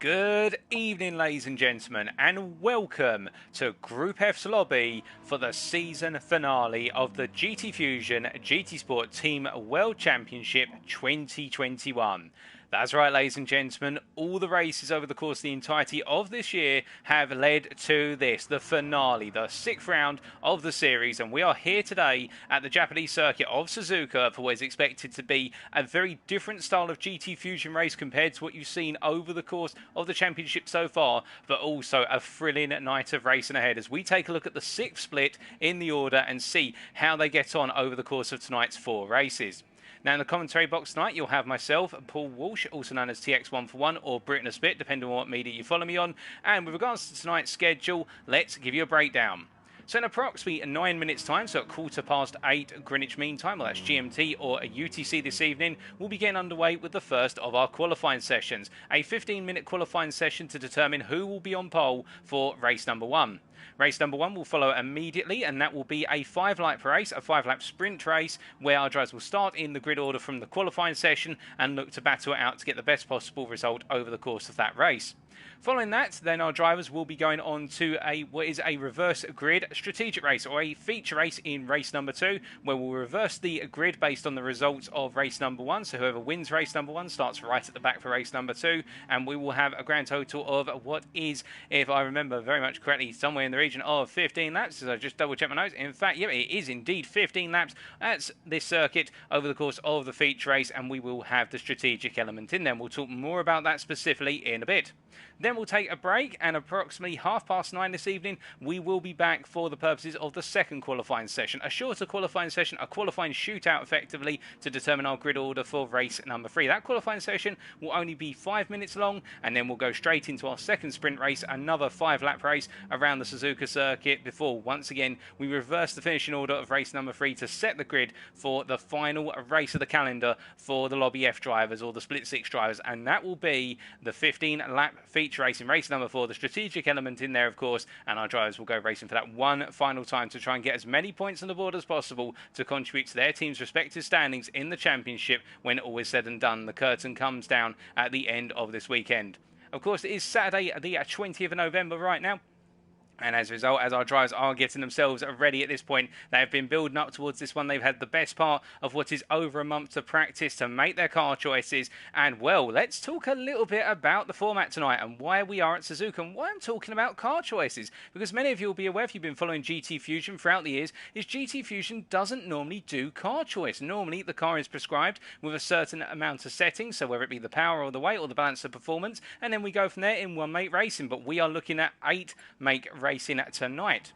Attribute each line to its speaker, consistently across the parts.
Speaker 1: Good evening, ladies and gentlemen, and welcome to Group F's lobby for the season finale of the GTFusiOn GT Sport Team World Championship 2021. That's right, ladies and gentlemen, all the races over the course of the entirety of this year have led to this, the finale, the 6th round of the series, and we are here today at the Japanese circuit of Suzuka for what is expected to be a very different style of GT Fusion race compared to what you've seen over the course of the championship so far, but also a thrilling night of racing ahead as we take a look at the 6th split in the order and see how they get on over the course of tonight's 4 races. Now, in the commentary box tonight, you'll have myself, Paul Walsh, also known as TX141 or Britain a Spit, depending on what media you follow me on. And with regards to tonight's schedule, let's give you a breakdown. So in approximately 9 minutes time, so at 8:15 Greenwich Mean Time, well that's GMT or a UTC this evening, we'll be getting underway with the first of our qualifying sessions. A 15-minute qualifying session to determine who will be on pole for race number 1. Race number 1 will follow immediately, and that will be a 5-lap race, a 5-lap sprint race, where our drivers will start in the grid order from the qualifying session and look to battle it out to get the best possible result over the course of that race. Following that, then our drivers will be going on to what is a reverse grid strategic race, or a feature race in race number 2, where we'll reverse the grid based on the results of race number 1. So whoever wins race number 1 starts right at the back for race number 2, and we will have a grand total of what is, if I remember very much correctly, somewhere in the region of 15 laps. So I just double check my notes. In fact, yeah, it is indeed 15 laps at this circuit over the course of the feature race, and we will have the strategic element in there. We'll talk more about that specifically in a bit. Then we'll take a break, and approximately 9:30 this evening, we will be back for the purposes of the second qualifying session. A shorter qualifying session, a qualifying shootout effectively, to determine our grid order for race number 3. That qualifying session will only be 5 minutes long, and then we'll go straight into our second sprint race, another 5-lap race around the Suzuka circuit before, once again, we reverse the finishing order of race number 3 to set the grid for the final race of the calendar for the Lobby F drivers, or the Split 6 drivers, and that will be the 15-lap feature race in race number 4, the strategic element in there, of course, and our drivers will go racing for that one final time to try and get as many points on the board as possible to contribute to their team's respective standings in the championship when all is said and done. The curtain comes down at the end of this weekend. Of course, it is Saturday, the 20th of November right now. And as a result, as our drivers are getting themselves ready at this point, they have been building up towards this one. They've had the best part of what is over a month to practice to make their car choices. And, well, let's talk a little bit about the format tonight and why we are at Suzuka and why I'm talking about car choices. Because many of you will be aware, if you've been following GT Fusion throughout the years, is GT Fusion doesn't normally do car choice. Normally, the car is prescribed with a certain amount of settings, so whether it be the power or the weight or the balance of performance, and then we go from there in 1-make racing. But we are looking at 8-make racing tonight.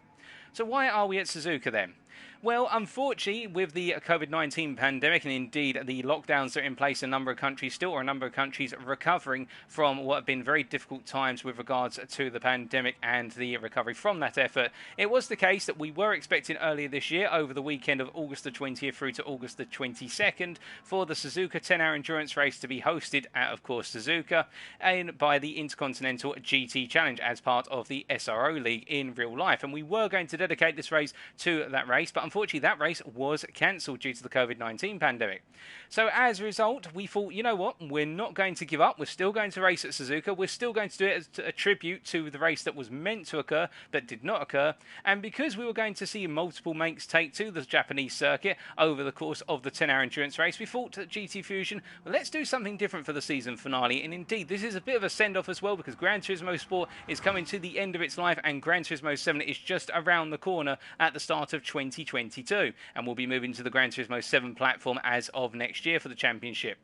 Speaker 1: So why are we at Suzuka then? Well, unfortunately, with the COVID-19 pandemic and indeed the lockdowns that are in place in a number of countries still, or a number of countries recovering from what have been very difficult times with regards to the pandemic and the recovery from that effort, it was the case that we were expecting earlier this year, over the weekend of August the 20th through to August the 22nd, for the Suzuka 10-hour endurance race to be hosted at, of course, Suzuka, and by the Intercontinental GT Challenge as part of the SRO League in real life. And we were going to dedicate this race to that race, but unfortunately that race was cancelled due to the COVID-19 pandemic. So as a result, we thought, you know what, we're not going to give up. We're still going to race at Suzuka. We're still going to do it as a tribute to the race that was meant to occur but did not occur. And because we were going to see multiple makes take to the Japanese circuit over the course of the 10-hour endurance race, we thought at GT Fusion, well, let's do something different for the season finale. And indeed, this is a bit of a send-off as well, because Gran Turismo Sport is coming to the end of its life, and Gran Turismo 7 is just around the corner at the start of 2022, and we'll be moving to the Gran Turismo 7 platform as of next year for the championship.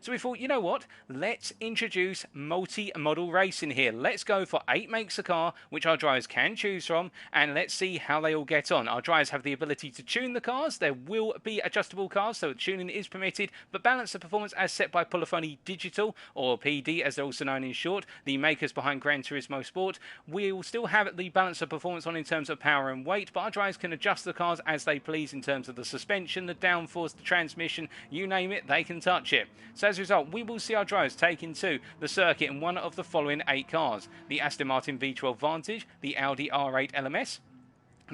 Speaker 1: So we thought, you know what, let's introduce multi-model racing here. Let's go for 8 makes of car, which our drivers can choose from, and let's see how they all get on. Our drivers have the ability to tune the cars. There will be adjustable cars, so tuning is permitted, but balance of performance as set by Polyphony Digital, or PD as they're also known in short, the makers behind Gran Turismo Sport. We will still have the balance of performance on in terms of power and weight, but our drivers can adjust the cars as they please in terms of the suspension, the downforce, the transmission, you name it, they can touch it. So as a result, we will see our drivers taking to the circuit in one of the following 8 cars: the Aston Martin V12 Vantage, the Audi R8 LMS,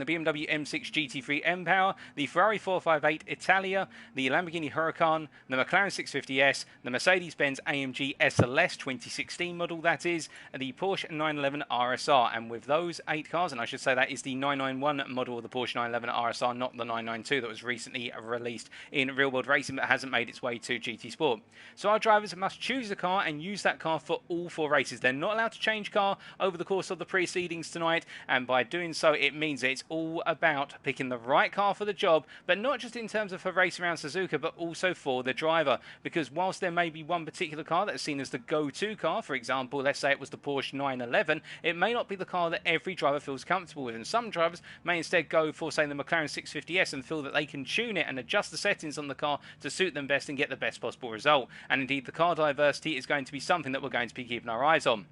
Speaker 1: the BMW M6 Gt3 M-Power, the Ferrari 458 Italia, the Lamborghini Huracan, the McLaren 650S, the Mercedes-Benz AMG SLS 2016 model, that is, the Porsche 911 RSR. And with those 8 cars, and I should say that is the 991 model of the Porsche 911 RSR, not the 992 that was recently released in real-world racing but hasn't made its way to GT Sport. So our drivers must choose a car and use that car for all 4 races. They're not allowed to change car over the course of the proceedings tonight, and by doing so, it means that it's all about picking the right car for the job, but not just in terms of for racing around Suzuka, but also for the driver. Because whilst there may be one particular car that's seen as the go-to car, for example, let's say it was the Porsche 911, it may not be the car that every driver feels comfortable with, and some drivers may instead go for, say, the McLaren 650S and feel that they can tune it and adjust the settings on the car to suit them best and get the best possible result. And indeed, the car diversity is going to be something that we're going to be keeping our eyes on.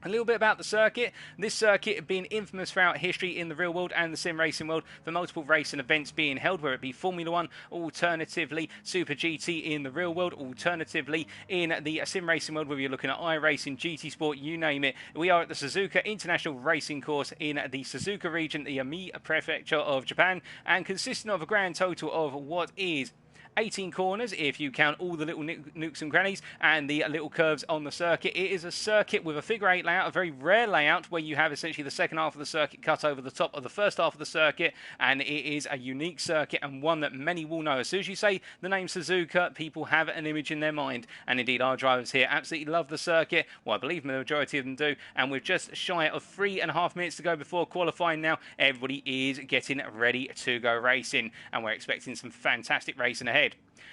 Speaker 1: A little bit about the circuit. This circuit being infamous throughout history in the real world and the sim racing world for multiple racing events being held, whether it be Formula 1, alternatively Super GT in the real world, alternatively in the sim racing world, whether you're looking at iRacing, GT Sport, you name it. We are at the Suzuka International Racing Course in the Suzuka region, the Ami Prefecture of Japan, and consisting of a grand total of what is 18 corners if you count all the little nooks and crannies and the little curves on the circuit. It is a circuit with a figure 8 layout, a very rare layout where you have essentially the second half of the circuit cut over the top of the first half of the circuit, and it is a unique circuit and one that many will know. As soon as you say the name Suzuka, people have an image in their mind, and indeed our drivers here absolutely love the circuit. Well, I believe the majority of them do, and with just shy of 3.5 minutes to go before qualifying now, everybody is getting ready to go racing, and we're expecting some fantastic racing ahead.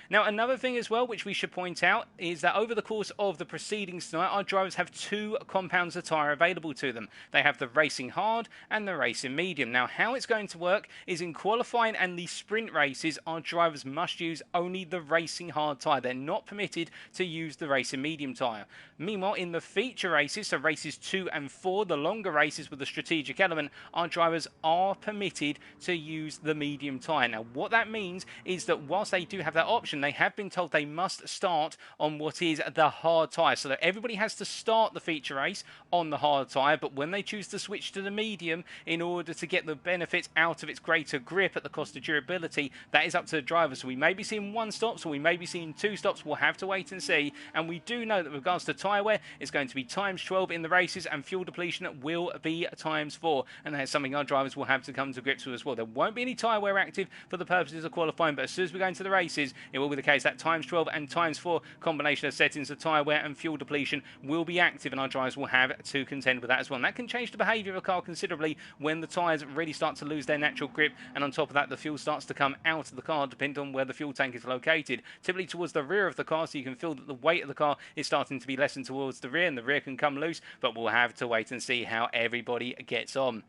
Speaker 1: Now, another thing as well, which we should point out, is that over the course of the proceedings tonight, our drivers have 2 compounds of tyre available to them. They have the Racing Hard and the Racing Medium. Now, how it's going to work is in qualifying and the sprint races, our drivers must use only the Racing Hard tyre. They're not permitted to use the Racing Medium tyre. Meanwhile, in the feature races, so races 2 and 4, the longer races with the strategic element, our drivers are permitted to use the medium tyre. Now, what that means is that whilst they do have that option, they have been told they must start on what is the hard tyre, so that everybody has to start the feature race on the hard tyre, but when they choose to switch to the medium in order to get the benefits out of its greater grip at the cost of durability, that is up to the driver. So we may be seeing 1 stop, so we may be seeing 2 stops. We'll have to wait and see, and we do know that with regards to tyre wear, it's going to be times 12 in the races, and fuel depletion will be times 4, and that's something our drivers will have to come to grips with as well. There won't be any tyre wear active for the purposes of qualifying, but as soon as we go into the races, it will be the case that times 12 and times 4 combination of settings of tyre wear and fuel depletion will be active, and our drivers will have to contend with that as well. And that can change the behaviour of a car considerably when the tyres really start to lose their natural grip, and on top of that, the fuel starts to come out of the car depending on where the fuel tank is located. Typically towards the rear of the car, so you can feel that the weight of the car is starting to be lessened towards the rear, and the rear can come loose, but we'll have to wait and see how everybody gets on.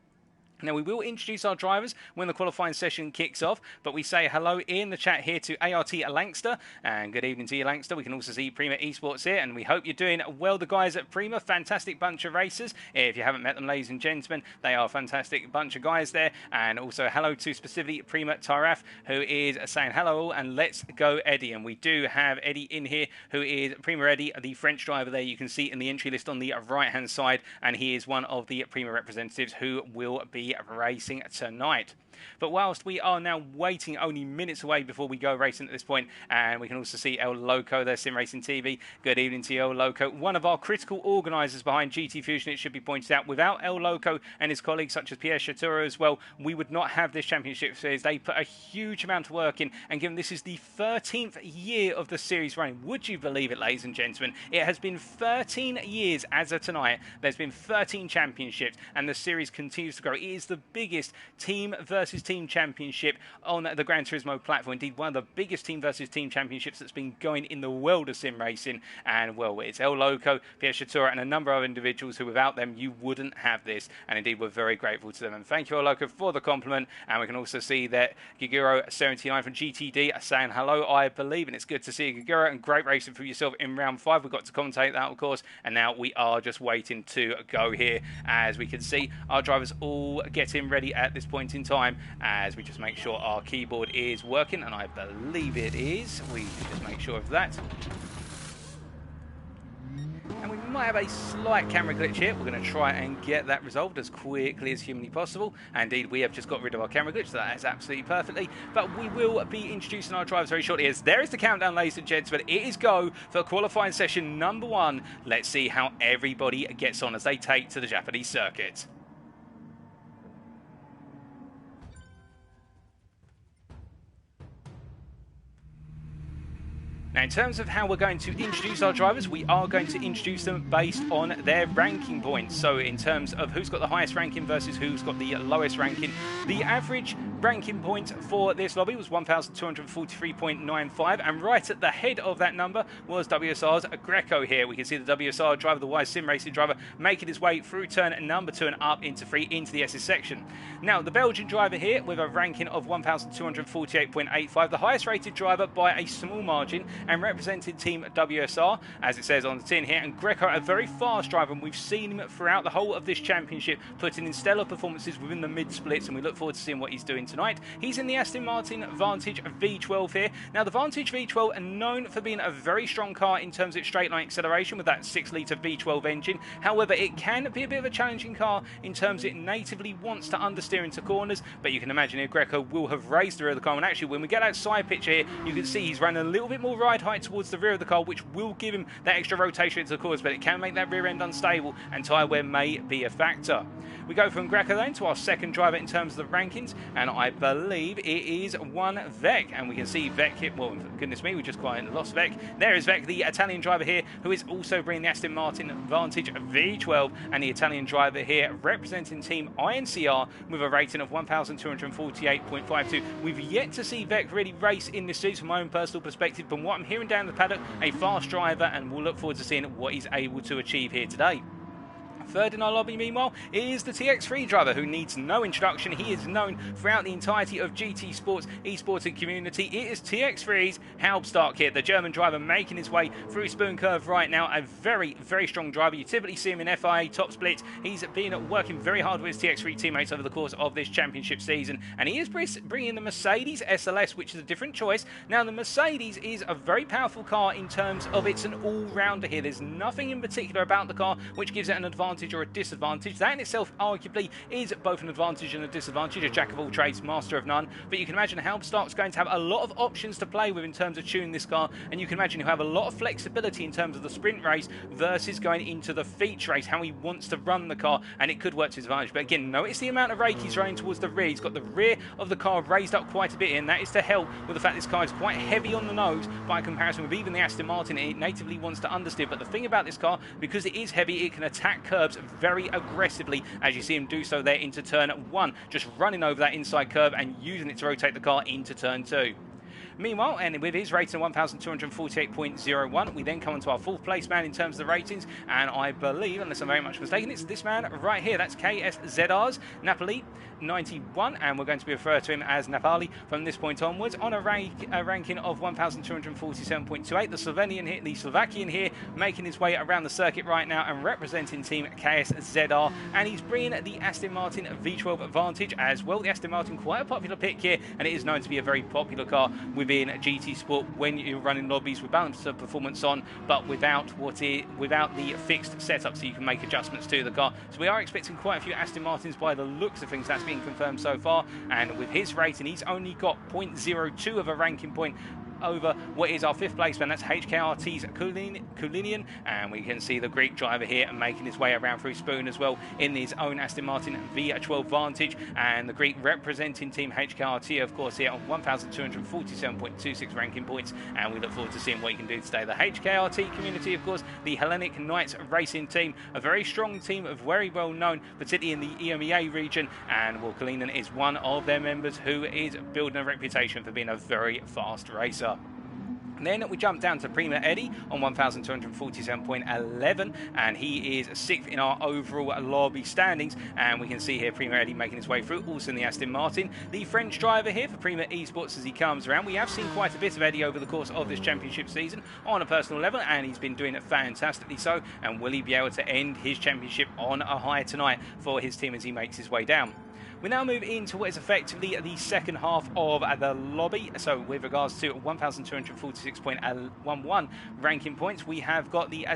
Speaker 1: Now, we will introduce our drivers when the qualifying session kicks off, but we say hello in the chat here to ART Langster, and good evening to you, Langster. We can also see Prima Esports here, and we hope you're doing well. The guys at Prima, fantastic bunch of racers. If you haven't met them, ladies and gentlemen, they are a fantastic bunch of guys there. And also hello to specifically Prima Taraf, who is saying hello all, and let's go Eddie. And we do have Eddie in here, who is Prima Eddie, the French driver there. You can see in the entry list on the right-hand side, and he is one of the Prima representatives who will be racing tonight. But whilst we are now waiting only minutes away before we go racing at this point, and we can also see El Loco there, Sim Racing TV. Good evening to you, El Loco. One of our critical organisers behind GT Fusion, it should be pointed out. Without El Loco and his colleagues such as Pierre Chatura as well, we would not have this championship series. They put a huge amount of work in, and given this is the 13th year of the series running, would you believe it, ladies and gentlemen? It has been 13 years as of tonight. There's been 13 championships, and the series continues to grow. It is the biggest team versus team championship on the Gran Turismo platform. Indeed, one of the biggest team versus team championships that's been going in the world of sim racing. And well, it's El Loco, Pierre Chatura, and a number of individuals who, without them, you wouldn't have this. And indeed, we're very grateful to them. And thank you, El Loco, for the compliment. And we can also see that Giguro79 from GTD are saying hello, I believe. And it's good to see you, Giguro, and great racing for yourself in round 5. We've got to commentate that, of course. And now we are just waiting to go here. As we can see, our drivers all getting ready at this point in time, as we just make sure our keyboard is working, and I believe it is. We can just make sure of that. And we might have a slight camera glitch here. We're going to try and get that resolved as quickly as humanly possible. And indeed, we have just got rid of our camera glitch, so that is absolutely perfectly. But we will be introducing our drivers very shortly. As there is the countdown, ladies and gentlemen. It is go for qualifying session number 1. Let's see how everybody gets on as they take to the Japanese circuit. Now, in terms of how we're going to introduce our drivers, we are going to introduce them based on their ranking points. So in terms of who's got the highest ranking versus who's got the lowest ranking, the average ranking point for this lobby was 1,243.95, and right at the head of that number was WSR's Greco here. We can see the WSR driver, the Wise Sim Racing driver, making his way through turn number 2 and up into 3 into the SS section. Now, the Belgian driver here with a ranking of 1,248.85, the highest rated driver by a small margin, and represented Team WSR, as it says on the tin here. And Greco, a very fast driver, and we've seen him throughout the whole of this championship, putting in stellar performances within the mid-splits, and we look forward to seeing what he's doing tonight. He's in the Aston Martin Vantage V12 here. Now, the Vantage V12 are known for being a very strong car in terms of its straight line acceleration with that 6-litre V12 engine. However, it can be a bit of a challenging car in terms it natively wants to understeer into corners, but you can imagine here Greco will have raised the rear of the car, and actually when we get that side picture here, you can see he's running a little bit more ride height towards the rear of the car, which will give him that extra rotation into the corners, but it can make that rear end unstable, and tyre wear may be a factor. We go from Greco then to our second driver in terms of the rankings, and I believe it is one Vec, and we can see Vec here. Well, goodness me, we just quite lost Vec. There is Vec, the Italian driver here, who is also bringing the Aston Martin Vantage V12, and the Italian driver here representing Team INCR with a rating of 1,248.52. We've yet to see Vec really race in this season from my own personal perspective. From what I'm hearing down the paddock, a fast driver, and we'll look forward to seeing what he's able to achieve here today. Third in our lobby, meanwhile, is the TX3 driver, who needs no introduction. He is known throughout the entirety of GT Sports esports and community. It is TX3's Halbstark here, the German driver making his way through Spoon Curve right now. A very, very strong driver. You typically see him in FIA top split. He's been working very hard with his TX3 teammates over the course of this championship season, and he is bringing the Mercedes SLS, which is a different choice. Now, the Mercedes is a very powerful car in terms of it's an all-rounder here. There's nothing in particular about the car which gives it an advantage or a disadvantage. That in itself arguably is both an advantage and a disadvantage, a jack of all trades, master of none. But you can imagine Halbstark's going to have a lot of options to play with in terms of tuning this car, and you can imagine he'll have a lot of flexibility in terms of the sprint race versus going into the feature race, how he wants to run the car, and it could work to his advantage. But again, notice the amount of rake he's running towards the rear. He's got the rear of the car raised up quite a bit, and that is to help with the fact this car is quite heavy on the nose by comparison with even the Aston Martin. It natively wants to understeer, but the thing about this car, because it is heavy, it can attack curbs very aggressively, as you see him do so there into turn 1, just running over that inside curve and using it to rotate the car into turn 2. Meanwhile, and with his rating of 1,248.01, we then come onto our fourth place man in terms of the ratings, and I believe, unless I'm very much mistaken, it's this man right here. That's KSZR's Napoli 91, and we're going to be referred to him as Napali from this point onwards on a ranking of 1,247.28. The Slovakian here, making his way around the circuit right now and representing Team KSZR, and he's bringing the Aston Martin V12 Vantage as well. The Aston Martin, quite a popular pick here, and it is known to be a very popular car within GT Sport when you're running lobbies with balance of performance on, but without the fixed setup, so you can make adjustments to the car. So we are expecting quite a few Aston Martins by the looks of things. That's been confirmed so far, and with his rating, he's only got 0.02 of a ranking point over what is our fifth placeman. That's HKRT's Kulinian, and we can see the Greek driver here making his way around through Spoon as well in his own Aston Martin V12 Vantage, and the Greek representing Team HKRT, of course, here on 1,247.26 ranking points, and we look forward to seeing what he can do today. The HKRT community, of course, the Hellenic Knights racing team, a very strong team, of very well known, particularly in the EMEA region, and Kulinian is one of their members who is building a reputation for being a very fast racer. Then we jump down to Prima Eddie on 1,247.11, and he is 6th in our overall lobby standings, and we can see here Prima Eddie making his way through, also in the Aston Martin. The French driver here for Prima Esports as he comes around. We have seen quite a bit of Eddie over the course of this championship season on a personal level, and he's been doing it fantastically so, and will he be able to end his championship on a high tonight for his team as he makes his way down? We now move into what is effectively the second half of the lobby. So with regards to 1,246.11 ranking points, we have got the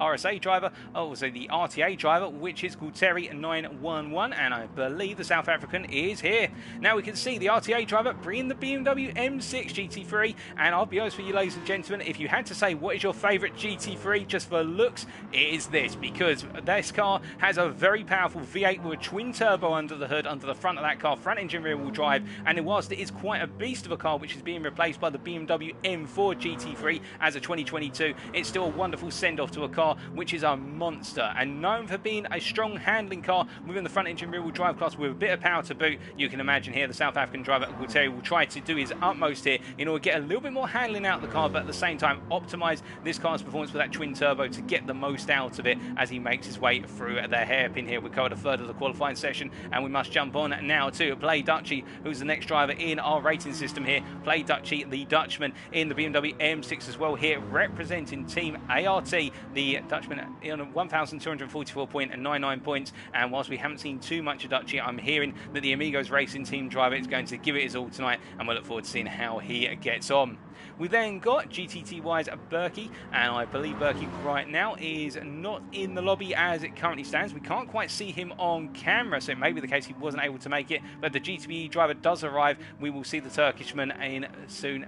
Speaker 1: RSA driver, also the RTA driver, which is called Terry 911, and I believe the South African is here. Now we can see the RTA driver bringing the BMW M6 Gt3, and I'll be honest with you, ladies and gentlemen, if you had to say what is your favourite GT3 just for looks, it is this, because this car has a very powerful V8 with a twin turbo under the hood, under the front of that car, front engine rear wheel drive, and whilst it is quite a beast of a car which is being replaced by the BMW M4 Gt3 as a 2022, it's still a wonderful send-off to a car which is a monster, and known for being a strong handling car within the front engine rear wheel drive class with a bit of power to boot. You can imagine here the South African driver Terry will try to do his utmost here in order to get a little bit more handling out of the car, but at the same time optimise this car's performance with that twin turbo to get the most out of it as he makes his way through the hairpin here. We covered a third of the qualifying session, and we must jump on now to Play Dutchy, who's the next driver in our rating system here. Play Dutchy, the Dutchman in the BMW M6 as well here, representing Team ART, the Dutchman on 1,244.99 points. And whilst we haven't seen too much of Dutchy, I'm hearing that the Amigos Racing Team driver is going to give it his all tonight, and we'll look forward to seeing how he gets on. We then got GTTY's Berkey, and I believe Berkey right now is not in the lobby as it currently stands. We can't quite see him on camera, so it may be the case he wasn't able to make it, but the GTB driver does arrive. We will see the Turkishman in soon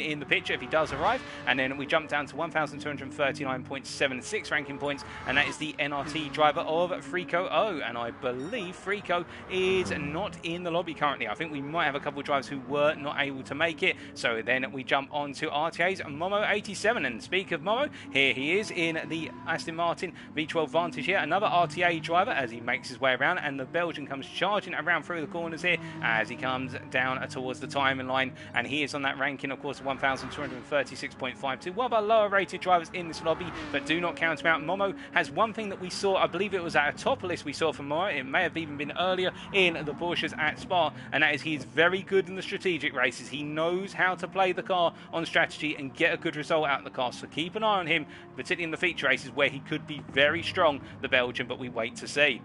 Speaker 1: in the picture if he does arrive, and then we jump down to 1,239.76 ranking points, and that is the NRT driver of Frico O, and I believe Frico is not in the lobby currently. I think we might have a couple of drivers who were not able to make it, so then we jump on to RTA's Momo 87, and speak of Momo, here he is in the Aston Martin V12 Vantage here, another RTA driver as he makes his way around, and the Belgian comes charging around through the corners here as he comes down towards the timing line, and he is on that ranking, of course, 1,236.52. One of our lower rated drivers in this lobby, but do not count him out. Momo has one thing that we saw, I believe it was at a top list we saw from Momo, it may have even been earlier in the Porsches at Spa, and that is he is very good in the strategic races. He knows how to play the car on strategy and get a good result out of the car, so keep an eye on him, particularly in the feature races where he could be very strong, the Belgian, but we wait to see.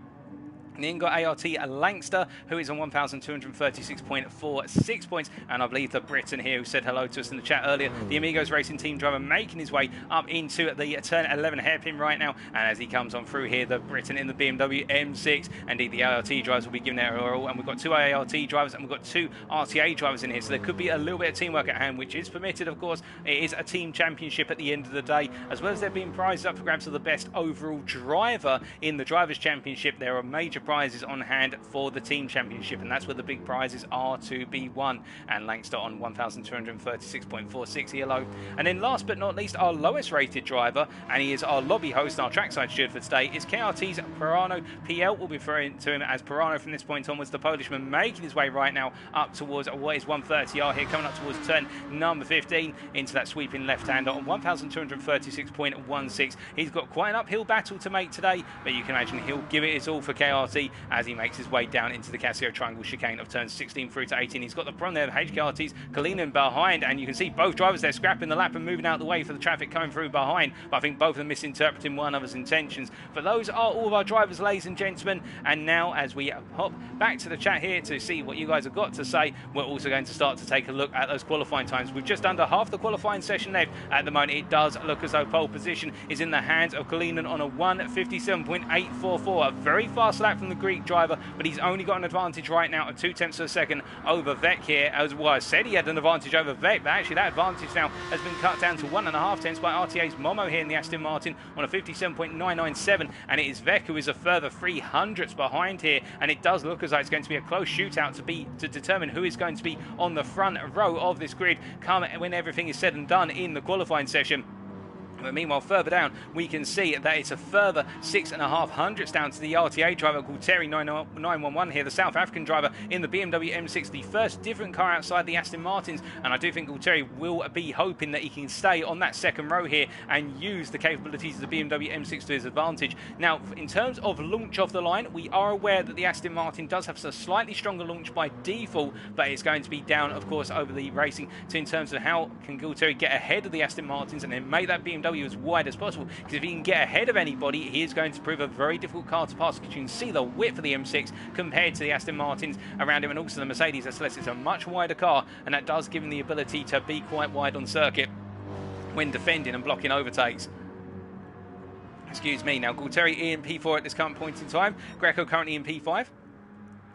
Speaker 1: And then got ART Langster, who is on 1,236.46 points, and I believe the Briton here who said hello to us in the chat earlier, the Amigos Racing Team driver, making his way up into the turn 11 hairpin right now, and as he comes on through here, the Briton in the BMW M6, indeed the ART drivers will be given their all, and we've got two ART drivers and we've got two RTA drivers in here, so there could be a little bit of teamwork at hand, which is permitted, of course. It is a team championship at the end of the day, as well as there being prizes up for grabs for the best overall driver in the Drivers' Championship. There are major prizes on hand for the team championship, and that's where the big prizes are to be won. And Langster on 1,236.46 yellow. And then last but not least, our lowest rated driver, and he is our lobby host and our trackside steward for today, is KRT's Pirano PL. We'll be referring to him as Pirano from this point onwards. The Polishman making his way right now up towards what is 130R here, coming up towards turn number 15 into that sweeping left-hander on 1,236.16. He's got quite an uphill battle to make today, but you can imagine he'll give it his all for KRT as he makes his way down into the Casio Triangle chicane of turns 16 through to 18. He's got the problem there of HKRT's Kalinin behind, and you can see both drivers there scrapping the lap and moving out the way for the traffic coming through behind, but I think both of them misinterpreting one another's intentions. But those are all of our drivers, ladies and gentlemen, and now as we hop back to the chat here to see what you guys have got to say, we're also going to start to take a look at those qualifying times. We've just under half the qualifying session left. At the moment, it does look as though pole position is in the hands of Kalinin on a 1:57.844, a very fast lap from the Greek driver, but he's only got an advantage right now of 0.2 of a second over Vec here. As well, I said he had an advantage over Vec, but actually that advantage now has been cut down to 1.5 tenths by RTA's Momo here in the Aston Martin on a 57.997, and it is Vec who is a further 300ths behind here, and it does look as though it's going to be a close shootout to determine who is going to be on the front row of this grid come when everything is said and done in the qualifying session. But meanwhile, further down, we can see that it's a further 6.5 hundredths down to the RTA driver called Terry 911 here, the South African driver in the BMW M6, the first different car outside the Aston Martins. And I do think Terry will be hoping that he can stay on that second row here and use the capabilities of the BMW M6 to his advantage. Now, in terms of launch off the line, we are aware that the Aston Martin does have a slightly stronger launch by default, but it's going to be down, of course, over the racing in terms of how can Terry get ahead of the Aston Martins and then make that BMW BMW as wide as possible, because if he can get ahead of anybody, he is going to prove a very difficult car to pass, because you can see the width of the M6 compared to the Aston Martins around him, and also the Mercedes SLS. It's a much wider car, and that does give him the ability to be quite wide on circuit when defending and blocking overtakes. Excuse me. Now, Gualtieri in P4 at this current point in time. Greco currently in P5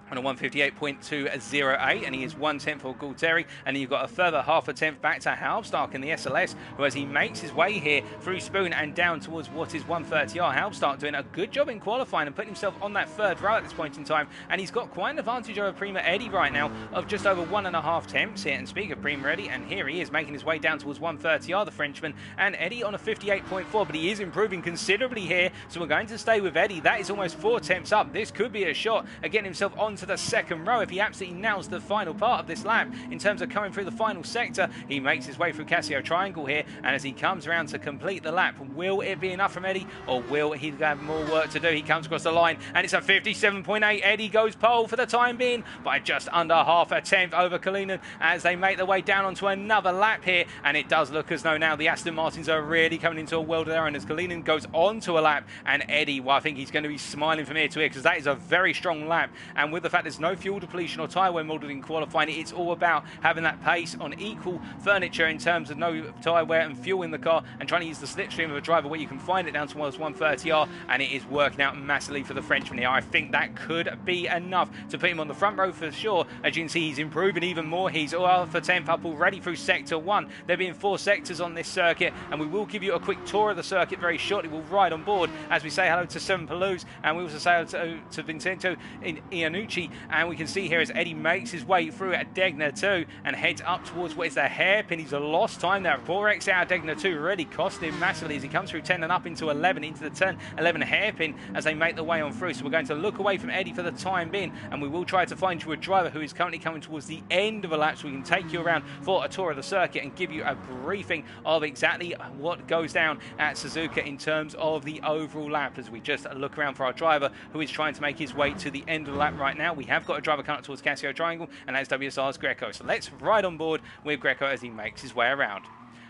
Speaker 1: on a 158.208, and he is 1/10 for Gualtieri, and then you've got a further half a tenth back to Halbstark in the SLS, who, as he makes his way here through Spoon and down towards what is 130R, Halbstark doing a good job in qualifying and putting himself on that third row at this point in time, and he's got quite an advantage over Prima Eddie right now of just over 1.5 tenths here. And speak of Prima Eddie, and here he is making his way down towards 130R, the Frenchman, and Eddie on a 58.4, but he is improving considerably here, so we're going to stay with Eddie. That is almost 4 tenths up. This could be a shot at getting himself on to the second row if he absolutely nails the final part of this lap in terms of coming through the final sector. He makes his way through Casio Triangle here, and as he comes around to complete the lap, will it be enough from Eddie, or will he have more work to do? He comes across the line, and it's a 57.8. Eddie goes pole for the time being by just under half a tenth over Kalinin as they make their way down onto another lap here, and it does look as though now the Aston Martins are really coming into a world of their own as Kalinin goes onto a lap, and Eddie, well, I think he's going to be smiling from ear to ear, because that is a very strong lap, and with the fact there's no fuel depletion or tyre wear modelled in qualifying, it's all about having that pace on equal furniture in terms of no tyre wear and fuel in the car, and trying to use the slipstream of a driver where you can find it down towards 130R, and it is working out massively for the Frenchman here. I think that could be enough to put him on the front row for sure. As you can see, he's improving even more. He's all for 10th up already through sector 1. There being 4 sectors on this circuit, and we will give you a quick tour of the circuit very shortly. We'll ride on board as we say hello to Seven Palouse, and we also say hello to Vincenzo Iannucci, and we can see here as Eddie makes his way through at Degner 2 and heads up towards what is the hairpin. He's a lost time there. 4x out of Degner 2 really cost him massively as he comes through 10 and up into 11, into the turn 11 hairpin as they make their way on through. So we're going to look away from Eddie for the time being, and we will try to find you a driver who is currently coming towards the end of a lap, so we can take you around for a tour of the circuit and give you a briefing of exactly what goes down at Suzuka in terms of the overall lap, as we just look around for our driver who is trying to make his way to the end of the lap right now. We have got a driver coming up towards Casio Triangle, and that's WSR's Greco. So let's ride on board with Greco as he makes his way around.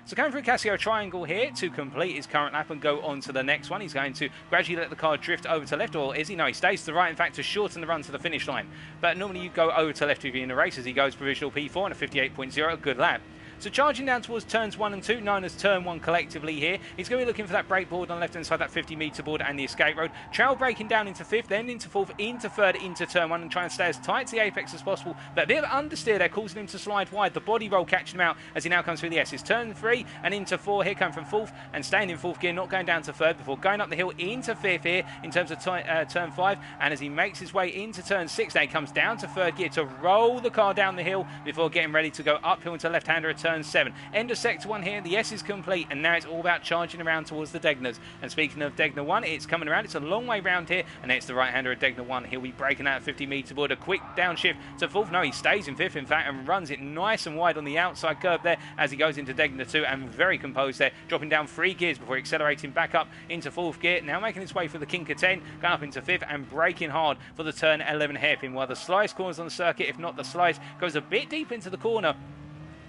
Speaker 1: So coming through Casio Triangle here to complete his current lap and go on to the next one. He's going to gradually let the car drift over to left, or is he? No, he stays to the right, in fact, to shorten the run to the finish line. But normally you go over to left if you're in a race, as he goes provisional P4 and a 58.0, a good lap. So charging down towards turns 1 and 2, known as turn 1 collectively here. He's going to be looking for that brake board on the left-hand side, that 50-metre board and the escape road. Trail braking down into 5th, then into 4th, into 3rd, into turn 1, and try and stay as tight to the apex as possible. But a bit of understeer there, causing him to slide wide. The body roll catching him out as he now comes through the S's. Turn 3 and into 4 here, coming from 4th and staying in 4th gear, not going down to 3rd before going up the hill into 5th here in terms of turn 5. And as he makes his way into turn 6, now he comes down to 3rd gear to roll the car down the hill before getting ready to go uphill into left-hander at turn 7. End of sector 1 here, the S is complete, and now it's all about charging around towards the Degners. And speaking of Degner 1, it's coming around, it's a long way round here, and it's the right-hander at Degner 1. He'll be breaking out 50-metre board, a quick downshift to 4th. No, he stays in 5th, in fact, and runs it nice and wide on the outside curve there as he goes into Degner 2, and very composed there, dropping down 3 gears before accelerating back up into 4th gear. Now making his way for the Kinker 10, going up into 5th and braking hard for the turn 11 hairpin, while the slice corners on the circuit, if not the slice, goes a bit deep into the corner.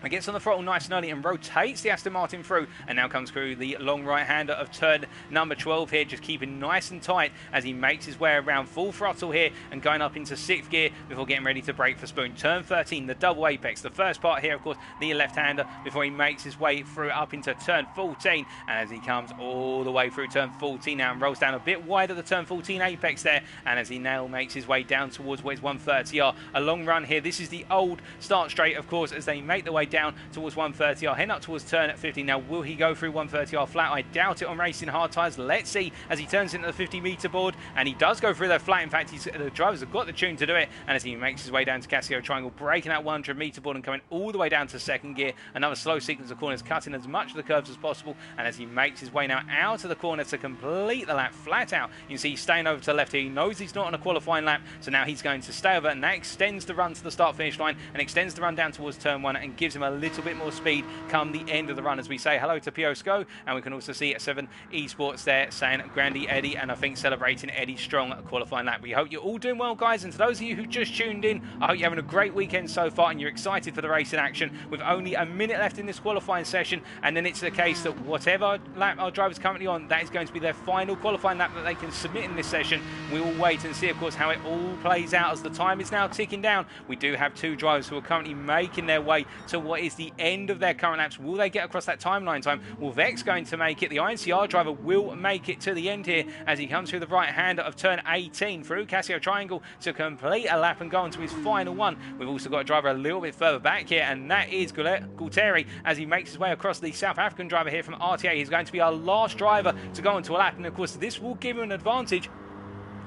Speaker 1: And gets on the throttle nice and early and rotates the Aston Martin through, and now comes through the long right-hander of turn number 12 here, just keeping nice and tight as he makes his way around full throttle here and going up into 6th gear before getting ready to brake for Spoon. Turn 13, the double apex, the first part here, of course, the left-hander before he makes his way through up into turn 14, and as he comes all the way through turn 14 now and rolls down a bit wide of the turn 14 apex there, and as he now makes his way down towards where his 130R, a long run here. This is the old start straight, of course, as they make their way down towards 130R, heading up towards turn at 50. Now, will he go through 130R flat? I doubt it on racing hard tyres. Let's see as he turns into the 50-metre board, and he does go through there flat. In fact, the drivers have got the tune to do it, and as he makes his way down to Casio Triangle, breaking that 100-metre board and coming all the way down to 2nd gear. Another slow sequence of corners, cutting as much of the curves as possible, and as he makes his way now out of the corner to complete the lap flat out, you can see he's staying over to the left here. He knows he's not on a qualifying lap, so now he's going to stay over, and that extends the run to the start-finish line and extends the run down towards turn 1 and gives him him a little bit more speed come the end of the run. As we say hello to Piosco, and we can also see 7 Esports there saying Grandy Eddie, and I think celebrating Eddie's strong qualifying lap. We hope you're all doing well, guys, and to those of you who just tuned in, I hope you're having a great weekend so far and you're excited for the race in action with only a minute left in this qualifying session, and then it's the case that whatever lap our driver's currently on, that is going to be their final qualifying lap that they can submit in this session. We will wait and see, of course, how it all plays out as the time is now ticking down. We do have 2 drivers who are currently making their way to what is the end of their current laps. Will they get across that timeline time? Will Vex going to make it? The INCR driver will make it to the end here as he comes through the right hand of turn 18 through Casio Triangle to complete a lap and go on to his final one. We've also got a driver a little bit further back here, and that is Gualtieri as he makes his way across. The South African driver here from RTA. He's going to be our last driver to go into a lap, and of course this will give him an advantage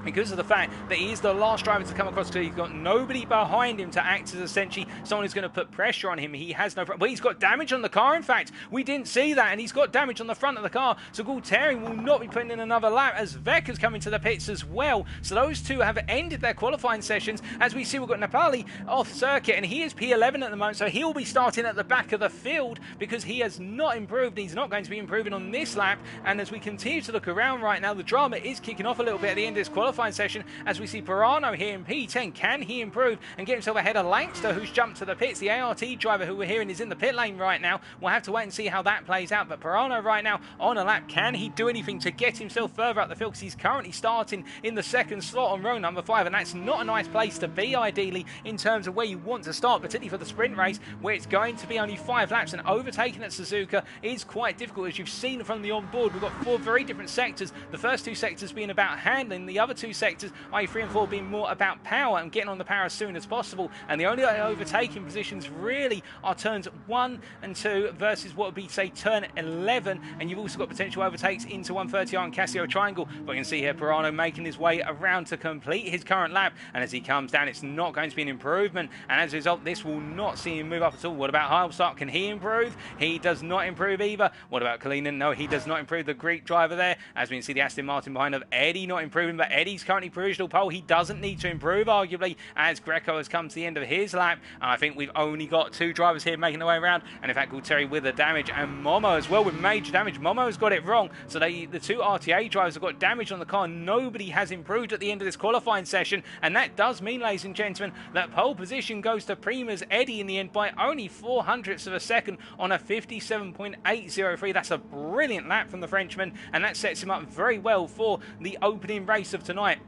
Speaker 1: because of the fact that he is the last driver to come across, because he's got nobody behind him to act as essentially someone who's going to put pressure on him. He has no... Well, he's got damage on the car, in fact. We didn't see that, and he's got damage on the front of the car. So Gualtieri will not be putting in another lap as Vec has come into the pits as well. So those two have ended their qualifying sessions. As we see, we've got Nepali off circuit, and he is P11 at the moment, so he'll be starting at the back of the field because he has not improved. He's not going to be improving on this lap. And as we continue to look around right now, the drama is kicking off a little bit at the end of this qualifying session as we see Pirano here in P10. Can he improve and get himself ahead of Langster, who's jumped to the pits? The ART driver who we're hearing is in the pit lane right now. We'll have to wait and see how that plays out, but Pirano right now on a lap. Can he do anything to get himself further up the field? Because he's currently starting in the second slot on row number 5, and that's not a nice place to be ideally in terms of where you want to start, particularly for the sprint race where it's going to be only 5 laps, and overtaking at Suzuka is quite difficult. As you've seen from the onboard, we've got 4 very different sectors. The first 2 sectors being about handling, the other 2 sectors, i.e. 3 and 4, being more about power and getting on the power as soon as possible. And the only overtaking positions really are turns 1 and 2 versus what would be, say, turn 11. And you've also got potential overtakes into 130R and Casio Triangle. But you can see here Pirano making his way around to complete his current lap. And as he comes down, it's not going to be an improvement. And as a result, this will not see him move up at all. What about Halmstad? Can he improve? He does not improve either. What about Kalinin? No, he does not improve. The Greek driver there. As we can see the Aston Martin behind of Eddie not improving, but Eddie's currently provisional pole. He doesn't need to improve, arguably, as Greco has come to the end of his lap. And I think we've only got 2 drivers here making their way around. And in fact, Gualtieri with the damage, and Momo as well with major damage. Momo has got it wrong. So the 2 RTA drivers have got damage on the car. Nobody has improved at the end of this qualifying session. And that does mean, ladies and gentlemen, that pole position goes to Prima's Eddie in the end by only 0.04 of a second on a 57.803. That's a brilliant lap from the Frenchman, and that sets him up very well for the opening race of tonight.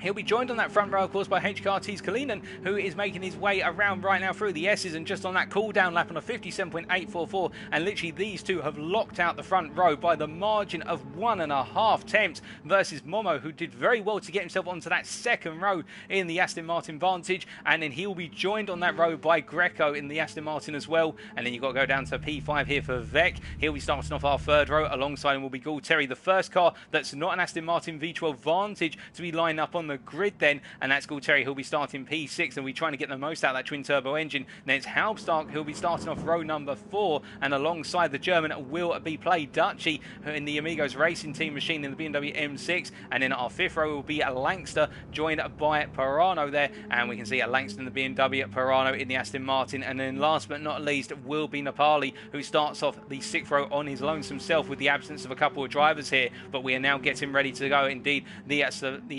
Speaker 1: He'll be joined on that front row, of course, by HKRT's Kalinin, who is making his way around right now through the S's, and just on that cool-down lap on a 57.844. And literally these two have locked out the front row by the margin of 1.5 tenths versus Momo, who did very well to get himself onto that second row in the Aston Martin Vantage. And then he'll be joined on that row by Greco in the Aston Martin as well. And then you've got to go down to P5 here for Vec. He'll be starting off our third row. Alongside him will be Gualtieri, the first car that's not an Aston Martin V12 Vantage to be lined up on the grid then, and that's Gualtieri who'll be starting P6, and we're trying to get the most out of that twin turbo engine. Then it's Halbstark who'll be starting off row number 4, and alongside the German will be Play Dutchy in the Amigos Racing Team machine in the BMW M6, and then our 5th row will be Langster joined by Pirano there, and we can see Langster in the BMW, Pirano in the Aston Martin, and then last but not least will be Nepali, who starts off the 6th row on his lonesome self with the absence of a couple of drivers here. But we are now getting ready to go. Indeed, the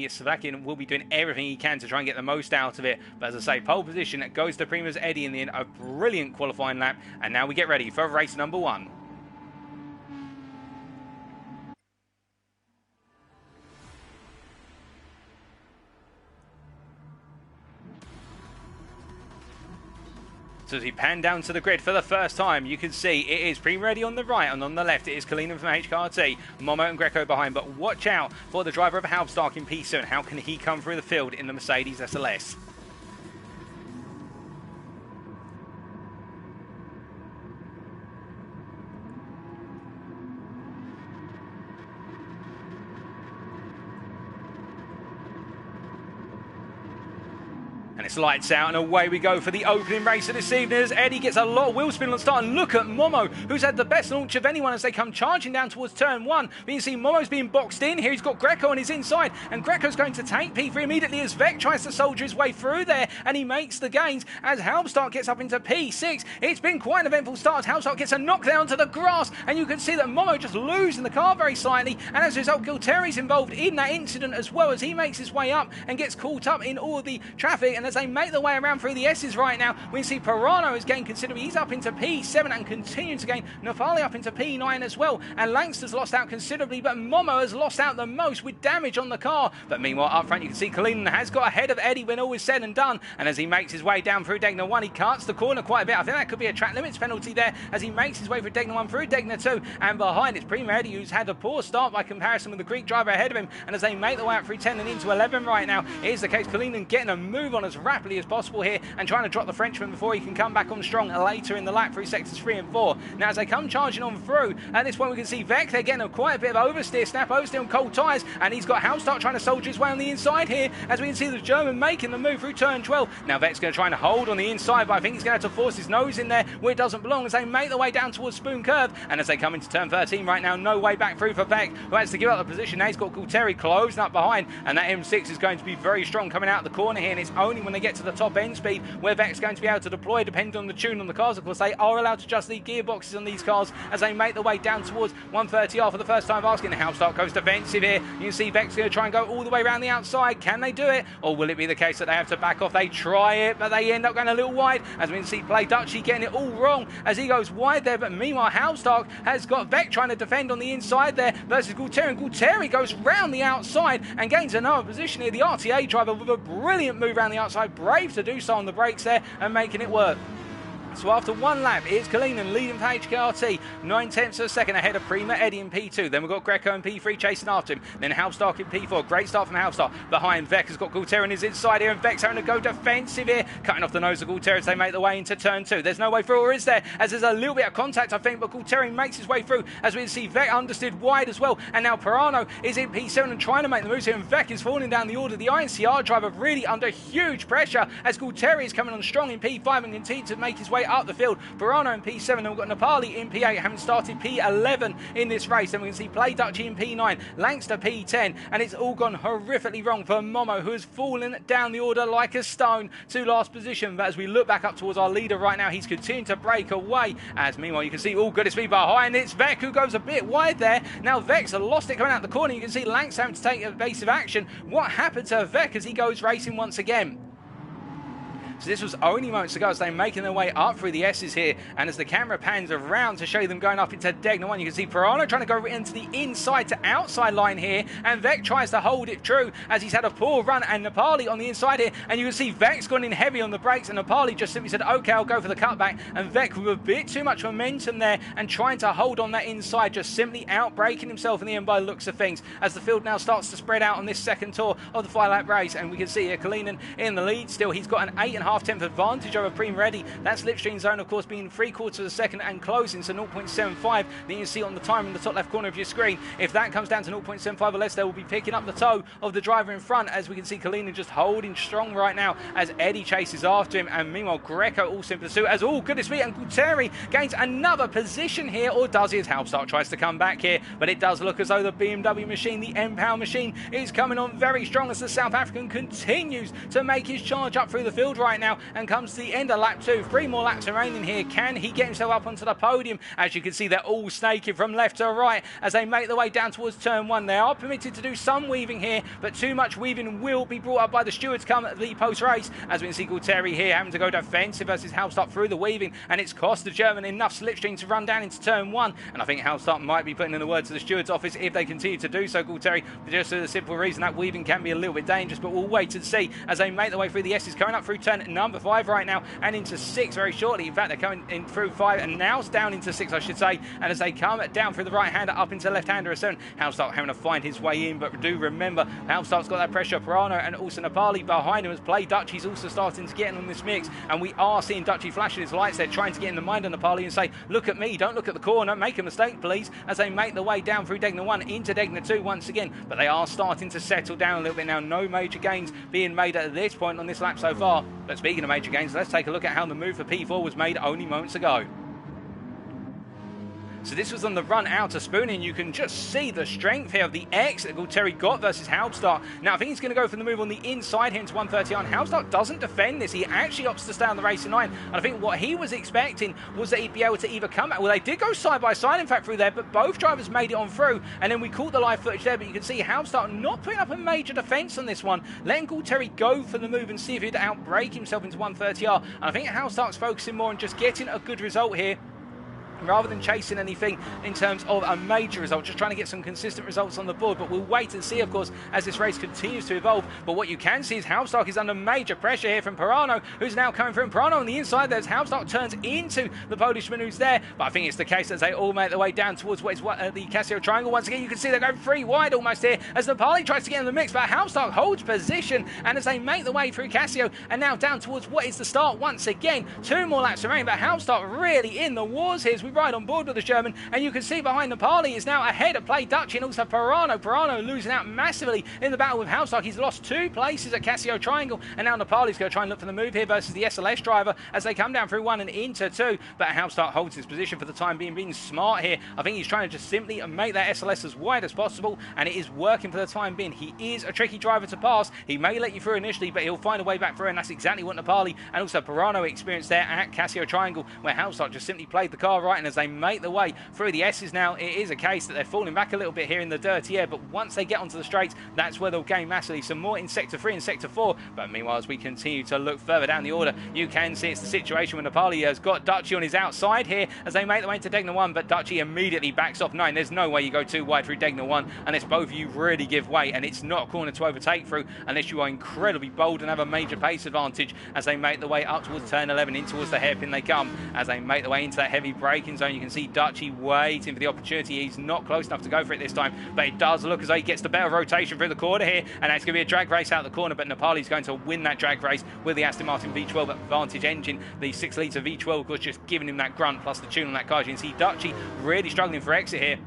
Speaker 1: Slovakian will be doing everything he can to try and get the most out of it. But as I say, pole position goes to Primus Eddie in the end. A brilliant qualifying lap, and now we get ready for race number 1. So as we pan down to the grid for the first time, you can see it is Prima Eddie on the right, and on the left it is Kalinin from HKRT, Momo and Greco behind. But watch out for the driver of Halbstark in P7. How can he come through the field in the Mercedes SLS? And Vex lights out, and away we go for the opening race of this evening as Eddie gets a lot of wheel spin on start. And look at Momo, who's had the best launch of anyone as they come charging down towards turn 1. But you can see Momo's being boxed in here. He's got Greco on his inside, and Greco's going to take P3 immediately as Vex tries to soldier his way through there, and he makes the gains as Halmstad gets up into P6. It's been quite an eventful start as Halmstad gets a knockdown to the grass, and you can see that Momo just losing the car very slightly, and as a result Gualtieri's involved in that incident as well as he makes his way up and gets caught up in all the traffic. And as they make their way around through the S's right now, we can see Pirano has gained considerably. He's up into P7 and continuing to gain. Nepali up into P9 as well, and Langster's lost out considerably, but Momo has lost out the most with damage on the car. But meanwhile up front you can see Kalinin has got ahead of Eddie when all is said and done, and as he makes his way down through Degner 1 he cuts the corner quite a bit. I think that could be a track limits penalty there as he makes his way through Degner 1 through Degner 2, and behind it's Prima Eddie who's had a poor start by comparison with the Greek driver ahead of him. And as they make their way up through 10 and into 11 right now, it is the case Kalinin getting a move on as rapidly as possible here and trying to drop the Frenchman before he can come back on strong later in the lap through sectors 3 and 4. Now as they come charging on through, at this point we can see Vex, they're getting quite a bit of oversteer, snap oversteer on cold tyres, and he's got Halmstad trying to soldier his way on the inside here as we can see the German making the move through turn 12. Now Vex going to try and hold on the inside, but I think he's going to have to force his nose in there where it doesn't belong as they make their way down towards Spoon Curve. And as they come into turn 13 right now, no way back through for Vex, who has to give up the position. Now he's got Gualtieri closing up behind, and that M6 is going to be very strong coming out of the corner here, and it's only when they get to the top end speed where Vex is going to be able to deploy depending on the tune on the cars. Of course they are allowed to adjust the gearboxes on these cars as they make their way down towards 130R for the first time asking. Halmstad goes defensive here. You can see Vex going to try and go all the way around the outside. Can they do it, or will it be the case that they have to back off? They try it, but they end up going a little wide as we can see Play Dutchy getting it all wrong as he goes wide there. But meanwhile Halmstad has got Vex trying to defend on the inside there versus Gualtieri, and Gualtieri goes round the outside and gains another position here. The RTA driver with a brilliant move around the outside, brave to do so on the brakes there and making it work. So after one lap, it's Kalinin leading for HKRT, 9/10 of a second ahead of Prima Eddie in P2. Then we've got Greco in P3 chasing after him. Then Halmstad in P4. Great start from Halmstad. Behind Vex has got Gualtieri on his inside here, and Vex having to go defensive here, cutting off the nose of Gualtieri as they make their way into turn 2. There's no way through, or is there? As there's a little bit of contact, I think, but Gualtieri makes his way through as we can see Vex understeered wide as well. And now Pirano is in P7 and trying to make the moves here, and Vex is falling down the order. The INCR driver really under huge pressure as Gualtieri is coming on strong in P5 and continues to make his way up the field. Pirano in P7, and we've got Nepali in P8, having started P11 in this race. And we can see Play Dutchy in P9, Langster P10, and it's all gone horrifically wrong for Momo, who has fallen down the order like a stone to last position. But as we look back up towards our leader right now, he's continuing to break away. As meanwhile, you can see all good at speed behind. It's Vex who goes a bit wide there. Now Vex lost it coming out the corner. You can see Langster having to take evasive action. What happened to Vex as he goes racing once again? So this was only moments ago as they're making their way up through the S's here, and as the camera pans around to show them going up into Degner 1, you can see Pirano trying to go into the inside to outside line here, and Vex tries to hold it true as he's had a poor run, and Nepali on the inside here, and you can see Vex going in heavy on the brakes, and Nepali just simply said, okay, I'll go for the cutback, and Vex with a bit too much momentum there and trying to hold on that inside, just simply out-braking himself in the end by the looks of things, as the field now starts to spread out on this second tour of the 5-lap race. And we can see here Kalinin in the lead still. He's got an 8.5-tenth advantage over Prima Eddie. That slipstream zone, of course, being 3/4 of a second and closing, so 0.75 that you can see on the time in the top left corner of your screen. If that comes down to 0.75 or less, they will be picking up the toe of the driver in front, as we can see Kalinin just holding strong right now as Eddie chases after him. And meanwhile Greco also in pursuit as all goodness me, and Gualtieri gains another position here, or does he, as Halmstad tries to come back here. But it does look as though the BMW machine, the M-Power machine, is coming on very strong as the South African continues to make his charge up through the field right now and comes to the end of lap 2. 3 more laps remaining here. Can he get himself up onto the podium? As you can see, they're all snaking from left to right as they make their way down towards turn 1. They are permitted to do some weaving here, but too much weaving will be brought up by the stewards come at the post-race, as we can see Gualtieri here having to go defensive versus Halmstad through the weaving, and it's cost the German enough slipstream to run down into turn 1. And I think Halmstad might be putting in the word to the stewards office if they continue to do so, Gualtieri, just for the simple reason that weaving can be a little bit dangerous. But we'll wait and see as they make their way through the S's, coming up through turn number 5 right now and into 6 very shortly. In fact, they're coming in through 5 and now down into 6, I should say. And as they come down through the right-hander up into left-hander, a Halmstad having to find his way in. But do remember, Halmstad's got that pressure. Pirano and also Nepali behind him as Play Dutchy's also starting to get in on this mix. And we are seeing Dutchy flashing his lights there, trying to get in the mind of Nepali and say, look at me, don't look at the corner, make a mistake, please, as they make their way down through Degner 1 into Degner 2 once again. But they are starting to settle down a little bit now. No major gains being made at this point on this lap so far. But speaking of major gains, let's take a look at how the move for P4 was made only moments ago. So this was on the run out of Spoon, and you can just see the strength here of the X that Gualtieri got versus Halbstart. Now, I think he's going to go for the move on the inside here into 130R, and Halbstart doesn't defend this. He actually opts to stay on the racing line, and I think what he was expecting was that he'd be able to either come out. Well, they did go side by side, in fact, through there, but both drivers made it on through, and then we caught the live footage there, but you can see Halbstart not putting up a major defense on this one, letting Gualtieri go for the move and see if he'd outbrake himself into 130R. And I think Halbstart's focusing more on just getting a good result here, rather than chasing anything in terms of a major result, just trying to get some consistent results on the board. But we'll wait and see, of course, as this race continues to evolve. But what you can see is Halbstark is under major pressure here from Pirano, who's now coming through. And Pirano on the inside there as Halbstark turns into the Polishman who's there. But I think it's the case as they all make their way down towards what is the Casio Triangle. Once again, you can see they're going 3 wide almost here as Nepali tries to get in the mix, but Halbstark holds position, and as they make their way through Casio and now down towards what is the start once again. 2 more laps remain, but Halbstark really in the wars here as we ride on board with the German, and you can see behind Nepali is now ahead of Play Dutch and also Pirano. Pirano losing out massively in the battle with Halbstark. He's lost 2 places at Casio Triangle, and now Nepali's going to try and look for the move here versus the SLS driver as they come down through 1 and into 2, but Halbstark holds his position for the time being smart here. I think he's trying to just simply make that SLS as wide as possible, and it is working for the time being. He is a tricky driver to pass. He may let you through initially, but he'll find a way back through, and that's exactly what Nepali and also Pirano experienced there at Casio Triangle, where Halbstark just simply played the car right, and as they make the way through the S's now, it is a case that they're falling back a little bit here in the dirty air, but once they get onto the straights, that's where they'll gain massively. Some more in Sector 3 and Sector 4, but meanwhile, as we continue to look further down the order, you can see it's the situation where Nepali has got Dutchy on his outside here as they make their way into Degner 1, but Dutchy immediately backs off 9. There's no way you go too wide through Degner 1 unless both of you really give way, and it's not a corner to overtake through unless you are incredibly bold and have a major pace advantage as they make their way up towards turn 11, in towards the hairpin they come. As they make their way into that heavy braking zone, you can see Dutchy waiting for the opportunity. He's not close enough to go for it this time, but it does look as though he gets the better rotation through the corner here, and it's going to be a drag race out the corner, but Nepali's going to win that drag race with the Aston Martin V12 at Vantage engine. The 6-litre V12 was just giving him that grunt plus the tune on that car. You can see Dutchy really struggling for exit here.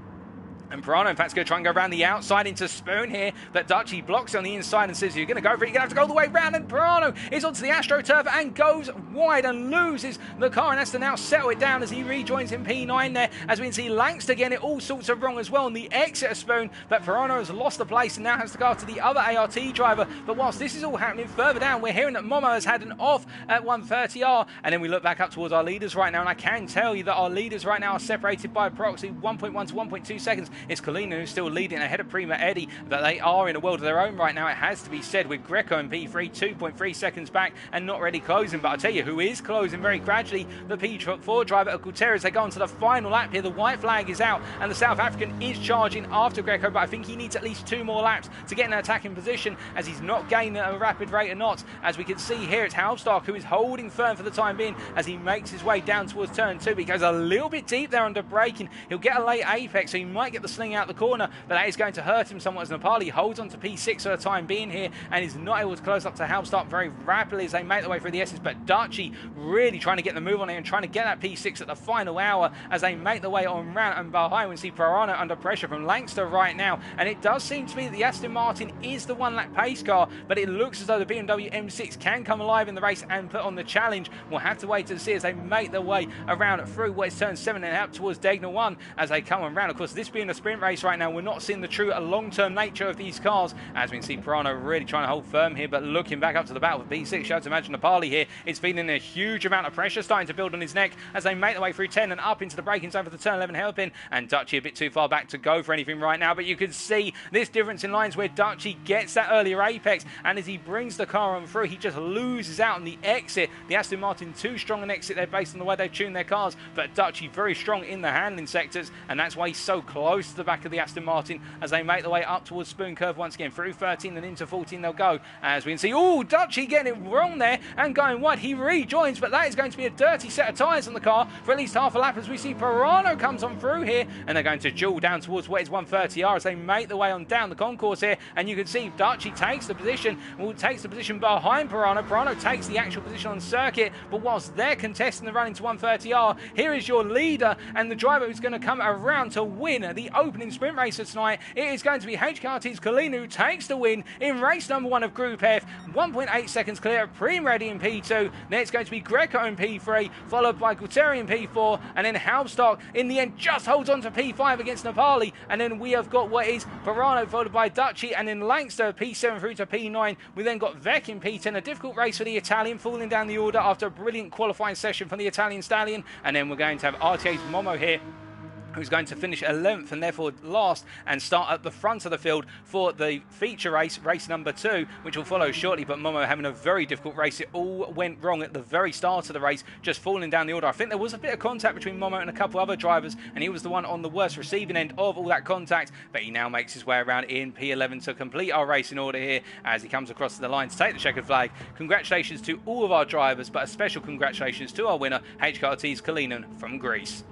Speaker 1: And Pirano, in fact, is going to try and go around the outside into Spoon here, but Dutchy blocks on the inside and says, you're going to go for it, you're going to have to go all the way around, and Pirano is onto the AstroTurf and goes wide and loses the car, and has to now settle it down as he rejoins in P9 there, as we can see Langston getting it all sorts of wrong as well on the exit of Spoon, but Pirano has lost the place and now has to go after the other ART driver. But whilst this is all happening further down, we're hearing that Momo has had an off at 130R, and then we look back up towards our leaders right now, and I can tell you that our leaders right now are separated by approximately 1.1 to 1.2 seconds. It's Colina who's still leading ahead of Prima Eddy, but they are in a world of their own right now, it has to be said, with Greco and P3 2.3 seconds back and not really closing. But I'll tell you who is closing very gradually, the P4 driver of Guterres. They go on to the final lap here, the white flag is out and the South African is charging after Greco, but I think he needs at least 2 more laps to get in an attacking position, as he's not gaining at a rapid rate of knots. As we can see here, it's Halbstark who is holding firm for the time being as he makes his way down towards turn 2. He goes a little bit deep there under braking. He'll get a late apex, so he might get the sling out the corner, but that is going to hurt him somewhat as Nepali holds on to P6 for the time being here and is not able to close up to Halbstark very rapidly as they make their way through the S's. But Dutchy really trying to get the move on here and trying to get that P6 at the final hour as they make their way on round and behind. We see Pirano under pressure from Langston right now, and it does seem to be that the Aston Martin is the 1-lap pace car, but it looks as though the BMW M6 can come alive in the race and put on the challenge. We'll have to wait to see as they make their way around through what is turn 7 and out towards Degner 1 as they come around. Of course, this being a sprint race right now, we're not seeing the true long-term nature of these cars, as we can see Pirano really trying to hold firm here, but looking back up to the battle with P6. You have to imagine Nepali here is feeling a huge amount of pressure starting to build on his neck as they make their way through 10 and up into the braking zone for the turn 11 hairpin, and Dutchy a bit too far back to go for anything right now, but you can see this difference in lines where Dutchy gets that earlier apex, and as he brings the car on through, he just loses out on the exit. The Aston Martin too strong an exit there based on the way they've tuned their cars, but Dutchy very strong in the handling sectors, and that's why he's so close to the back of the Aston Martin as they make their way up towards Spoon Curve once again. Through 13 and into 14 they'll go, as we can see, Dutchy getting it wrong there and going wide. He rejoins, but that is going to be a dirty set of tyres on the car for at least half a lap as we see Pirano comes on through here, and they're going to duel down towards what is 130R as they make their way on down the concourse here, and you can see Dutchy takes the position, takes the position behind Pirano. Pirano takes the actual position on circuit, but whilst they're contesting the run into 130R, here is your leader and the driver who's going to come around to win the opening sprint race of tonight. It is going to be HKRT's Kalina who takes the win in race number 1 of Group F. 1.8 seconds clear of Prem Reddy in P2. Then it's going to be Greco in P3, followed by Gualtieri in P4, and then Halstock in the end just holds on to P5 against Nepali. And then we have got what is Pirano, followed by Ducci, and then Langster P7 through to P9. We then got Vec in P10, a difficult race for the Italian, falling down the order after a brilliant qualifying session from the Italian Stallion. And then we're going to have RTA's Momo here, who's going to finish 11th and therefore last and start at the front of the field for the feature race, race number 2, which will follow shortly. But Momo having a very difficult race. It all went wrong at the very start of the race, just falling down the order. I think there was a bit of contact between Momo and a couple other drivers, and he was the one on the worst receiving end of all that contact. But he now makes his way around in P11 to complete our race in order here as he comes across the line to take the checkered flag. Congratulations to all of our drivers, but a special congratulations to our winner, HKRT's Kalinen from Greece.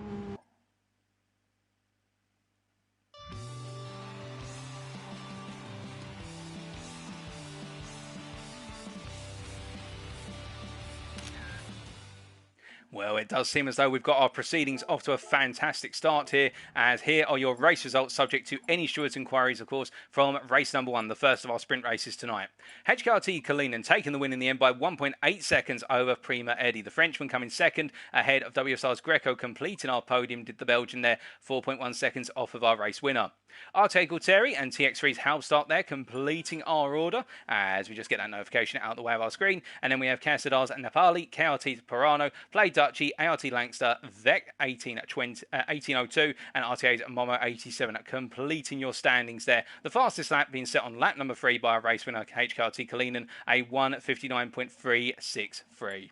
Speaker 1: Well, it does seem as though we've got our proceedings off to a fantastic start here, as here are your race results subject to any stewards' inquiries, of course, from race number 1, the first of our sprint races tonight. HKRT Kalinen taking the win in the end by 1.8 seconds over Prema Eddy. The Frenchman coming second ahead of WSR's Greco, completing our podium, did the Belgian there, 4.1 seconds off of our race winner. Arte Gualtieri and TX3's Halstock there, completing our order, as we just get that notification out of the way of our screen. And then we have Casadars and Nepali, KRT's Pirano, Play Ducci, ART Langster, Vec 1802, and RTA's Momo 87, completing your standings there. The fastest lap being set on lap number 3 by our race winner, HKRT Kalinen, a 1:59.363.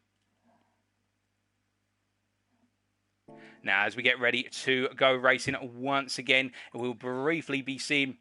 Speaker 1: Now, as we get ready to go racing once again, we'll briefly be seeing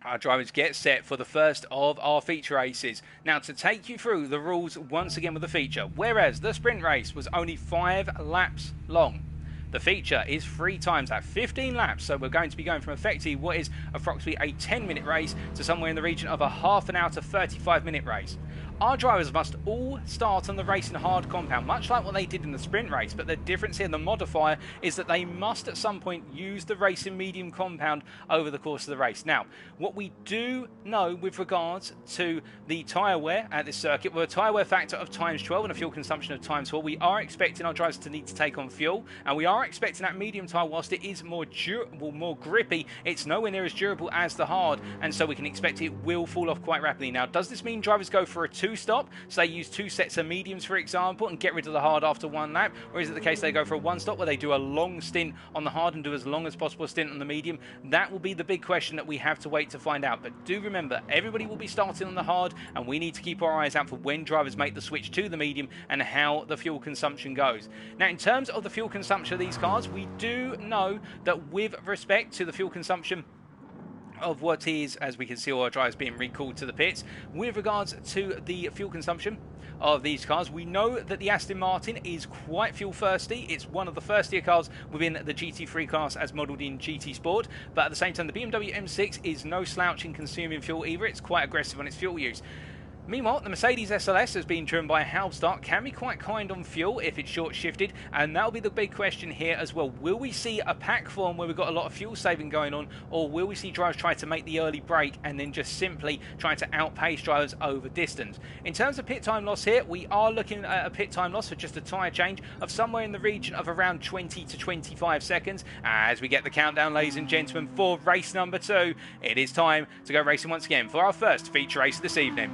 Speaker 1: our drivers get set for the first of our feature races. Now, to take you through the rules once again with the feature, whereas the sprint race was only 5 laps long, the feature is 3 times that, 15 laps. So we're going to be going from effectively what is approximately a 10-minute race to somewhere in the region of a half an hour to 35-minute race. Our drivers must all start on the racing hard compound, much like what they did in the sprint race, but the difference here, the modifier, is that they must at some point use the racing medium compound over the course of the race. Now, what we do know with regards to the tyre wear at this circuit, with a tyre wear factor of ×12 and a fuel consumption of ×4, we are expecting our drivers to need to take on fuel, and we are expecting that medium tyre, whilst it is more durable, more grippy, it's nowhere near as durable as the hard, and so we can expect it will fall off quite rapidly. Now, does this mean drivers go for a 2-stop, so they use 2 sets of mediums, for example, and get rid of the hard after 1 lap? Or is it the case they go for a 1-stop where they do a long stint on the hard and do as long as possible stint on the medium? That will be the big question that we have to wait to find out. But do remember, everybody will be starting on the hard, and we need to keep our eyes out for when drivers make the switch to the medium and how the fuel consumption goes. Now, in terms of the fuel consumption of these cars, we do know that with respect to the fuel consumption of what is, as we can see, all our drivers being recalled to the pits. With regards to the fuel consumption of these cars, we know that the Aston Martin is quite fuel thirsty. It's one of the thirstier cars within the GT3 class as modelled in GT Sport, but at the same time the BMW M6 is no slouch in consuming fuel either. It's quite aggressive on its fuel use. Meanwhile, the Mercedes SLS has been driven by Halstock, can be quite kind on fuel if it's short-shifted, and that'll be the big question here as well. Will we see a pack form where we've got a lot of fuel saving going on, or will we see drivers try to make the early break and then just simply trying to outpace drivers over distance? In terms of pit time loss here, we are looking at a pit time loss for just a tyre change of somewhere in the region of around 20 to 25 seconds. As we get the countdown, ladies and gentlemen, for race number 2, it is time to go racing once again for our first feature race this evening.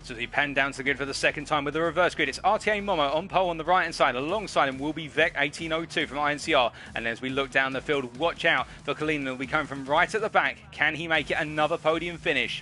Speaker 1: So he panned down to the grid for the second time with the reverse grid. It's RTA Momo on pole on the right hand side. Alongside him will be Vec 1802 from INCR. And as we look down the field, watch out for Kalina. He'll be coming from right at the back. Can he make it another podium finish?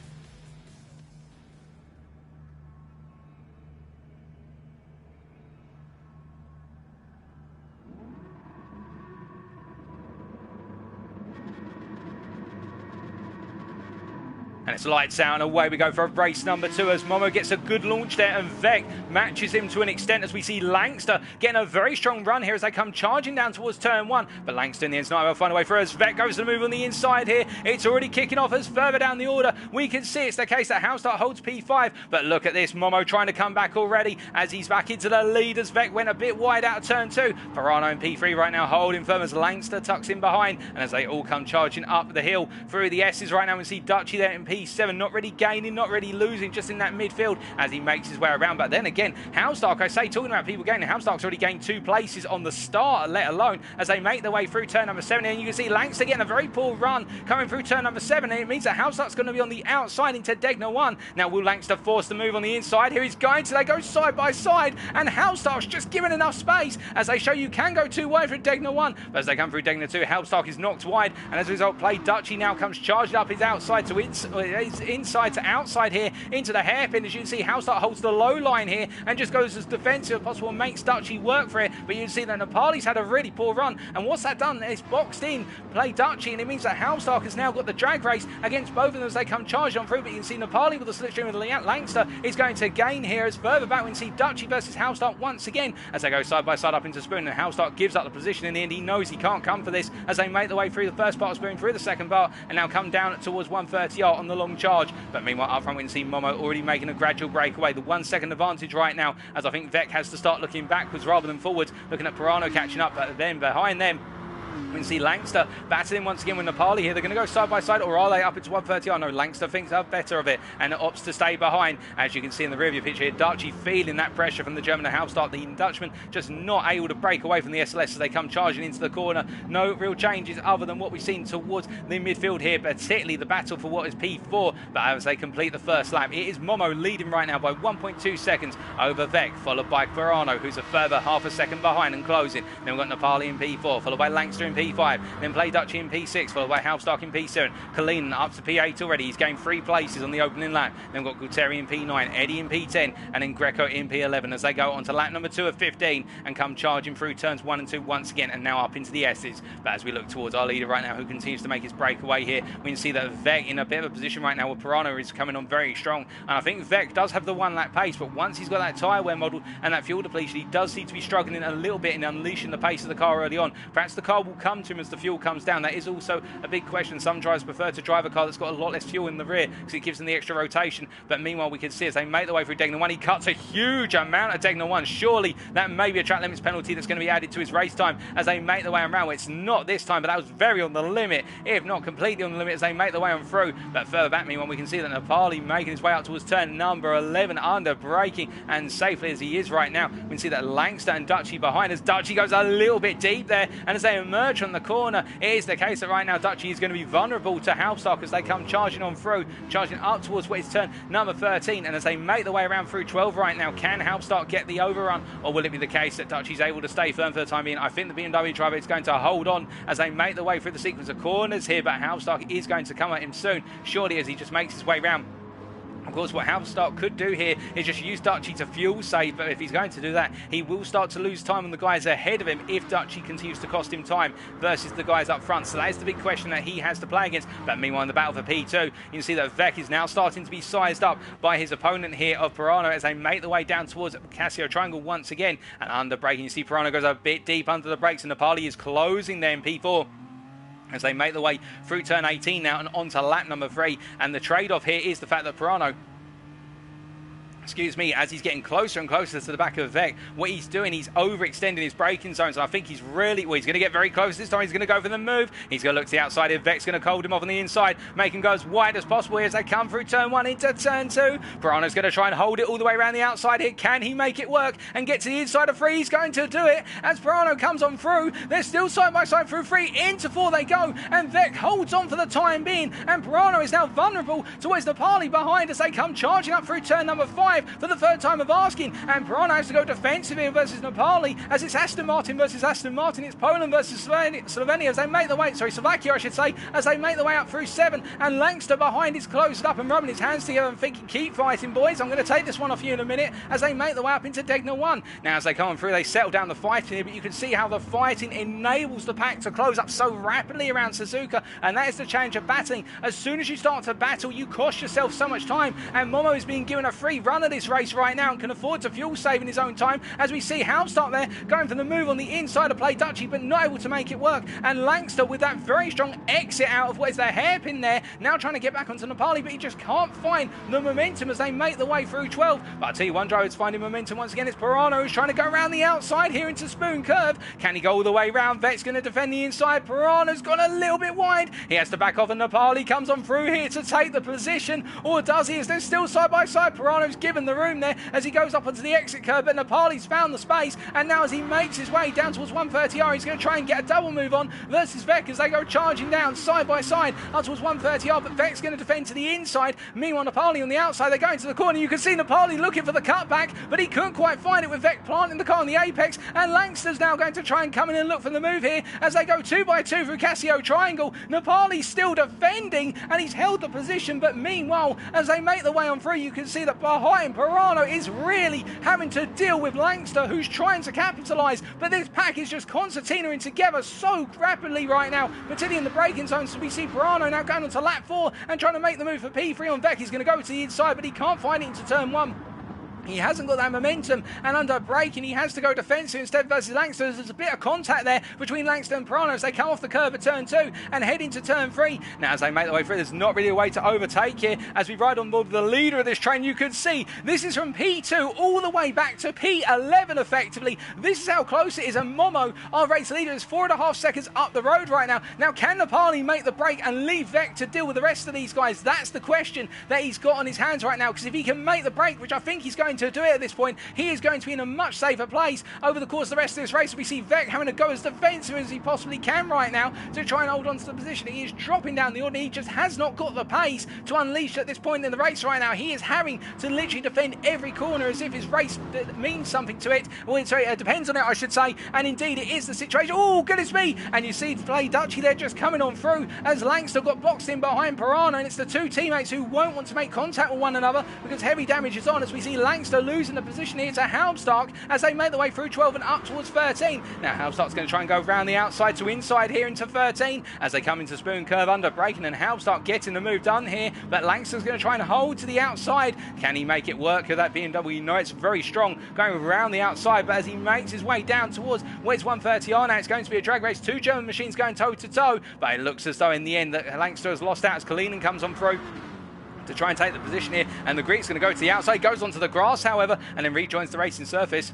Speaker 1: And it's lights out and away we go for race number 2 as Momo gets a good launch there and Vec matches him to an extent as we see Langster getting a very strong run here as they come charging down towards turn 1. But Langster in the end will find a way through as Vec goes to the move on the inside here. It's already kicking off as further down the order we can see it's the case that Housestart holds P5. But look at this, Momo trying to come back already as he's back into the lead as Vec went a bit wide out of turn 2. Pirano in P3 right now holding firm as Langster tucks in behind and as they all come charging up the hill through the S's right now we see Dutchy there in P7 not really gaining, not really losing, just in that midfield as he makes his way around. But then again, Housestark, I say, talking about people gaining, Housestark's already gained 2 places on the start, let alone as they make their way through turn number 7. And you can see Langster getting a very poor run coming through turn number 7. And it means that Housestark's going to be on the outside into Degner 1. Now, will Langster force the move on the inside? Here he's going to, they go side by side. And Housestark's just given enough space as they show you can go 2 wide through Degner 1. But as they come through Degner 2, Housestark is knocked wide. And as a result, Play Dutchy now comes charging up his outside to his inside to outside here into the hairpin. As you can see, Housestart holds the low line here and just goes as defensive as possible and makes Dutchy work for it. But you can see that Nepali's had a really poor run. And what's that done? It's boxed in Play Dutchy, and it means that Housestark has now got the drag race against both of them as they come charging on through. But you can see Nepali with the slipstream of the Langster is going to gain here as further back we can see Dutchy versus Housestark once again as they go side by side up into Spoon. And Housestark gives up the position in the end. He knows he can't come for this as they make their way through the first part of Spoon, through the second part, and now come down towards 130R on the long charge. But meanwhile, up front we can see Momo already making a gradual breakaway. The 1 second advantage right now as I think Vec has to start looking backwards rather than forwards, looking at Pirano catching up, but then behind them we can see Langster battling once again with Nepali here. They're going to go side by side, or are they up into 130? Oh no, Langster thinks they're better of it and opts to stay behind. As you can see in the rear view picture here, Dutchy feeling that pressure from the German Housestart. The Dutchman just not able to break away from the SLS as they come charging into the corner. No real changes other than what we've seen towards the midfield here, particularly the battle for what is P4. But as they complete the first lap, it is Momo leading right now by 1.2 seconds over Vec, followed by Pirano, who's a further half a second behind and closing. Then we've got Nepali in P4, followed by Langster in P5, then Play Dutchy in P6, followed by Housestark in P7. Kalin up to P8 already. He's gained 3 places on the opening lap. Then we've got Guterri in P9, Eddie in P10, and then Greco in P11 as they go on to lap number 2 of 15 and come charging through turns 1 and 2 once again and now up into the S's. But as we look towards our leader right now who continues to make his breakaway here, we can see that Vec in a bit of a position right now where Pirano is coming on very strong. And I think Vec does have the 1 lap pace, but once he's got that tyre wear model and that fuel depletion, he does seem to be struggling a little bit in unleashing the pace of the car early on. Perhaps the car will come to him as the fuel comes down. That is also a big question. Some drivers prefer to drive a car that's got a lot less fuel in the rear because it gives them the extra rotation. But meanwhile, we can see as they make their way through Degner 1, he cuts a huge amount of Degner 1. Surely that may be a track limits penalty that's going to be added to his race time as they make their way around. Well, it's not this time, but that was very on the limit, if not completely on the limit, as they make their way on through. But further back, meanwhile, we can see that Nepali making his way out towards turn number 11 under braking and safely as he is right now. We can see that Langster and Dutchy behind as Dutchy goes a little bit deep there, and as they emerge from the corner, it is the case that right now Dutchy is going to be vulnerable to Housestark as they come charging on through, charging up towards what is turn number 13. And as they make their way around through 12 right now, can Housestark get the overrun, or will it be the case that Dutchy's able to stay firm for the time being? I think the BMW driver is going to hold on as they make their way through the sequence of corners here, but Housestark is going to come at him soon, surely, as he just makes his way round. Of course, what Housestark could do here is just use Dutchy to fuel save, but if he's going to do that, he will start to lose time on the guys ahead of him if Dutchy continues to cost him time versus the guys up front. So that is the big question that he has to play against. But meanwhile, in the battle for P2, you can see that Vec is now starting to be sized up by his opponent here of Pirano as they make their way down towards Casio Triangle once again. And under braking, you see Pirano goes a bit deep under the brakes, and Nepali is closing there in P4. As they make their way through turn 18 now and onto lap number 3. And the trade-off here is the fact that Pirano, as he's getting closer and closer to the back of Vec, what he's doing, he's overextending his braking zones. So I think he's really, well, he's going to get very close this time. He's going to go for the move. He's going to look to the outside here. Vec's going to hold him off on the inside, make him go as wide as possible here as they come through turn 1 into turn 2. Pirano's going to try and hold it all the way around the outside here. Can he make it work and get to the inside of 3? He's going to do it as Pirano comes on through. They're still side by side through 3. Into 4 they go, and Vec holds on for the time being. And Pirano is now vulnerable towards Nepali behind as they come charging up through turn number 5. 5 for the third time of asking, and Pirano has to go defensive here versus Nepali, as it's Aston Martin versus Aston Martin. It's Poland versus Slovenia as they make the way, Slovakia I should say, as they make the way up through 7, and Langster behind is closed up and rubbing his hands together and thinking, keep fighting boys, I'm going to take this one off you in a minute, as they make the way up into Degner 1. Now as they come on through, they settle down the fighting here, but you can see how the fighting enables the pack to close up so rapidly around Suzuka, and that is the challenge of battling. As soon as you start to battle, you cost yourself so much time, and Momo is being given a free run of this race right now and can afford to fuel save in his own time, as we see Halmstart there going for the move on the inside to play Dutchy, but not able to make it work, and Langster with that very strong exit out of what is their hairpin there, now trying to get back onto Nepali, but he just can't find the momentum as they make the way through 12. But I tell you, one driver is finding momentum once again. It's Pirano who's trying to go around the outside here into Spoon Curve. Can he go all the way round? Vet's going to defend the inside. Pirano's gone a little bit wide. He has to back off, and Nepali comes on through here to take the position, or does he? Is they're still side by side. Pirano's given the room there as he goes up onto the exit curve, but Nepali's found the space, and now as he makes his way down towards 130R, he's going to try and get a double move on versus Vec as they go charging down side by side up towards 130R, but Vec's going to defend to the inside. Meanwhile, Nepali on the outside, they're going to the corner. You can see Nepali looking for the cutback, but he couldn't quite find it with Vec planting the car on the apex, and Langster's now going to try and come in and look for the move here as they go 2 by 2 through Casio Triangle. Nepali's still defending, and he's held the position, but meanwhile, as they make the way on through, you can see that behind Pirano is really having to deal with Langster, who's trying to capitalise, but this pack is just concertinaing together so rapidly right now, particularly in the braking zone. So we see Pirano now going on to lap 4 and trying to make the move for P3 on Vec. He's going to go to the inside, but he can't find it into turn 1. He hasn't got that momentum, and under braking he has to go defensive instead versus Langster. There's a bit of contact there between Langster and Pirano as they come off the curve at turn 2 and head into turn 3. Now as they make their way through, there's not really a way to overtake here. As we ride on board the leader of this train, you can see this is from P2 all the way back to P11 effectively. This is how close it is, and Momo, our race leader, is 4.5 seconds up the road right now. Now can Nepali make the break and leave Vec to deal with the rest of these guys? That's the question that he's got on his hands right now, because if he can make the break, which I think he's going to do it at this point, he is going to be in a much safer place over the course of the rest of this race. We see Vec having to go as defensive as he possibly can right now to try and hold on to the position. He is dropping down the order. He just has not got the pace to unleash at this point in the race right now. He is having to literally defend every corner as if his race means something to it. Well, sorry, it depends on it, I should say, and indeed it is the situation. Oh, goodness me! And you see Play Dutchy there just coming on through as Langster got boxed in behind Pirano, and it's the two teammates who won't want to make contact with one another because heavy damage is on, as we see Langster losing the position here to Halmstart as they make their way through 12 and up towards 13. Now Halmstart's going to try and go around the outside to inside here into 13 as they come into Spoon Curve under braking, and Halmstart getting the move done here, but Langster's going to try and hold to the outside. Can he make it work with that BMW? You know it's very strong going around the outside, but as he makes his way down towards where's 130R now, it's going to be a drag race. Two German machines going toe to toe, but it looks as though in the end that Langster has lost out as Kalinin comes on through to try and take the position here, and the Greek's going to go to the outside, goes onto the grass however, and then rejoins the racing surface.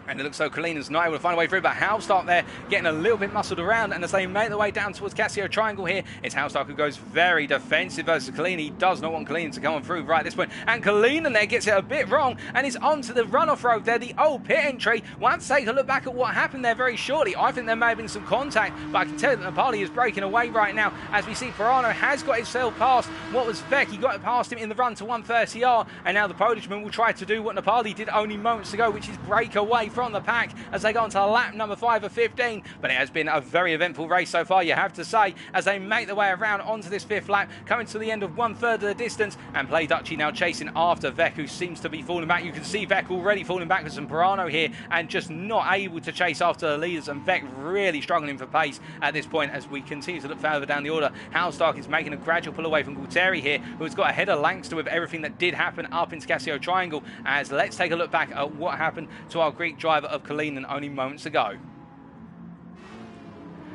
Speaker 1: And it looks so Kalinen's not able to find a way through, but Halmstart there getting a little bit muscled around, and as they make their way down towards Casio Triangle here, it's Halmstart who goes very defensive versus Kalinen. He does not want Kalinen to come on through right at this point, and Kalinen there gets it a bit wrong and is onto the runoff road there, the old pit entry. We'll have to take a look back at what happened there very shortly. I think there may have been some contact, but I can tell you that Nepali is breaking away right now as we see Pirano has got himself past what was Vec. He got it past him in the run to 130R, and now the Polishman will try to do what Nepali did only moments ago, which is break away from the pack as they go on to lap number 5 of 15. But it has been a very eventful race so far, you have to say, as they make their way around onto this 5th lap, coming to the end of 1/3 of the distance, and Play Dutchy now chasing after Vec, who seems to be falling back. You can see Vec already falling backwards from Pirano here and just not able to chase after the leaders, and Vec really struggling for pace at this point as we continue to look further down the order. Halmstart is making a gradual pull away from Gualtieri here, who has got ahead of Langster with everything that did happen up into Casio Triangle. As let's take a look back at what happened to our Greek driver of Kalinen only moments ago.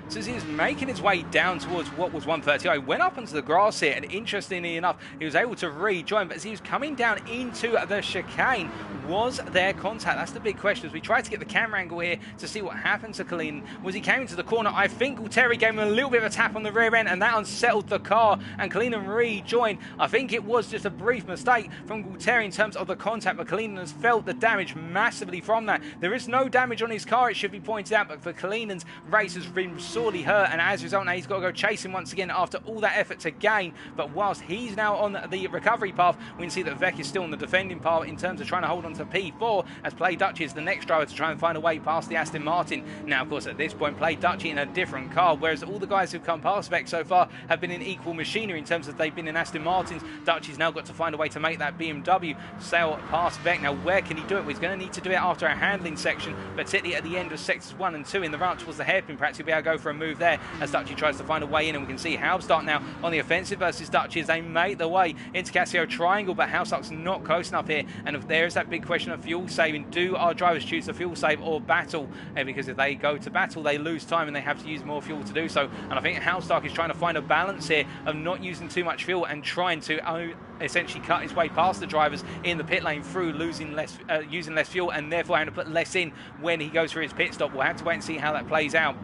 Speaker 1: So as he was making his way down towards what was 130, he went up onto the grass here, and interestingly enough, he was able to rejoin, but as he was coming down into the chicane, was there contact? That's the big question. As we tried to get the camera angle here to see what happened to Kalinen, was he came into the corner. I think Gualtieri gave him a little bit of a tap on the rear end, and that unsettled the car, and Kalinen rejoined. I think it was just a brief mistake from Gualtieri in terms of the contact, but Kalinen has felt the damage massively from that. There is no damage on his car, it should be pointed out, but for Kalinen's race has been sorely hurt, and as a result now he's got to go chasing once again after all that effort to gain. But whilst he's now on the recovery path, we can see that Vec is still on the defending path in terms of trying to hold on to P4, as Play Dutchy is the next driver to try and find a way past the Aston Martin. Now, of course, at this point, Play Dutchy in a different car, whereas all the guys who've come past Vec so far have been in equal machinery in terms of they've been in Aston Martins. Dutchy's now got to find a way to make that BMW sail past Vec. Now, where can he do it? Well, he's going to need to do it after a handling section, particularly at the end of sectors 1 and 2 in the run towards the hairpin. Perhaps he'll be able to go for a move there as Dutchy tries to find a way in, and we can see Halbstart now on the offensive versus Dutchy as they make their way into Casio Triangle, but Halbstart's not close enough here, and if there is that big question of fuel saving. Do our drivers choose the fuel save or battle? Because if they go to battle, they lose time and they have to use more fuel to do so, and I think Halbstart is trying to find a balance here of not using too much fuel and trying to essentially cut his way past the drivers in the pit lane through using less fuel, and therefore having to put less in when he goes through his pit stop. We'll have to wait and see how that plays out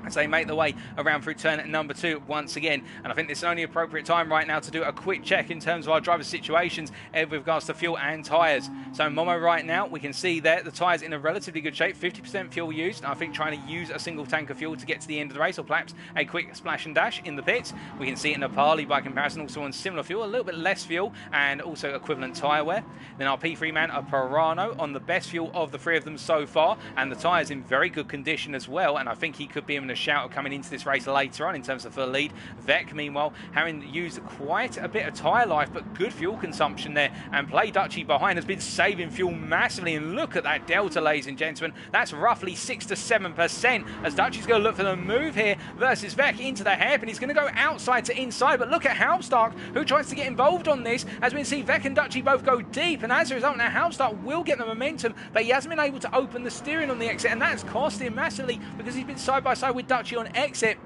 Speaker 1: as they make their way around through turn number 2 once again. And I think this is only appropriate time right now to do a quick check in terms of our driver situations with regards to fuel and tyres. So Momo right now, we can see there the tyres in a relatively good shape, 50% fuel used. And I think trying to use a single tank of fuel to get to the end of the race, or perhaps a quick splash and dash in the pits. We can see it in Nepali by comparison, also on similar fuel, a little bit less fuel and also equivalent tyre wear. Then our P3 man, a Pirano, on the best fuel of the 3 of them so far, and the tyres in very good condition as well, and I think he could be in a shout of coming into this race later on in terms of the lead. Vec, meanwhile, having used quite a bit of tyre life, but good fuel consumption there, and Play Dutchy behind has been saving fuel massively, and look at that delta, ladies and gentlemen. That's roughly 6 to 7%, as Dutchy's going to look for the move here versus Vec into the hairpin. He's going to go outside to inside, but look at Halbstart, who tries to get involved on this, as we can see Vec and Dutchy both go deep, and as a result now Halbstart will get the momentum, but he hasn't been able to open the steering on the exit, and that's cost him massively because he's been side by side with Dutchy on exit.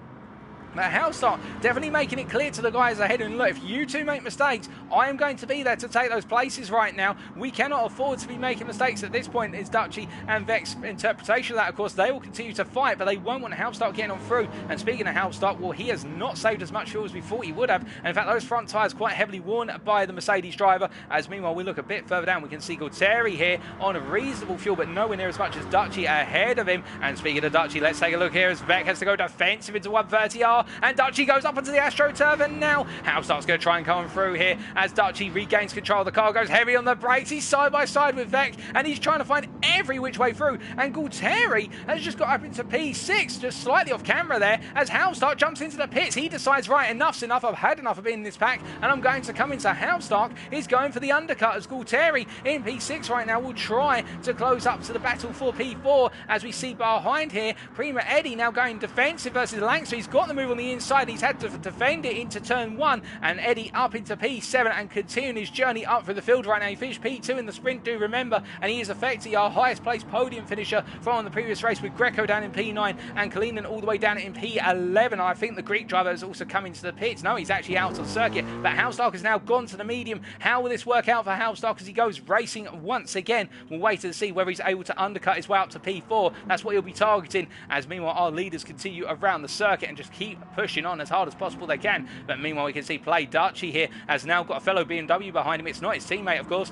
Speaker 1: But Halbstart definitely making it clear to the guys ahead, and look, if you two make mistakes, I am going to be there to take those places right now. We cannot afford to be making mistakes at this point, is Dutchy and Vec's interpretation of that. Of course, they will continue to fight, but they won't want Halbstart getting on through. And speaking of Halbstart, well, he has not saved as much fuel as we thought he would have. And in fact, those front tyres quite heavily worn by the Mercedes driver. As meanwhile, we look a bit further down, we can see Gualtieri here on a reasonable fuel, but nowhere near as much as Dutchy ahead of him. And speaking of Dutchy, let's take a look here as Vec has to go defensive into 130R, and Dutchy goes up onto the AstroTurf, and now Halbstart's going to try and come through here as Dutchy regains control of the car, goes heavy on the brakes. He's side by side with Vec, and he's trying to find every which way through, and Gualtieri has just got up into P6, just slightly off camera there, as Halbstart jumps into the pits. He decides, right, enough's enough, I've had enough of being in this pack, and I'm going to come into Halbstart. He's going for the undercut, as Gualtieri in P6 right now will try to close up to the battle for P4, as we see behind here, Prima Eddie now going defensive versus Langster. He's got the move on the inside, he's had to defend it into turn 1, and Eddie up into P7 and continuing his journey up through the field right now. He finished P2 in the sprint, do remember, and he is effectively our highest placed podium finisher from the previous race, with Greco down in P9 and Kalinin all the way down in P11. I think the Greek driver has also come into the pits. No, he's actually out of circuit, but Halbstart has now gone to the medium. How will this work out for Halbstart as he goes racing once again? We'll wait to see whether he's able to undercut his way up to P4. That's what he'll be targeting, as meanwhile our leaders continue around the circuit and just keep pushing on as hard as possible they can. But meanwhile we can see Play Dutchy here has now got a fellow BMW behind him. It's not his teammate, of course.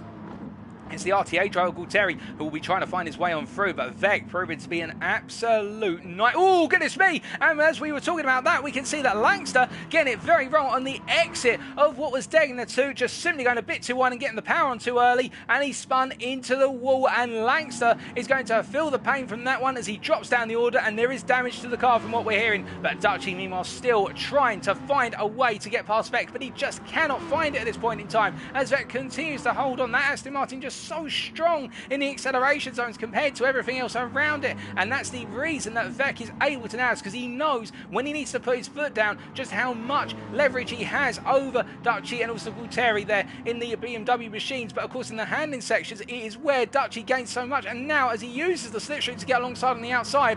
Speaker 1: It's the RTA driver Gualtieri who will be trying to find his way on through, but Vec proving to be an absolute night. Oh, goodness me! And as we were talking about that, we can see that Langster getting it very wrong on the exit of what was Degner 2, just simply going a bit too wide and getting the power on too early, and he spun into the wall, and Langster is going to feel the pain from that one as he drops down the order, and there is damage to the car from what we're hearing. But Dutchy, meanwhile, still trying to find a way to get past Vec, but he just cannot find it at this point in time, as Vec continues to hold on. That Aston Martin just so strong in the acceleration zones compared to everything else around it, and that's the reason that Vec is able to now, because he knows when he needs to put his foot down just how much leverage he has over Dutchy and also Gualtieri there in the BMW machines. But of course in the handling sections it is where Dutchy gains so much, and now as he uses the slipstream to get alongside on the outside,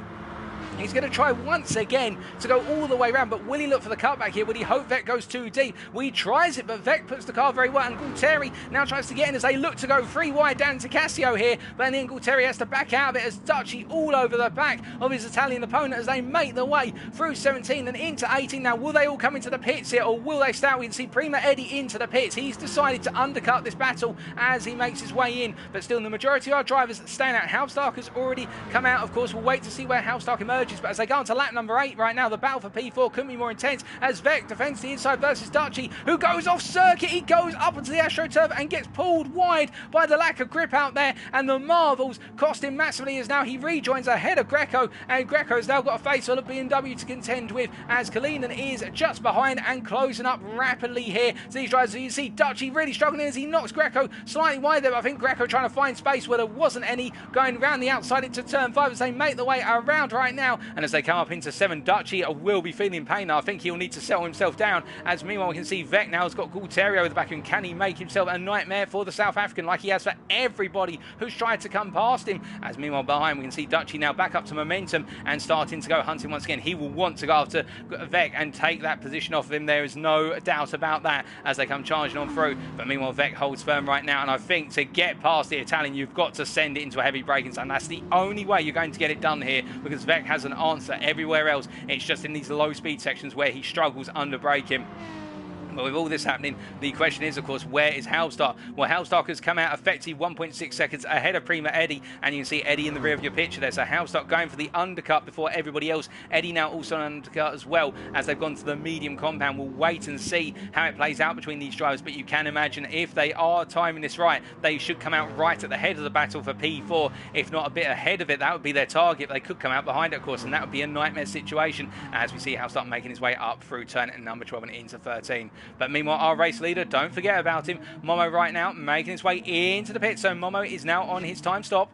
Speaker 1: he's going to try once again to go all the way around, but will he look for the cutback here? Will he hope Vec goes too deep? Well, he tries it, but Vec puts the car very well, and Gualtieri now tries to get in as they look to go 3 wide down to Casio here, but then Gualtieri has to back out of it as Dutchy all over the back of his Italian opponent as they make their way through 17 and into 18. Now, will they all come into the pits here, or will they start? We can see Prima Eddie into the pits. He's decided to undercut this battle as he makes his way in, but still the majority of our drivers staying out. Halbstart has already come out, of course. We'll wait to see where Halbstart emerges emerges, but as they go on to lap number 8 right now, the battle for P4 couldn't be more intense as Vec defends the inside versus Dutchy, who goes off circuit. He goes up onto the AstroTurf and gets pulled wide by the lack of grip out there, and the marvels cost him massively as now he rejoins ahead of Greco, and Greco's now got a face full of BMW to contend with as Kalinin is just behind and closing up rapidly here. So these drivers, you see Dutchy really struggling as he knocks Greco slightly wide there, but I think Greco trying to find space where there wasn't any, going around the outside into turn 5 as they make their way around right now, and as they come up into 7, Dutchy will be feeling pain now. I think he'll need to settle himself down, as meanwhile we can see Vec now has got Gualtieri over the back of him. Can he make himself a nightmare for the South African like he has for everybody who's tried to come past him? As meanwhile behind we can see Dutchy now back up to momentum and starting to go hunting once again. He will want to go after Vec and take that position off of him. There is no doubt about that as they come charging on through, but meanwhile Vec holds firm right now, and I think to get past the Italian you've got to send it into a heavy braking zone. That's the only way you're going to get it done here, because Vec has an answer everywhere else. It's just in these low speed sections where he struggles under braking. But with all this happening, the question is, of course, where is Halstark? Well, Halstark has come out effective 1.6 seconds ahead of Prima Eddie, and you can see Eddie in the rear of your picture there. So Halstark going for the undercut before everybody else. Eddie now also an undercut as well as they've gone to the medium compound. We'll wait and see how it plays out between these drivers, but you can imagine if they are timing this right, they should come out right at the head of the battle for P4, if not a bit ahead of it. That would be their target. They could come out behind it, of course, and that would be a nightmare situation as we see Halstark making his way up through turn number 12 and into 13. But meanwhile, our race leader, don't forget about him, Momo right now making his way into the pit. So Momo is now on his time stop,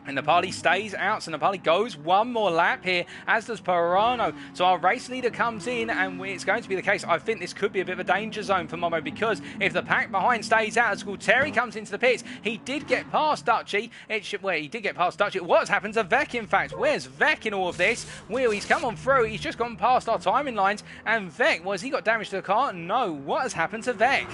Speaker 1: and Napali stays out, so Napali goes one more lap here, as does Pirano. So our race leader comes in, and it's going to be the case. I think this could be a bit of a danger zone for Momo, because if the pack behind stays out, as Gualtieri comes into the pits, he did get past Dutchy. He did get past Dutchy. What's happened to Vec, in fact? Where's Vec in all of this? Well, he's come on through. He's just gone past our timing lines, and Vec, has he got damage to the car? No. What has happened to Vec?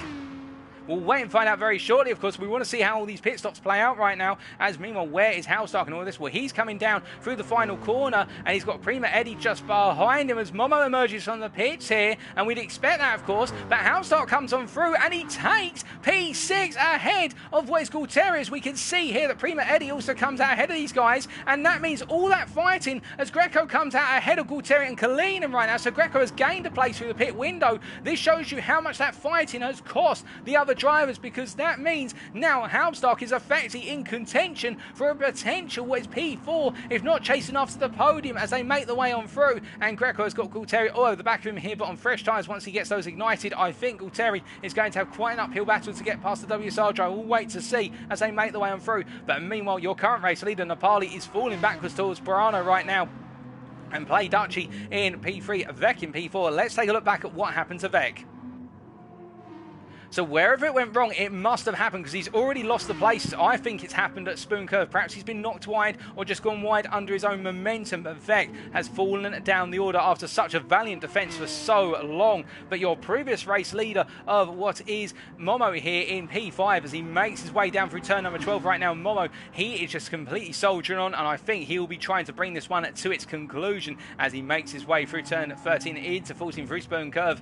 Speaker 1: We'll wait and find out very shortly. Of course, we want to see how all these pit stops play out right now. As meanwhile, where is Halstark and all this? Well, he's coming down through the final corner, and he's got Prima Eddie just behind him as Momo emerges from the pits here. And we'd expect that, of course. But Halstark comes on through, and he takes P6 ahead of what is Gualtieri. As we can see here that Prima Eddie also comes out ahead of these guys. And that means all that fighting as Greco comes out ahead of Gualtieri and Kalinin right now. So Greco has gained a place through the pit window. This shows you how much that fighting has cost the other drivers, because that means now Halstark is effectively in contention for a potential what is P4, if not chasing after the podium as they make the way on through. And Greco has got Gualtieri all over the back of him here, but on fresh tyres once he gets those ignited, I think Gualtieri is going to have quite an uphill battle to get past the WSR driver. We'll wait to see as they make the way on through. But meanwhile, your current race leader Napali is falling backwards towards Pirano right now, and play Dutchy in P3, Vec in P4. Let's take a look back at what happened to Vec. So wherever it went wrong, it must have happened, because he's already lost the places. I think it's happened at Spoon Curve. Perhaps he's been knocked wide or just gone wide under his own momentum. But Vec has fallen down the order after such a valiant defence for so long. But your previous race leader of what is Momo here in P5, as he makes his way down through turn number 12 right now, Momo, he is just completely soldiering on, and I think he will be trying to bring this one to its conclusion as he makes his way through turn 13 into 14 through Spoon Curve.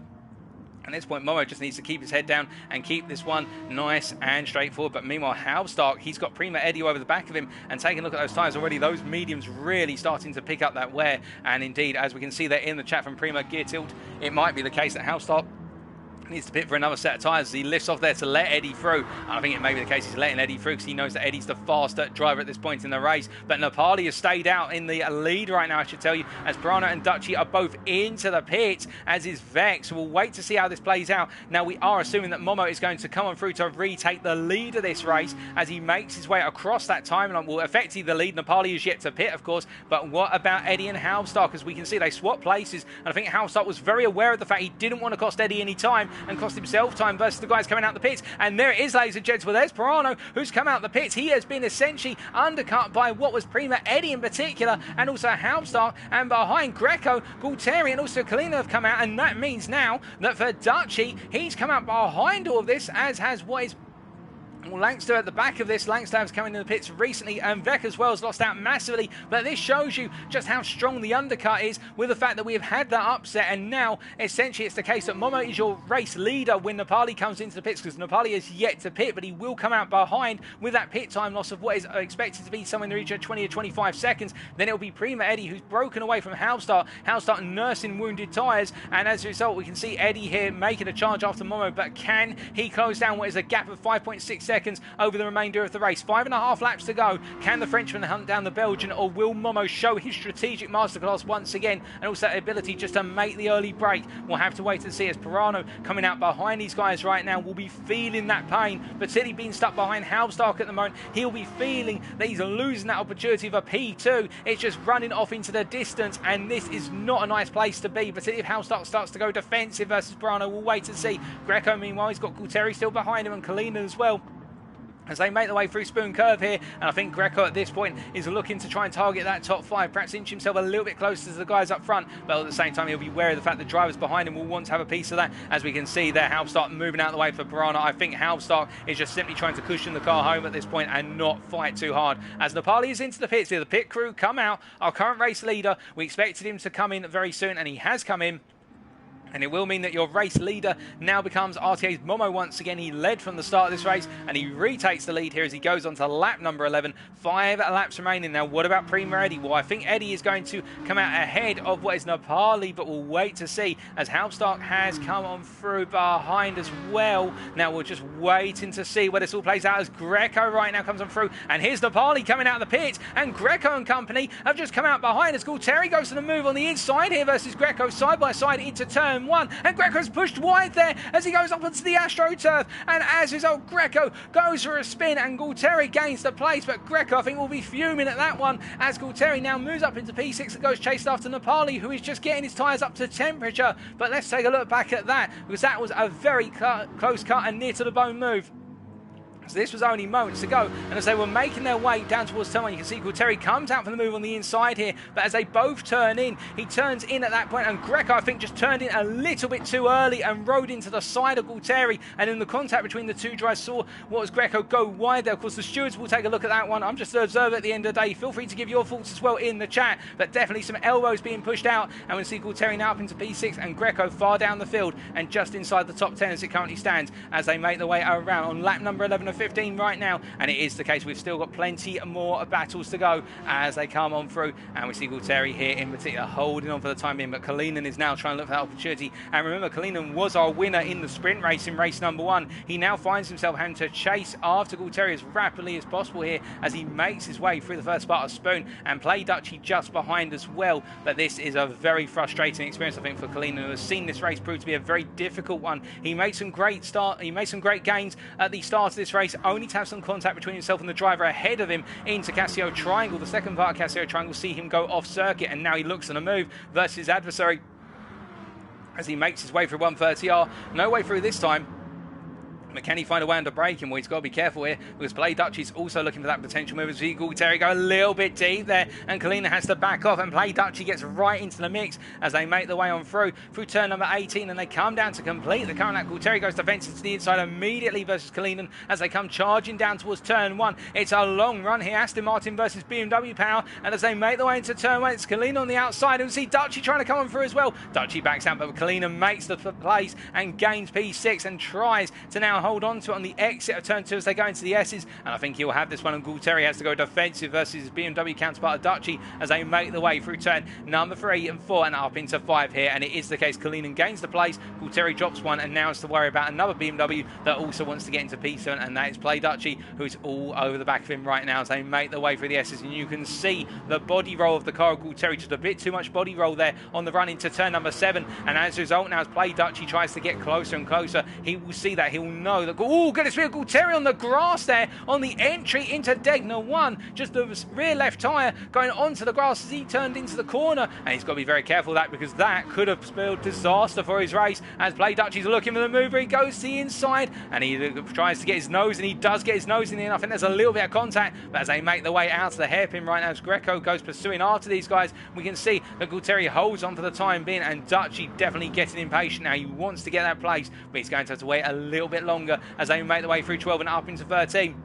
Speaker 1: At this point, Momo just needs to keep his head down and keep this one nice and straightforward. But meanwhile, Halstark, he's got Prima Eddie over the back of him, and taking a look at those tyres already, those mediums really starting to pick up that wear. And indeed, as we can see there in the chat from Prima Gear Tilt, it might be the case that Halstark needs to pit for another set of tyres as he lifts off there to let Eddie through. And I think it may be the case he's letting Eddie through because he knows that Eddie's the faster driver at this point in the race. But Napali has stayed out in the lead right now, I should tell you, as Pirano and Dutchy are both into the pits, as is Vec. So we'll wait to see how this plays out. Now, we are assuming that Momo is going to come on through to retake the lead of this race as he makes his way across that timeline. Well, effectively the lead. Napali is yet to pit, of course. But what about Eddie and Halstark? As we can see, they swap places. And I think Halstark was very aware of the fact he didn't want to cost Eddie any time and cost himself time versus the guys coming out the pits. And there it is, ladies and gents. Well, there's Pirano, who's come out the pits. He has been essentially undercut by what was Prima Eddie in particular, and also Halstark. And behind Greco, Gualtieri, and also Kalina have come out. And that means now that for Dutchy, he's come out behind all of this, as has what is Well, Langster at the back of this. Langster was coming in the pits recently, and Vec as well has lost out massively. But this shows you just how strong the undercut is with the fact that we have had that upset, and now essentially it's the case that Momo is your race leader when Nepali comes into the pits, because Nepali is yet to pit, but he will come out behind with that pit time loss of what is expected to be somewhere in the region of 20 or 25 seconds. Then it'll be Prima Eddie, who's broken away from Halstart. Halstart nursing wounded tyres, and as a result we can see Eddie here making a charge after Momo, but can he close down what is a gap of 5.6 seconds over the remainder of the race? 5.5 laps to go. Can the Frenchman hunt down the Belgian, or will Momo show his strategic masterclass once again, and also that ability just to make the early break? We'll have to wait and see, as Pirano coming out behind these guys right now will be feeling that pain, particularly being stuck behind Halstark at the moment. He'll be feeling that he's losing that opportunity of a P2. It's just running off into the distance, and this is not a nice place to be, particularly if Halstark starts to go defensive versus Pirano. We'll wait and see. Greco, meanwhile, he's got Gualtieri still behind him, and Kalina as well, as they make their way through Spoon Curve here. And I think Greco at this point is looking to try and target that top 5, perhaps inch himself a little bit closer to the guys up front, but at the same time he'll be wary of the fact that drivers behind him will want to have a piece of that. As we can see there, Halstark moving out of the way for Pirana. I think Halstark is just simply trying to cushion the car home at this point and not fight too hard. As Nepali is into the pits here, the pit crew come out. Our current race leader, we expected him to come in very soon, and he has come in. And it will mean that your race leader now becomes RTA's Momo once again. He led from the start of this race, and he retakes the lead here as he goes on to lap number 11. 5 laps remaining. Now, what about Prima Eddie? Well, I think Eddie is going to come out ahead of what is Nepali, but we'll wait to see, as Halstark has come on through behind as well. Now, we're just waiting to see where this all plays out, as Greco right now comes on through. And here's Nepali coming out of the pits, and Greco and company have just come out behind as Gualtieri goes to the move on the inside here versus Greco, side by side into turn 1, and Greco's pushed wide there as he goes up onto the AstroTurf, and as a result Greco goes for a spin, and Gualtieri gains the place, but Greco I think will be fuming at that one as Gualtieri now moves up into P6 and goes chased after Nepali, who is just getting his tyres up to temperature. But let's take a look back at that, because that was a very close cut and near to the bone move. So this was only moments to go, and as they were making their way down towards turn 1, you can see Gualtieri comes out from the move on the inside here, but as they both turn in, he turns in at that point, and Greco I think just turned in a little bit too early and rode into the side of Gualtieri, and in the contact between the two drivers saw what was Greco go wide there. Of course the stewards will take a look at that one. I'm just an observer at the end of the day. Feel free to give your thoughts as well in the chat, but definitely some elbows being pushed out, and we see Gualtieri now up into P6 and Greco far down the field and just inside the top 10 as it currently stands, as they make their way around on lap number 11 of 15 right now. And it is the case, we've still got plenty more battles to go as they come on through, and we see Gualtieri here in particular holding on for the time being, but Kalinin is now trying to look for that opportunity. And remember, Kalinin was our winner in the sprint race in race number 1. He now finds himself having to chase after Gualtieri as rapidly as possible here as he makes his way through the first part of Spoon, and Play Dutchy just behind as well. But this is a very frustrating experience I think for Kalinin, who has seen this race prove to be a very difficult one. He made some great gains at the start of this race, only to have some contact between himself and the driver ahead of him into Casio Triangle. The second part of Casio Triangle see him go off circuit, and now he looks on a move versus his adversary as he makes his way through 130R. No way through this time. But can he find a way under braking? Well, he's got to be careful here, because Play Dutchy's also looking for that potential move. As Gualtieri go a little bit deep there, and Kalina has to back off, and Play Dutchy gets right into the mix as they make their way on through turn number 18, and they come down to complete the current lap. Gualtieri goes defensive to the inside immediately versus Kalina as they come charging down towards turn 1. It's a long run here, Aston Martin versus BMW Power, and as they make their way into turn 1, it's Kalina on the outside, and we see Dutchy trying to come on through as well. Dutchy backs out, but Kalina makes the place and gains P6 and tries to now hold on to it on the exit of turn 2 as they go into the S's, and I think he'll have this one, and Gualtieri has to go defensive versus his BMW counterpart of Dutchy as they make the way through turn number 3 and 4 and up into 5 here. And it is the case, Kalinin gains the place, Gualtieri drops one, and now has to worry about another BMW that also wants to get into P7, and that is Play Dutchy, who's all over the back of him right now as they make their way through the S's. And you can see the body roll of the car of Gualtieri, just a bit too much body roll there on the run into turn number 7, and as a result now as Play Dutchy tries to get closer and closer, he will see that, he will know that, oh goodness me, Gualtieri on the grass there on the entry into Degner 1, just the rear left tyre going onto the grass as he turned into the corner, and he's got to be very careful of that, because that could have spelled disaster for his race. As Play Dutchy's looking for the mover, he goes to the inside and he tries to get his nose, and he does get his nose in, and I think there's a little bit of contact, but as they make their way out to the hairpin right now, as Greco goes pursuing after these guys, we can see that Gualtieri holds on for the time being, and Dutchy definitely getting impatient now. He wants to get that place, but he's going to have to wait a little bit longer longer as they make their way through 12 and up into 13.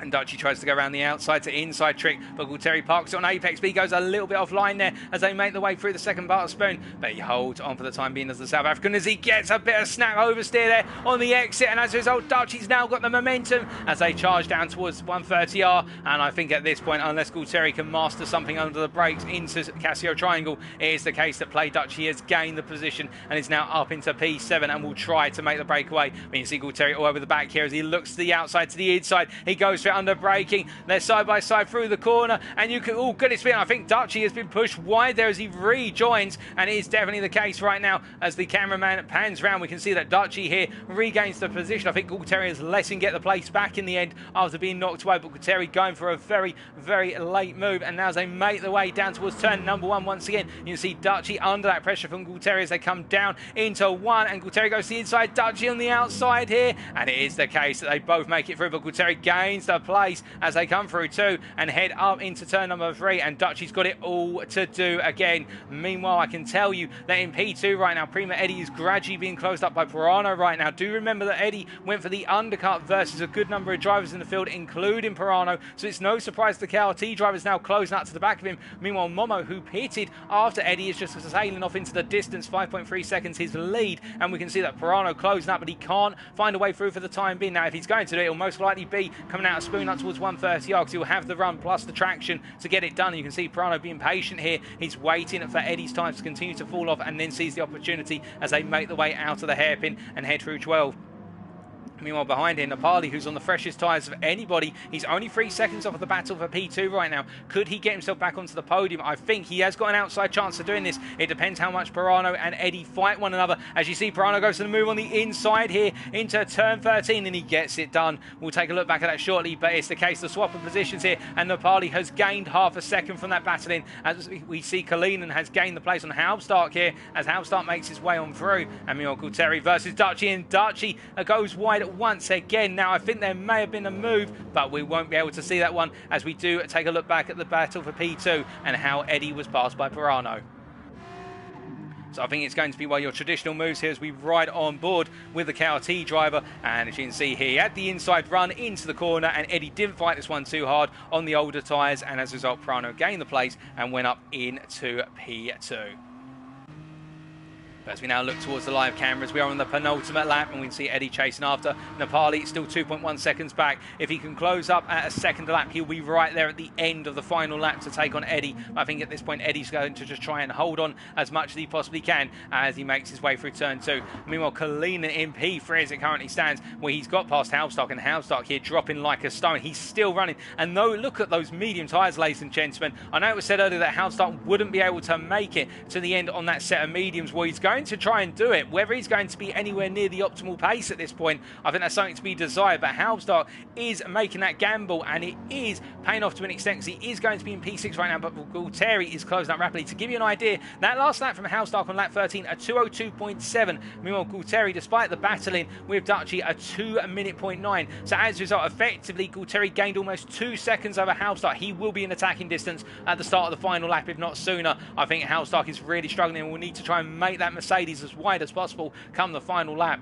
Speaker 1: And Dutchy tries to go around the outside to inside trick, but Gualtieri parks it on apex. But he goes a little bit offline there as they make their way through the second bar spoon. But he holds on for the time being as the South African, as he gets a bit of snap oversteer there on the exit. And as a result, Dutchy's now got the momentum as they charge down towards 130R. And I think at this point, unless Gualtieri can master something under the brakes into Casio Triangle, it is the case that Play Dutchy has gained the position and is now up into P7 and will try to make the breakaway. But you see Gualtieri all over the back here as he looks to the outside, to the inside. He goes for under braking. They're side by side through the corner, and you can, oh goodness me, I think Dutchy has been pushed wide there as he rejoins, and it is definitely the case right now as the cameraman pans round. We can see that Dutchy here regains the position. I think Gualtieri has let him get the place back in the end after being knocked away, but Gualtieri going for a very, very late move, and now as they make their way down towards turn number 1 once again, you can see Dutchy under that pressure from Gualtieri as they come down into 1, and Gualtieri goes to the inside, Dutchy on the outside here, and it is the case that they both make it through, but Gualtieri gains the place as they come through 2 and head up into turn number 3, and Dutchy's got it all to do again. Meanwhile, I can tell you that in P2 right now, Prima Eddie is gradually being closed up by Pirano right now. Do remember that Eddie went for the undercut versus a good number of drivers in the field, including Pirano, so it's no surprise the KRT drivers now closing up to the back of him. Meanwhile, Momo, who pitted after Eddie, is just sailing off into the distance, 5.3 seconds his lead, and we can see that Pirano closing up, but he can't find a way through for the time being. Now, if he's going to do it, it'll most likely be coming out of spoon up towards 130R, because he'll have the run plus the traction to get it done. You can see Pirano being patient here. He's waiting for Eddie's time to continue to fall off and then sees the opportunity as they make the way out of the hairpin and head through 12. Meanwhile, behind him, Nepali, who's on the freshest tyres of anybody. He's only 3 seconds off of the battle for P2 right now. Could he get himself back onto the podium? I think he has got an outside chance of doing this. It depends how much Pirano and Eddie fight one another. As you see, Pirano goes to the move on the inside here into turn 13, and he gets it done. We'll take a look back at that shortly, but it's the case, the swap of positions here, and Nepali has gained half a second from that battle in. As we see, Kalinin has gained the place on Halbstark here, as Halbstark makes his way on through. And meanwhile, Gualtieri versus Dutchy, and Dutchy goes wide once again. Now, I think there may have been a move, but we won't be able to see that one as we do take a look back at the battle for P2 and how Eddie was passed by Pirano. So I think it's going to be one of your traditional moves here as we ride on board with the KRT driver. And as you can see here, he had the inside run into the corner, and Eddie didn't fight this one too hard on the older tyres, and as a result, Pirano gained the place and went up into P2. But as we now look towards the live cameras, we are on the penultimate lap, and we can see Eddie chasing after. Nepali still 2.1 seconds back. If he can close up at a second lap, he'll be right there at the end of the final lap to take on Eddie. I think at this point, Eddie's going to just try and hold on as much as he possibly can as he makes his way through turn 2. Meanwhile, Kalina in P3 as it currently stands, where he's got past Halbstark, and Halbstark here dropping like a stone. He's still running. And though, look at those medium tyres, ladies and gentlemen. I know it was said earlier that Halbstark wouldn't be able to make it to the end on that set of mediums. Well, he's going to try and do it. Whether he's going to be anywhere near the optimal pace at this point, I think that's something to be desired. But Halbstark is making that gamble, and it is paying off to an extent, because he is going to be in P6 right now, but Gualtieri is closing up rapidly. To give you an idea, that last lap from Halbstark on lap 13, a 2:02.7. Meanwhile, Gualtieri, despite the battling with Dutchy, a 2:09. So as a result, effectively, Gualtieri gained almost 2 seconds over Halbstark. He will be in attacking distance at the start of the final lap, if not sooner. I think Halbstark is really struggling, and will need to try and make that Mercedes as wide as possible come the final lap.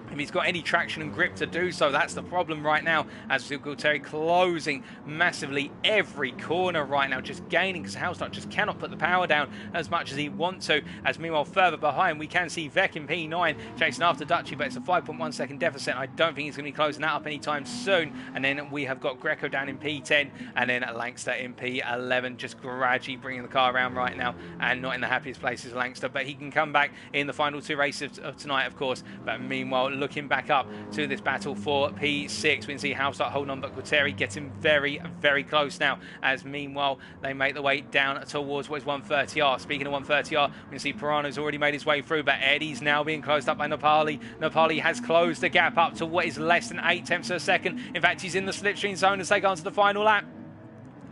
Speaker 1: If he's got any traction and grip to do so, that's the problem right now, as Gualtieri closing massively every corner right now, just gaining, because Halbstark just cannot put the power down as much as he wants to. As meanwhile, further behind, we can see Vec in P9 chasing after Dutchy, but it's a 5.1 second deficit. I don't think he's going to be closing that up anytime soon. And then we have got Greco down in P10, and then Langster in P11, just gradually bringing the car around right now, and not in the happiest places, Langster, but he can come back in the final 2 races of tonight, of course. But meanwhile, looking back up to this battle for P6, we can see Halbstark holding on, but Gualtieri getting very, very close now, as meanwhile they make the way down towards what is 130R. Speaking of 130R, we can see Pirano's already made his way through, but Eddie's now being closed up by Nepali. Nepali has closed the gap up to what is less than 8 tenths of a second. In fact, he's in the slipstream zone as they go on to the final lap.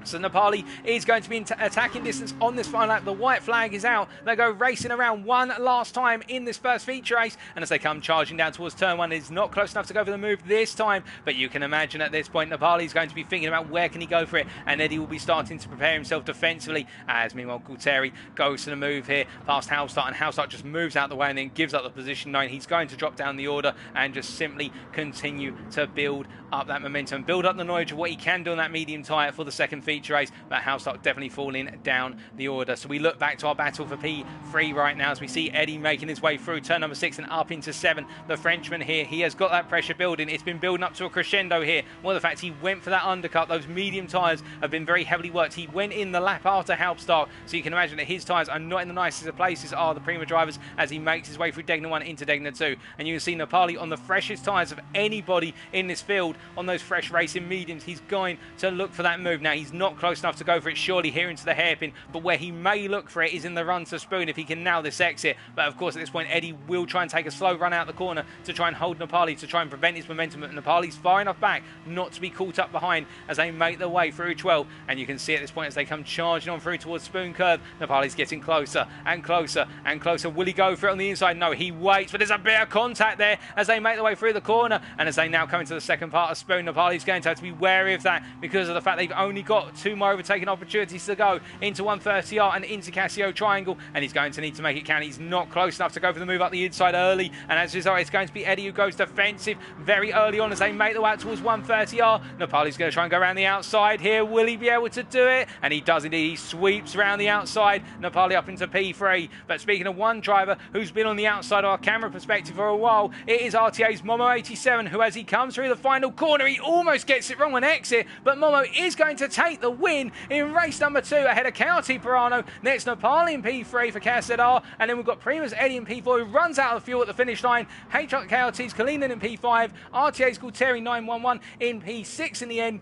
Speaker 1: So Nepali is going to be in attacking distance on this final lap. The white flag is out. They go racing around one last time in this first feature race. And as they come charging down towards turn one, it's not close enough to go for the move this time. But you can imagine at this point, Nepali is going to be thinking about where can he go for it. And Eddie will be starting to prepare himself defensively. As meanwhile, Gualtieri goes to the move here past Halstart. And Halstart just moves out the way and then gives up the position, knowing he's going to drop down the order and just simply continue to build up that momentum, build up the knowledge of what he can do on that medium tyre for the second feature race. But Halstart definitely falling down the order. So we look back to our battle for P3 right now as we see Eddie making his way through turn number 6 and up into 7. The Frenchman here, he has got that pressure building. It's been building up to a crescendo here. Well, the fact he went for that undercut, those medium tyres have been very heavily worked. He went in the lap after Halstart, so you can imagine that his tyres are not in the nicest of places, are the Prima drivers, as he makes his way through Degner 1 into Degner 2. And you can see Nepali on the freshest tyres of anybody in this field on those fresh racing mediums. He's going to look for that move. Now, he's not close enough to go for it surely here into the hairpin, but where he may look for it is in the run to Spoon if he can nail this exit. But of course at this point Eddie will try and take a slow run out the corner to try and hold Nepali, to try and prevent his momentum. But Nepali's far enough back not to be caught up behind as they make their way through 12. And you can see at this point as they come charging on through towards Spoon Curve, Nepali's getting closer and closer and closer. Will he go for it on the inside? No, he waits, but there's a bit of contact there as they make their way through the corner. And as they now come into the second part of Spoon, Nepali's going to have to be wary of that because of the fact they've only got 2 more overtaking opportunities to go into 130R and into Casio Triangle, and he's going to need to make it count. He's not close enough to go for the move up the inside early, and as a result it's going to be Eddie who goes defensive very early on as they make their way out towards 130R. Nepali's going to try and go around the outside here. Will he be able to do it? And he does indeed. He sweeps around the outside, Nepali up into P3. But speaking of one driver who's been on the outside of our camera perspective for a while, it is RTA's Momo 87, who as he comes through the final corner, he almost gets it wrong on exit, but Momo is going to take the win in race number 2 ahead of Coyote Pirano. Next, Nepali in P3 for KZR, and then we've got Primus Eddie in P4 who runs out of fuel at the finish line. KOT's Kalinin in P5, RTA's Gualtieri 911 in P6 in the end.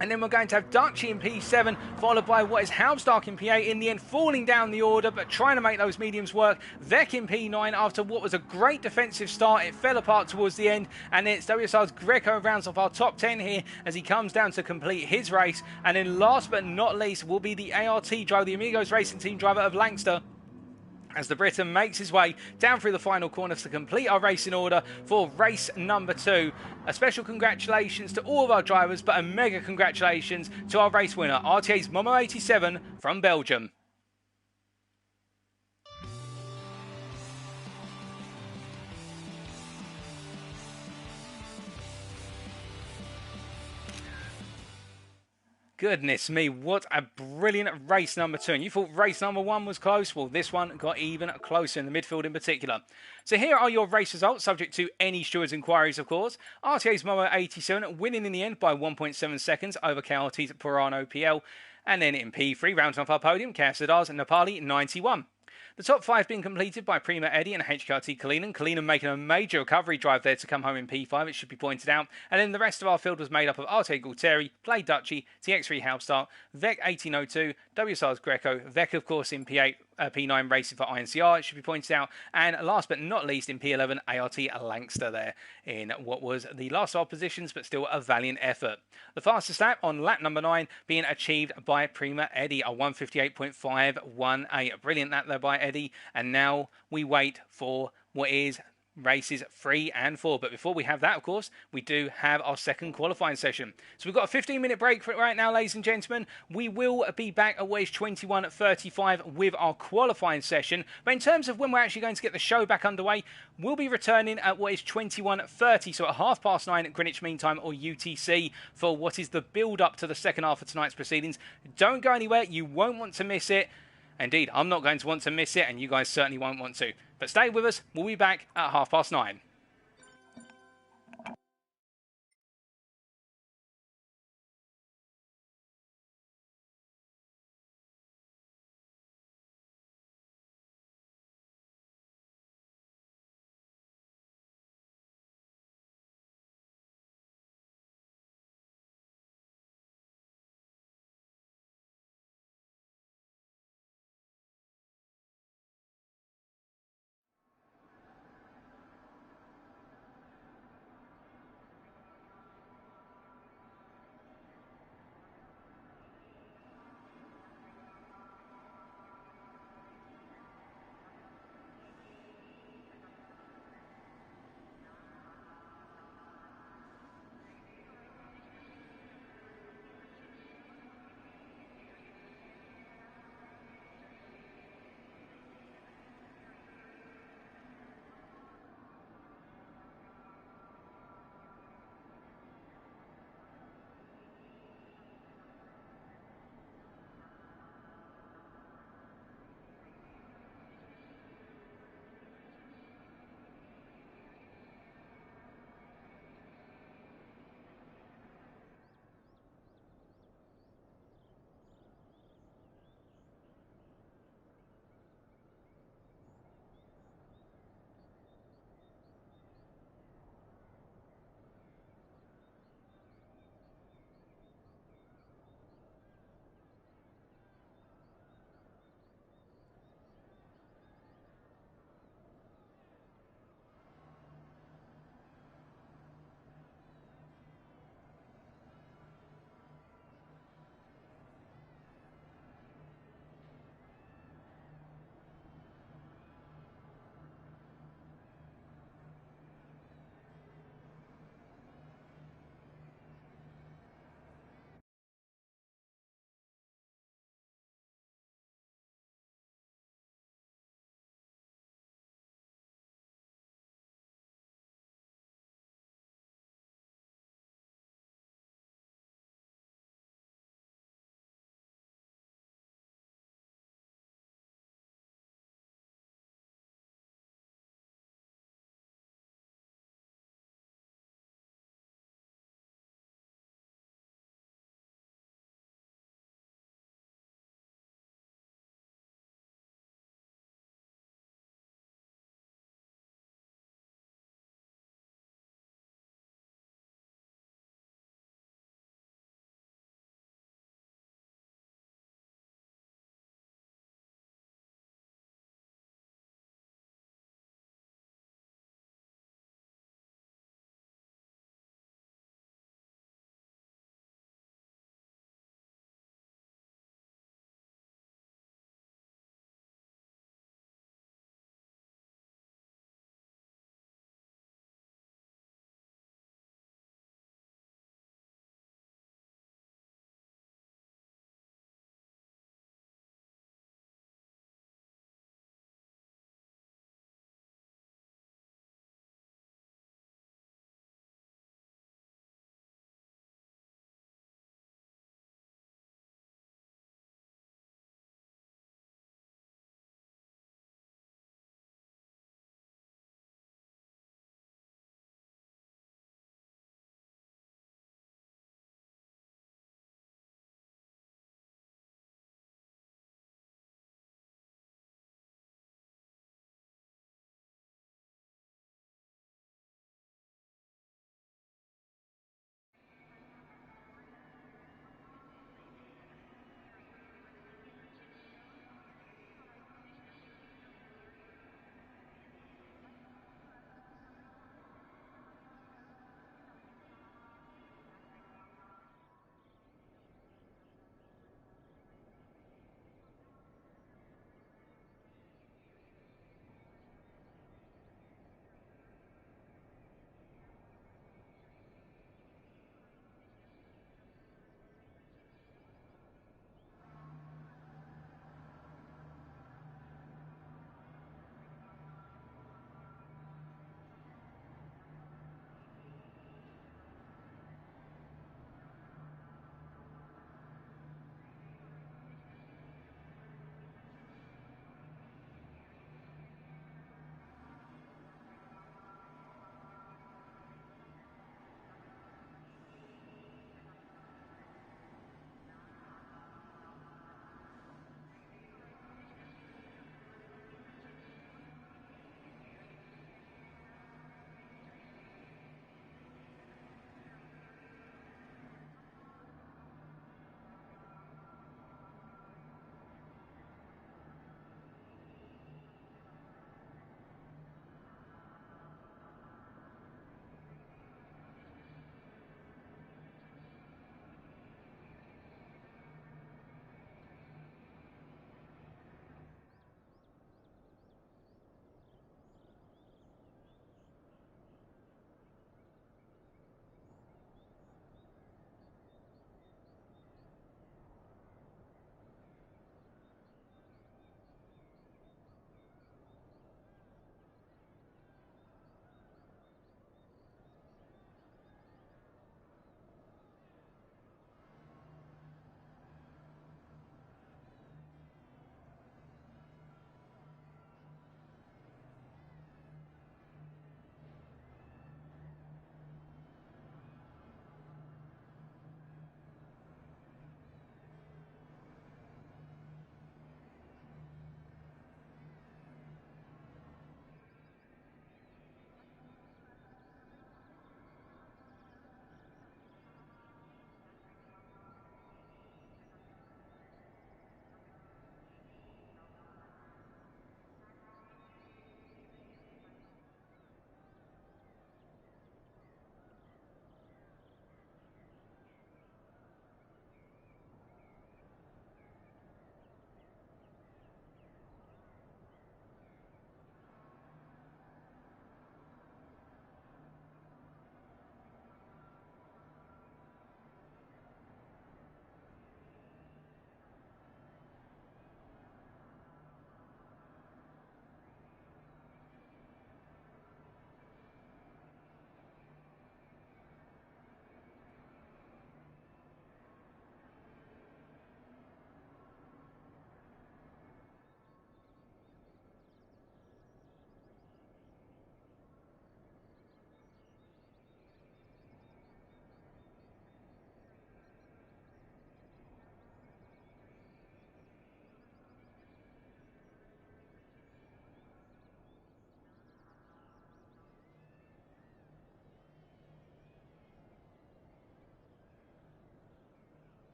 Speaker 1: And then we're going to have Dutchy in P7, followed by what is Halmstark in P8, in the end falling down the order, but trying to make those mediums work. Vec in P9 after what was a great defensive start. It fell apart towards the end, and it's WSR's Greco rounds off our top 10 here as he comes down to complete his race. And then last but not least will be the ART driver, the Amigos Racing Team driver of Lancaster, as the Briton makes his way down through the final corners to complete our racing order for race number 2. A special congratulations to all of our drivers, but a mega congratulations to our race winner, RTA's Momo 87 from Belgium. Goodness me, what a brilliant race number 2. And you thought race number 1 was close? Well, this one got even closer in the midfield in particular. So here are your race results, subject to any steward's inquiries, of course. RTA's Momo 87 winning in the end by 1.7 seconds over KRT's Pirano PL. And then in P3, rounding off our podium, KSR's Nepali 91. The top 5 being completed by Prima Eddie and HKRT Kalinin. Kalinin making a major recovery drive there to come home in P5, it should be pointed out. And then the rest of our field was made up of RT Gualtieri, Play Dutchy, TX3 Halmstart, Vec 1802, WSR's Greco, Vec of course in P8, P9 racing for INCR, it should be pointed out. And last but not least in P11, ART Lancaster there in what was the last of our positions, but still a valiant effort. The fastest lap on lap number 9 being achieved by Prima Eddie, a 158.518. A brilliant lap there by Eddie. And now we wait for what is races 3 and 4. But before we have that, of course, we do have our second qualifying session. So we've got a 15-minute break for it right now, ladies and gentlemen. We will be back at Wage 21:35 with our qualifying session. But in terms of when we're actually going to get the show back underway, we'll be returning at what is 21:30, so at 9:30 at Greenwich Mean Time or UTC, for what is the build-up to the second half of tonight's proceedings. Don't go anywhere. You won't want to miss it. Indeed, I'm not going to want to miss it, and you guys certainly won't want to. But stay with us. We'll be back at 9:30.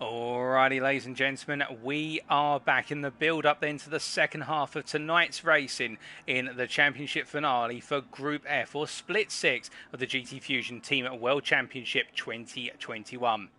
Speaker 1: Alrighty, ladies and gentlemen, we are back in the build-up then to the second half of tonight's racing in the championship finale for Group F, or Split 6 of the GT Fusion Team World Championship 2021.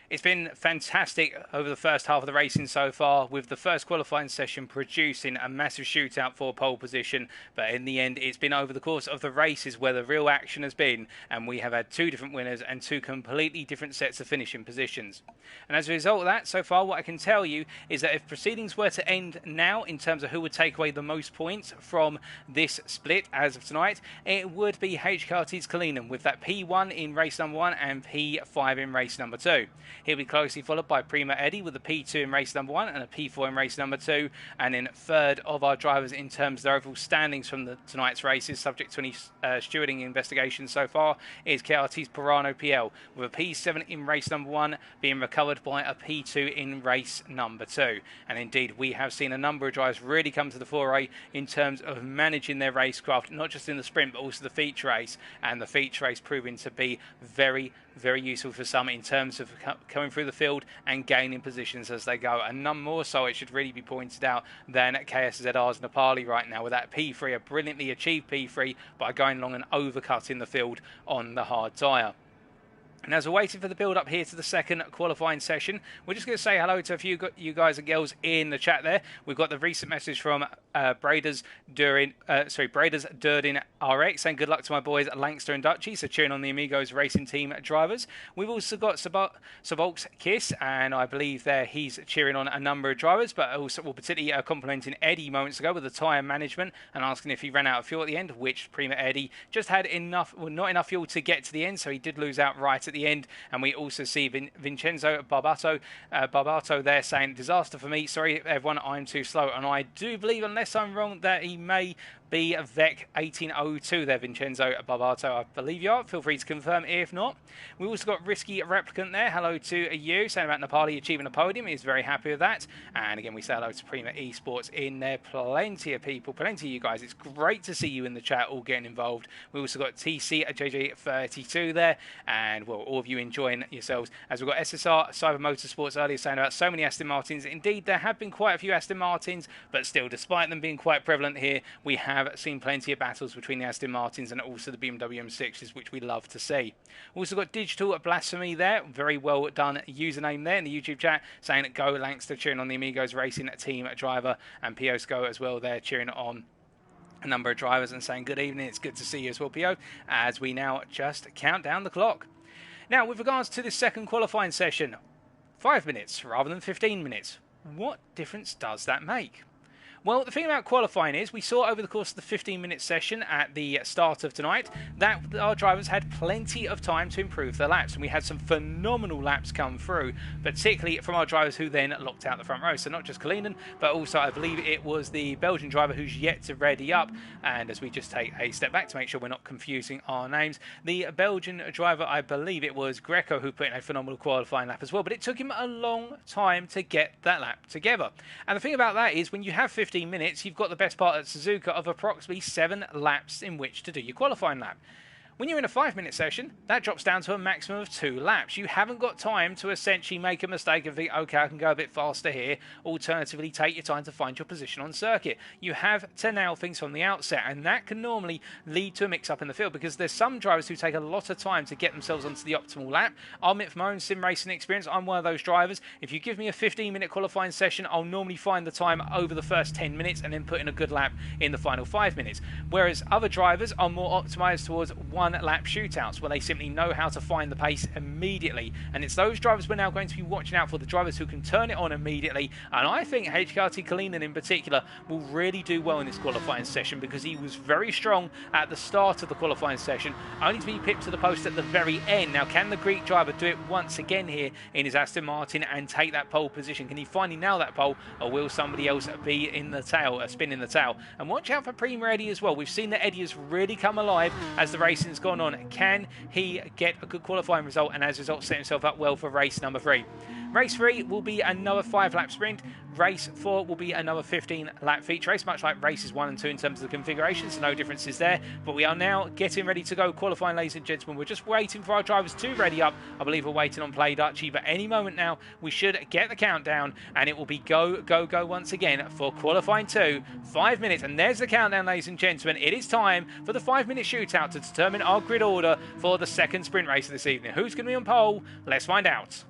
Speaker 1: It's been fantastic over the first half of the racing so far, with the first qualifying session producing a massive shootout for pole position. But in the end, it's been over the course of the races where the real action has been, and we have had two different winners and two completely different sets of finishing positions. And as a result of that, so far what I can tell you is that if proceedings were to end now in terms of who would take away the most points from this split as of tonight, it would be HKRT's Kalinin with that P1 in race number 1 and P5 in race number 2. He'll be closely followed by Prima Eddie with a P2 in race number 1 and a P4 in race number 2. And in third of our drivers in terms of their overall standings from tonight's races, subject to any stewarding investigations so far, is KRT's Pirano PL with a P7 in race number 1 being recovered by a P2 in race number 2. And indeed, we have seen a number of drivers really come to the foray in terms of managing their racecraft, not just in the sprint, but also the feature race. And the feature race proving to be very useful for some in terms of coming through the field and gaining positions as they go. And none more so, it should really be pointed out, than KSZR's Nepali right now with that P3, a brilliantly achieved P3 by going along and overcutting the field on the hard tyre. And as we're waiting for the build-up here to the second qualifying session, we're just going to say hello to a few you guys and girls in the chat there. We've got the recent message from Braders Durden RX saying good luck to my boys Lankster and Dutchy, so cheering on the Amigos Racing Team drivers. We've also got Sabolk's Kiss, and I believe there he's cheering on a number of drivers, but also particularly complimenting Eddie moments ago with the tyre management and asking if he ran out of fuel at the end, which Prima Eddie just had not enough fuel to get to the end, so he did lose out right at the end. And we also see Vincenzo Barbato there saying, disaster for me, sorry everyone, I'm too slow. And I do believe, unless I'm wrong, that he may be VEC 1802 there, Vincenzo Barbato. I believe you are. Feel free to confirm if not. We also got Risky Replicant there. Hello to you, saying about Nepali achieving a podium. He's very happy with that. And again, we say hello to Prima Esports in there. Plenty of people, plenty of you guys. It's great to see you in the chat all getting involved. We also got TC at JJ32 there. And well, all of you enjoying yourselves. As we've got SSR Cyber Motorsports earlier saying about so many Aston Martins. Indeed, there have been quite a few Aston Martins, but still, despite them being quite prevalent here, we have seen plenty of battles between the Aston Martins and also the Bmw M6s, which we love to see. Also got Digital Blasphemy there, very well done username there in the YouTube chat, saying go Lankster, cheering on the Amigos Racing Team driver, and Pios Go as well there, cheering on a number of drivers and saying good evening. It's good to see you as well, Pio, as we now just count down the clock. Now, with regards to this second qualifying session, 5 minutes rather than 15 minutes. What difference does that make? Well, the thing about qualifying is we saw over the course of the 15-minute session at the start of tonight that our drivers had plenty of time to improve their laps, and we had some phenomenal laps come through, particularly from our drivers who then locked out the front row. So not just Kalinin, but also I believe it was the Belgian driver who's yet to ready up. And as we just take a step back to make sure we're not confusing our names, the Belgian driver, I believe it was Greco, who put in a phenomenal qualifying lap as well, but it took him a long time to get that lap together. And the thing about that is when you have 15 minutes, you've got the best part at Suzuka of approximately 7 laps in which to do your qualifying lap. When you're in a 5-minute session, that drops down to a maximum of 2 laps. You haven't got time to essentially make a mistake and think, okay, I can go a bit faster here. Alternatively, take your time to find your position on circuit. You have to nail things from the outset, and that can normally lead to a mix-up in the field because there's some drivers who take a lot of time to get themselves onto the optimal lap. I'll admit from my own sim racing experience, I'm one of those drivers. If you give me a 15-minute qualifying session, I'll normally find the time over the first 10 minutes and then put in a good lap in the final 5 minutes. Whereas other drivers are more optimized towards one-lap shootouts where they simply know how to find the pace immediately. And it's those drivers we're now going to be watching out for, the drivers who can turn it on immediately. And I think HKRT Kalinin in particular will really do well in this qualifying session because he was very strong at the start of the qualifying session, only to be pipped to the post at the very end. Now, can the Greek driver do it once again here in his Aston Martin and take that pole position? Can he finally nail that pole, or will somebody else be in the tail, spin in the tail? And watch out for Prima Eddie as well. We've seen that Eddie has really come alive as the racing's gone on. Can he get a good qualifying result and as a result set himself up well for race number 3? Race 3 will be another 5-lap sprint. Race 4 will be another 15-lap feature race, much like races 1 and 2 in terms of the configurations, so no differences there. But we are now getting ready to go qualifying, ladies and gentlemen. We're just waiting for our drivers to ready up. I believe we're waiting on Play Dutchy, but any moment now we should get the countdown, and it will be go, go, go once again for qualifying 2. 5 minutes, and there's the countdown, ladies and gentlemen. It is time for the 5-minute shootout to determine our grid order for the second sprint race of this evening. Who's going to be on pole? Let's find out.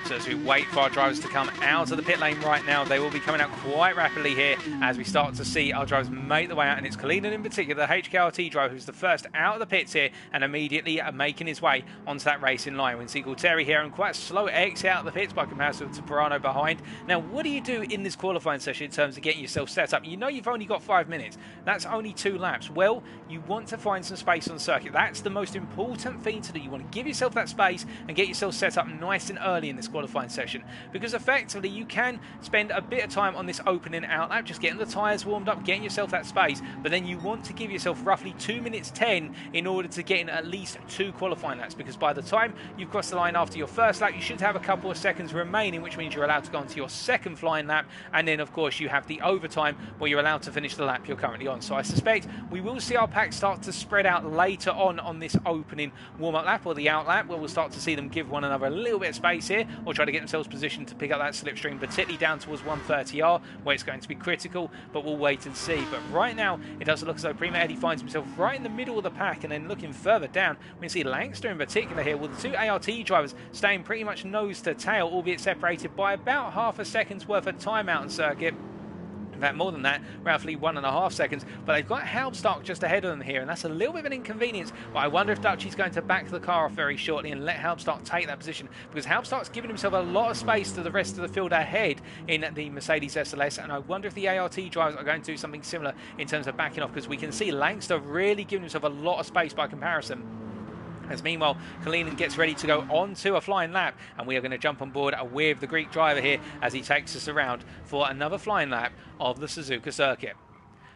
Speaker 1: So as we wait for our drivers to come out of the pit lane right now, they will be coming out quite rapidly here as we start to see our drivers make the way out, and it's Kalinin in particular, the HKRT driver, who's the first out of the pits here and immediately making his way onto that racing line. We see Gualtieri here and quite a slow exit out of the pits by comparison to Pirano behind. Now, what do you do in this qualifying session in terms of getting yourself set up? You know you've only got 5 minutes. That's only 2 laps. Well, you want to find some space on the circuit. That's the most important thing to do. You want to give yourself that space and get yourself set up nice and early in this qualifying session, because effectively you can spend a bit of time on this opening out lap just getting the tyres warmed up, getting yourself that space, but then you want to give yourself roughly 2 minutes 10 in order to get in at least 2 qualifying laps, because by the time you've crossed the line after your first lap, you should have a couple of seconds remaining, which means you're allowed to go onto your second flying lap, and then of course you have the overtime where you're allowed to finish the lap you're currently on. So I suspect we will see our pack start to spread out later on this opening warm-up lap or the out lap, where we'll start to see them give one another a little bit of space here or try to get themselves positioned to pick up that slipstream, particularly down towards 130R where it's going to be critical, but we'll wait and see. But right now it does look as though Prima Eddie finds himself right in the middle of the pack, and then looking further down we can see Langster in particular here, with the 2 ART drivers staying pretty much nose to tail, albeit separated by about half a second's worth of time out on circuit. In fact, more than that, roughly 1.5 seconds. But they've got Halbstock just ahead of them here, and that's a little bit of an inconvenience. But I wonder if Dutchy's going to back the car off very shortly and let Halbstock take that position, because Halbstock's given himself a lot of space to the rest of the field ahead in the Mercedes SLS, and I wonder if the ART drivers are going to do something similar in terms of backing off, because we can see Langster really giving himself a lot of space by comparison. As meanwhile, Kalinin gets ready to go on to a flying lap, and we are going to jump on board with the Greek driver here as he takes us around for another flying lap of the Suzuka circuit.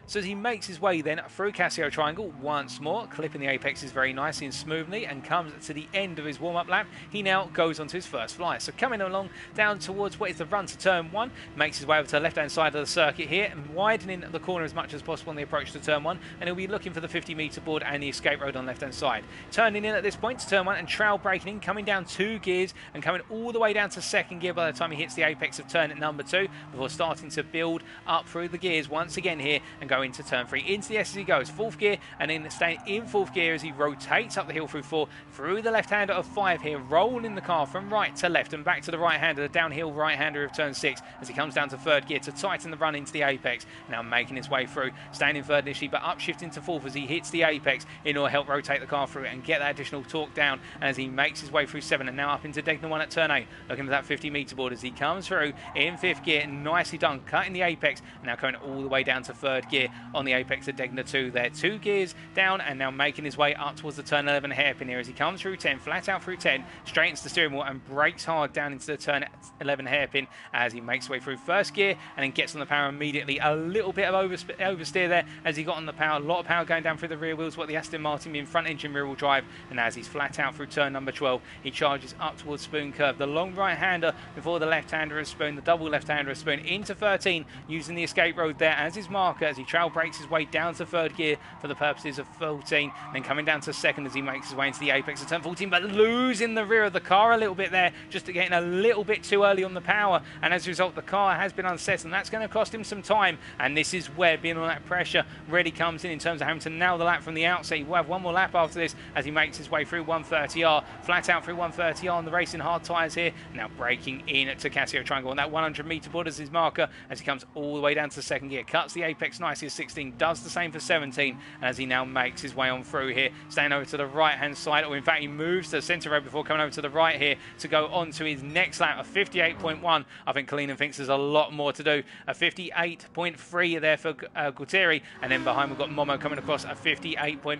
Speaker 1: So as he makes his way then through Casio Triangle once more, clipping the apexes very nicely and smoothly, and comes to the end of his warm-up lap, he now goes on to his first fly. So coming along down towards what is the run to turn 1, makes his way over to the left-hand side of the circuit here, and widening the corner as much as possible on the approach to turn 1, and he'll be looking for the 50-metre board and the escape road on the left-hand side. Turning in at this point to turn 1 and trail braking in, coming down 2 gears and coming all the way down to second gear by the time he hits the apex of turn number 2, before starting to build up through the gears once again here and go into turn 3. Into the S as he goes, 4th gear, and then staying in 4th gear as he rotates up the hill through 4, through the left-hander of 5 here, rolling the car from right to left and back to the right-hander, the downhill right-hander of turn 6, as he comes down to 3rd gear to tighten the run into the apex. Now making his way through, staying in 3rd initially, but upshifting to 4th as he hits the apex in order to help rotate the car through and get that additional torque down, and as he makes his way through 7 and now up into Degner 1 at turn 8, looking for that 50-metre board as he comes through in 5th gear, nicely done, cutting the apex, now going all the way down to 3rd gear on the apex of Degner 2 there, 2 gears down, and now making his way up towards the turn 11 hairpin here as he comes through 10, flat out through 10, straightens the steering wheel and brakes hard down into the turn 11 hairpin as he makes his way through 1st gear and then gets on the power immediately. A little bit of oversteer there as he got on the power, a lot of power going down through the rear wheels, what the Aston Martin being front engine rear wheel drive, and as he's flat out through turn number 12, he charges up towards Spoon Curve, the long right hander before the left hander of Spoon, the double left hander of Spoon, into 13, using the escape road there as his marker as he trail brakes his way down to 3rd gear for the purposes of 14, then coming down to 2nd as he makes his way into the apex of turn 14, but losing the rear of the car a little bit there, just getting a little bit too early on the power, and as a result the car has been unset, and that's going to cost him some time, and this is where being on that pressure really comes in terms of having to nail the lap from the outset. He will have one more lap after this as he makes his way through 130R, flat out through 130R on the racing hard tyres here, now braking in to Casio Triangle on that 100-metre board as his marker as he comes all the way down to 2nd gear, cuts the apex nicely as 16, does the same for 17, and as he now makes his way on through here, staying over to the right-hand side, or in fact he moves to the centre road before coming over to the right here to go on to his next lap of 58.1. I think Kalinin thinks there's a lot more to do. A 58.3 there for Gualtieri, and then behind we've got Momo coming across a 58.1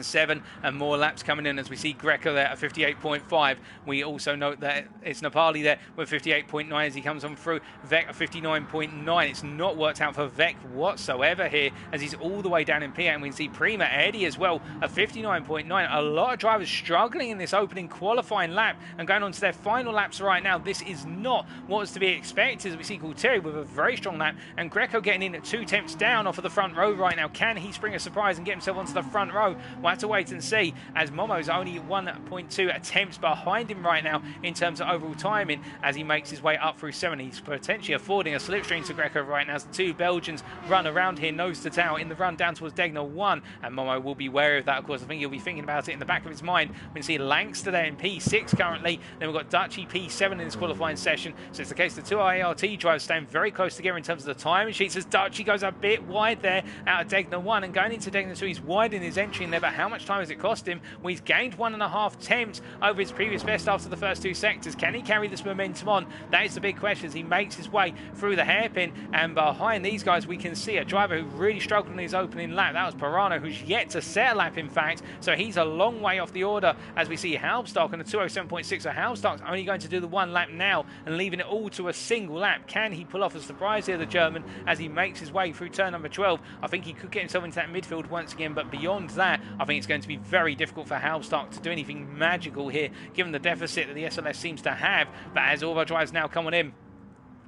Speaker 1: 7 and more laps coming in as we see Greco there at 58.5. We also note that it's Nepali there with 58.9 as he comes on through. Vec at 59.9. It's not worked out for Vec whatsoever here as he's all the way down in P8. And we can see Prima Eddie as well at 59.9. A lot of drivers struggling in this opening qualifying lap and going on to their final laps right now. This is not what was to be expected as we see Gualtieri with a very strong lap and Greco getting in at 2 tenths down off of the front row right now. Can he spring a surprise and get himself onto the front row? We'll have to wait and see as Momo's only 1.2 attempts behind him right now in terms of overall timing as he makes his way up through 7. He's potentially affording a slipstream to Greco right now as the 2 Belgians run around here nose to tail in the run down towards Degner 1, and Momo will be wary of that. Of course, I think he'll be thinking about it in the back of his mind. We can see Langster there in P6 currently, then we've got Dutchy P7 in this qualifying session. So it's the case the 2 ART drivers staying very close together in terms of the timing sheets as Dutchy goes a bit wide there out of Degner 1 and going into Degner 2. He's wide in his entry in there, but how much time has it cost him? Well, he's gained 1.5 tenths over his previous best after the first 2 sectors. Can he carry this momentum on? That is the big question as he makes his way through the hairpin. And behind these guys, we can see a driver who really struggled in his opening lap. That was Pirano, who's yet to set a lap, in fact. So he's a long way off the order as we see Halmstock on the 207.6. So Halmstock's only going to do the 1 lap now and leaving it all to a single lap. Can he pull off a surprise here, the German, as he makes his way through turn number 12? I think he could get himself into that midfield once again, but beyond that, I think it's going to be very difficult for Halmstock to do anything magical here, given the deficit that the SLS seems to have. But as all our drivers now come on in,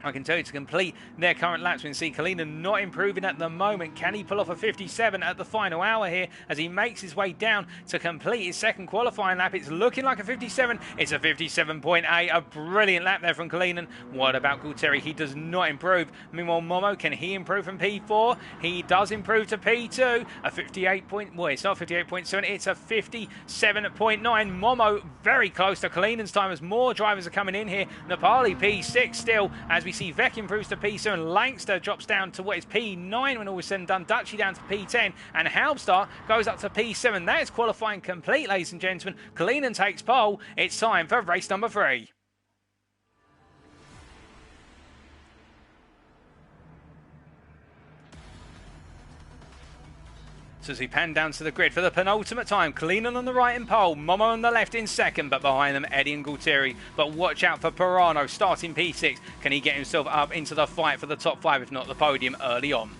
Speaker 1: I can tell you to complete their current laps. We can see Kalina not improving at the moment. Can he pull off a 57 at the final hour here as he makes his way down to complete his second qualifying lap? It's looking like a 57. It's a 57.8. A brilliant lap there from Kalina. What about Gualtieri? He does not improve. Meanwhile, Momo, can he improve from P4? He does improve to P2. A 58 point, well, it's not 58.7. It's a 57.9. Momo very close to Kalina's time as more drivers are coming in here. Nepali P6 still as we see Vec improves to P7, Langster drops down to what is P9 when all is said and done, Dutchy down to P10, and Halmstar goes up to P7. That is qualifying complete, ladies and gentlemen. Kalinin takes pole. It's time for race number 3. So as we pan down to the grid for the penultimate time, Kalinin on the right in pole, Momo on the left in second, but behind them Eddie and Gualtieri. But watch out for Pirano starting P6. Can he get himself up into the fight for the top 5, if not the podium, early on?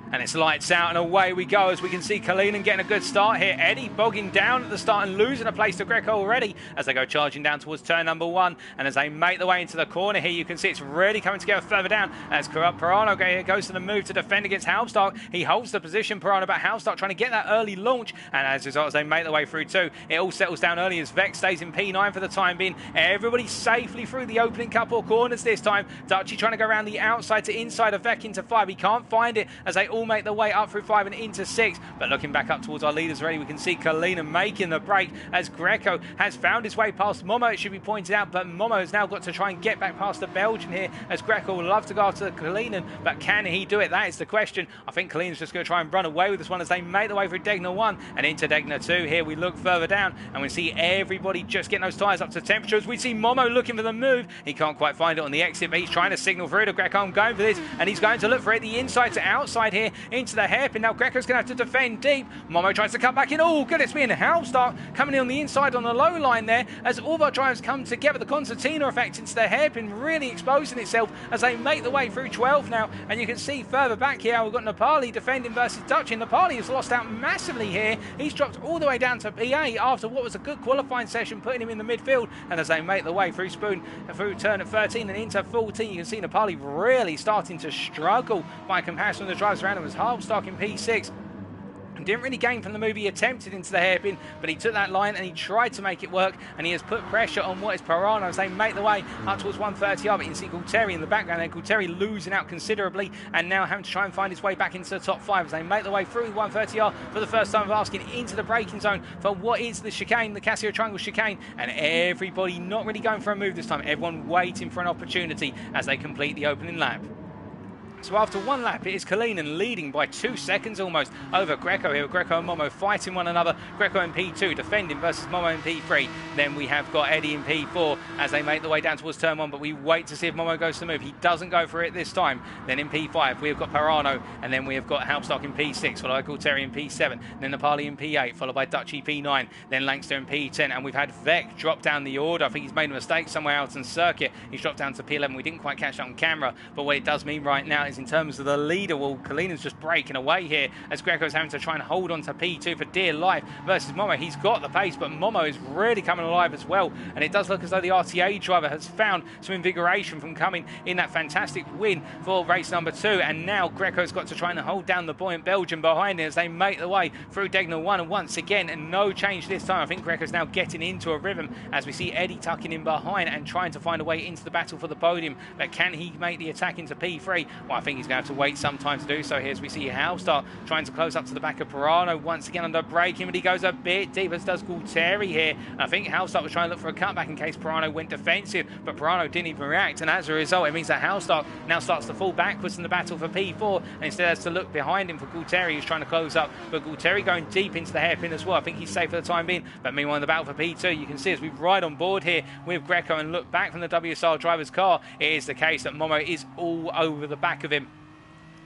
Speaker 1: And it's lights out and away we go as we can see Kalinin getting a good start here. Eddie bogging down at the start and losing a place to Greco already as they go charging down towards turn number 1. And as they make their way into the corner here, you can see it's really coming together further down as Pirano goes to the move to defend against Halmstock. He holds the position, Pirano, but Halmstock trying to get that early launch. And as a result, as they make their way through too, it all settles down early as Vec stays in P9 for the time being. Everybody safely through the opening couple of corners this time. Dutchy trying to go around the outside to inside of Vec into 5. He can't find it as they all make their way up through 5 and into 6. But looking back up towards our leaders already, we can see Kalina making the break as Greco has found his way past Momo, it should be pointed out, but Momo has now got to try and get back past the Belgian here as Greco would love to go after Kalina, but can he do it? That is the question. I think Kalina's just going to try and run away with this one as they make their way through Degner 1 and into Degner 2. Here we look further down and we see everybody just getting those tyres up to temperatures. We see Momo looking for the move. He can't quite find it on the exit, but he's trying to signal through to Greco. I'm going for this, and he's going to look for it the inside to outside here into the hairpin. Now Greco's going to have to defend deep. Momo tries to cut back in. Oh, goodness me, and Halmstock coming in on the inside on the low line there as all of our drivers come together. The concertina effect into the hairpin really exposing itself as they make the way through 12 now. And you can see further back here, we've got Nepali defending versus Dutch. And Nepali has lost out massively here. He's dropped all the way down to P8 after what was a good qualifying session, putting him in the midfield. And as they make the way through Spoon, through turn at 13 and into 14, you can see Nepali really starting to struggle by comparison to the drivers around him as Halmstock in P6. Didn't really gain from the move. He attempted into the hairpin, but he took that line and he tried to make it work, and he has put pressure on what is Pirano as they make the way up towards 130R. But you can see Gualtieri in the background there. Gualtieri losing out considerably and now having to try and find his way back into the top 5 as they make the way through 130R for the first time of asking into the braking zone for what is the chicane, the Casio Triangle chicane, and everybody not really going for a move this time. Everyone waiting for an opportunity as they complete the opening lap. So after one lap, it is Kalinin leading by 2 seconds almost over Greco here. Greco and Momo fighting one another. Greco in P2 defending versus Momo in P3. Then we have got Eddie in P4 as they make the way down towards turn 1, but we wait to see if Momo goes to move. He doesn't go for it this time. Then in P5, we have got Parano, and then we have got Halpstock in P6, followed by Gualtieri in P7, then Nepali in P8, followed by Dutchy P9, then Langster in P10, and we've had Vec drop down the order. I think he's made a mistake somewhere else in circuit. He's dropped down to P11. We didn't quite catch that on camera, but what it does mean right now is in terms of the leader, well, Kalina's just breaking away here as Greco's having to try and hold on to P2 for dear life versus Momo. He's got the pace, but Momo is really coming alive as well, and it does look as though the RTA driver has found some invigoration from coming in that fantastic win for race number 2, and now Greco's got to try and hold down the buoyant Belgian behind it as they make the way through Degner 1, and once again, and no change this time. I think Greco's now getting into a rhythm as we see Eddie tucking in behind and trying to find a way into the battle for the podium, but can he make the attack into P3? Well, I think he's going to have to wait some time to do so here as we see Halpstock trying to close up to the back of Parano once again under braking, but he goes a bit deep, as does Gualtieri here. And I think Halpstock was trying to look for a cutback in case Parano went defensive, but Parano didn't even react, and as a result it means that Halpstock now starts to fall backwards in the battle for P4 and instead has to look behind him for Gualtieri, who's trying to close up, but Gualtieri going deep into the hairpin as well. I think he's safe for the time being, but meanwhile in the battle for P2 you can see as we ride on board here with Greco and look back from the WSR driver's car, it is the case that Momo is all over the back of him.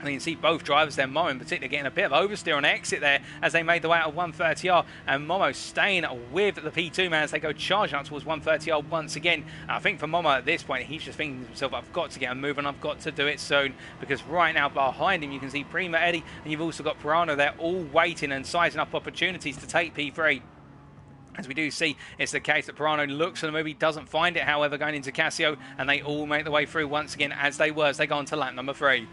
Speaker 1: And you can see both drivers there, Momo in particular, getting a bit of oversteer on exit there as they made the way out of 130R, and Momo staying with the P2 man as they go charging up towards 130R once again. And I think for Momo at this point, he's just thinking to himself, I've got to get a move and I've got to do it soon, because right now behind him you can see Prima, Eddie, and you've also got Parano there all waiting and sizing up opportunities to take P3. As we do see, it's the case that Parano looks for the move. He doesn't find it, however, going into Casio, and they all make the way through once again as they were, as they go on to lap number 3.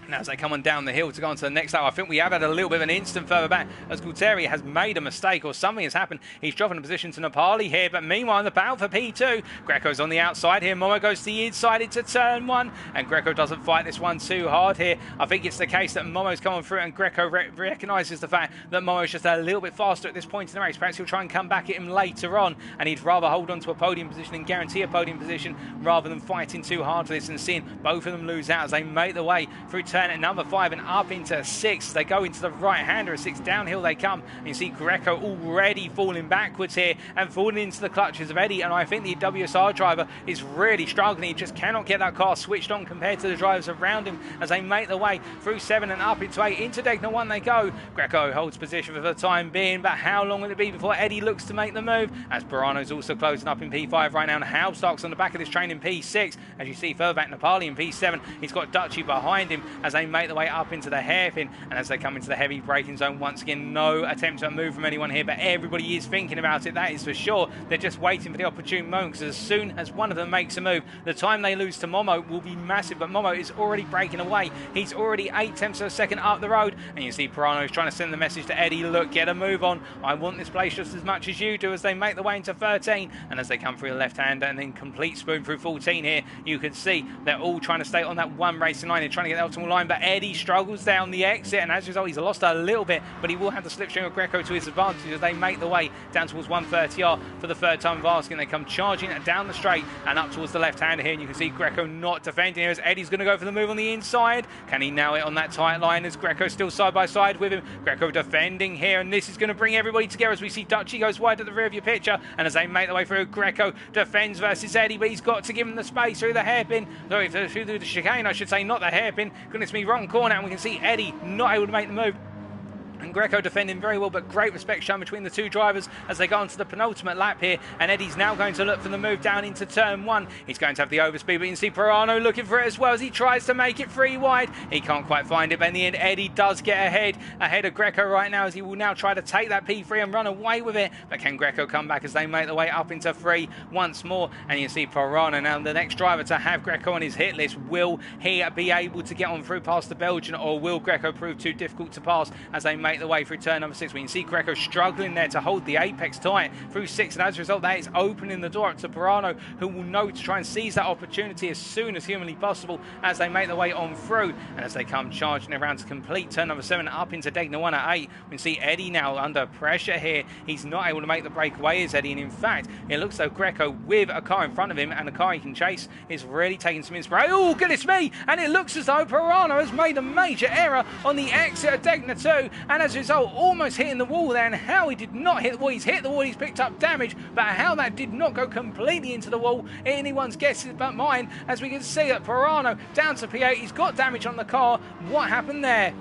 Speaker 1: Now as they come on down the hill to go on to the next lap, I think we have had a little bit of an instant further back as Gualtieri has made a mistake or something has happened. He's dropping a position to Nepali here, but meanwhile in the battle for P2, Greco's on the outside here. Momo goes to the inside into turn 1, and Greco doesn't fight this one too hard here. I think it's the case that Momo's coming through, and Greco recognises the fact that Momo's just a little bit faster at this point in the race. Perhaps he'll try and come back at him later on, and he'd rather hold on to a podium position and guarantee a podium position rather than fighting too hard for this and seeing both of them lose out as they make the way through turn at number 5 and up into 6. They go into the right-hander of 6. Downhill they come. And you see Greco already falling backwards here and falling into the clutches of Eddie. And I think the WSR driver is really struggling. He just cannot get that car switched on compared to the drivers around him as they make their way through 7 and up into 8. Into Degner 1 they go. Greco holds position for the time being, but how long will it be before Eddie looks to make the move? As Parano's also closing up in P5 right now, and Halpstock's on the back of this train in P6. As you see further back, Nepali in P7. He's got Dutchy behind him as they make the way up into the hairpin, and as they come into the heavy braking zone once again, no attempt at a move from anyone here, but everybody is thinking about it, that is for sure. They're just waiting for the opportune moment, because as soon as one of them makes a move, the time they lose to Momo will be massive. But Momo is already breaking away. He's already 8 tenths of a second up the road, and you see Parano is trying to send the message to Eddie, look, get a move on, I want this place just as much as you do, as they make the way into 13, and as they come through the left-hander and then complete spoon through 14 here, you can see they're all trying to stay on that one racing line. They're trying to get the optimal line, but Eddie struggles down the exit, and as a result he's lost a little bit, but he will have the slipstream of Greco to his advantage as they make the way down towards 130R for the third time of asking. They come charging down the straight and up towards the left-hander here, and you can see Greco not defending here as Eddie's going to go for the move on the inside. Can he nail it on that tight line as Greco still side by side with him? Greco defending here, and this is going to bring everybody together as we see Dutchy goes wide at the rear of your picture, and as they make their way through, Greco defends versus Eddie, but he's got to give him the space through the hairpin, sorry, through the chicane I should say, not the hairpin. Goodness me, wrong corner, and we can see Eddie not able to make the move. And Greco defending very well, but great respect shown between the two drivers as they go on to the penultimate lap here. And Eddie's now going to look for the move down into turn 1. He's going to have the overspeed, but you can see Parano looking for it as well as he tries to make it 3 wide. He can't quite find it, but in the end, Eddie does get ahead of Greco right now, as he will now try to take that P3 and run away with it. But can Greco come back as they make their way up into 3 once more? And you see Parano now the next driver to have Greco on his hit list. Will he be able to get on through past the Belgian, or will Greco prove too difficult to pass as they make the way through turn number 6. We can see Greco struggling there to hold the apex tight through 6, and as a result that is opening the door up to Pirano, who will know to try and seize that opportunity as soon as humanly possible as they make their way on through. And as they come charging around to complete turn number 7 up into Degna 1 at 8, we can see Eddie now under pressure here. He's not able to make the breakaway as Eddie, and in fact it looks though Greco with a car in front of him and a car he can chase is really taking some inspiration. Oh goodness me, and it looks as though Pirano has made a major error on the exit of Degna 2, and as a result almost hitting the wall there. And how he did not hit the wall, he's hit the wall, he's picked up damage, but how that did not go completely into the wall, anyone's guess but mine, as we can see that Pirano down to P8, he's got damage on the car. What happened there?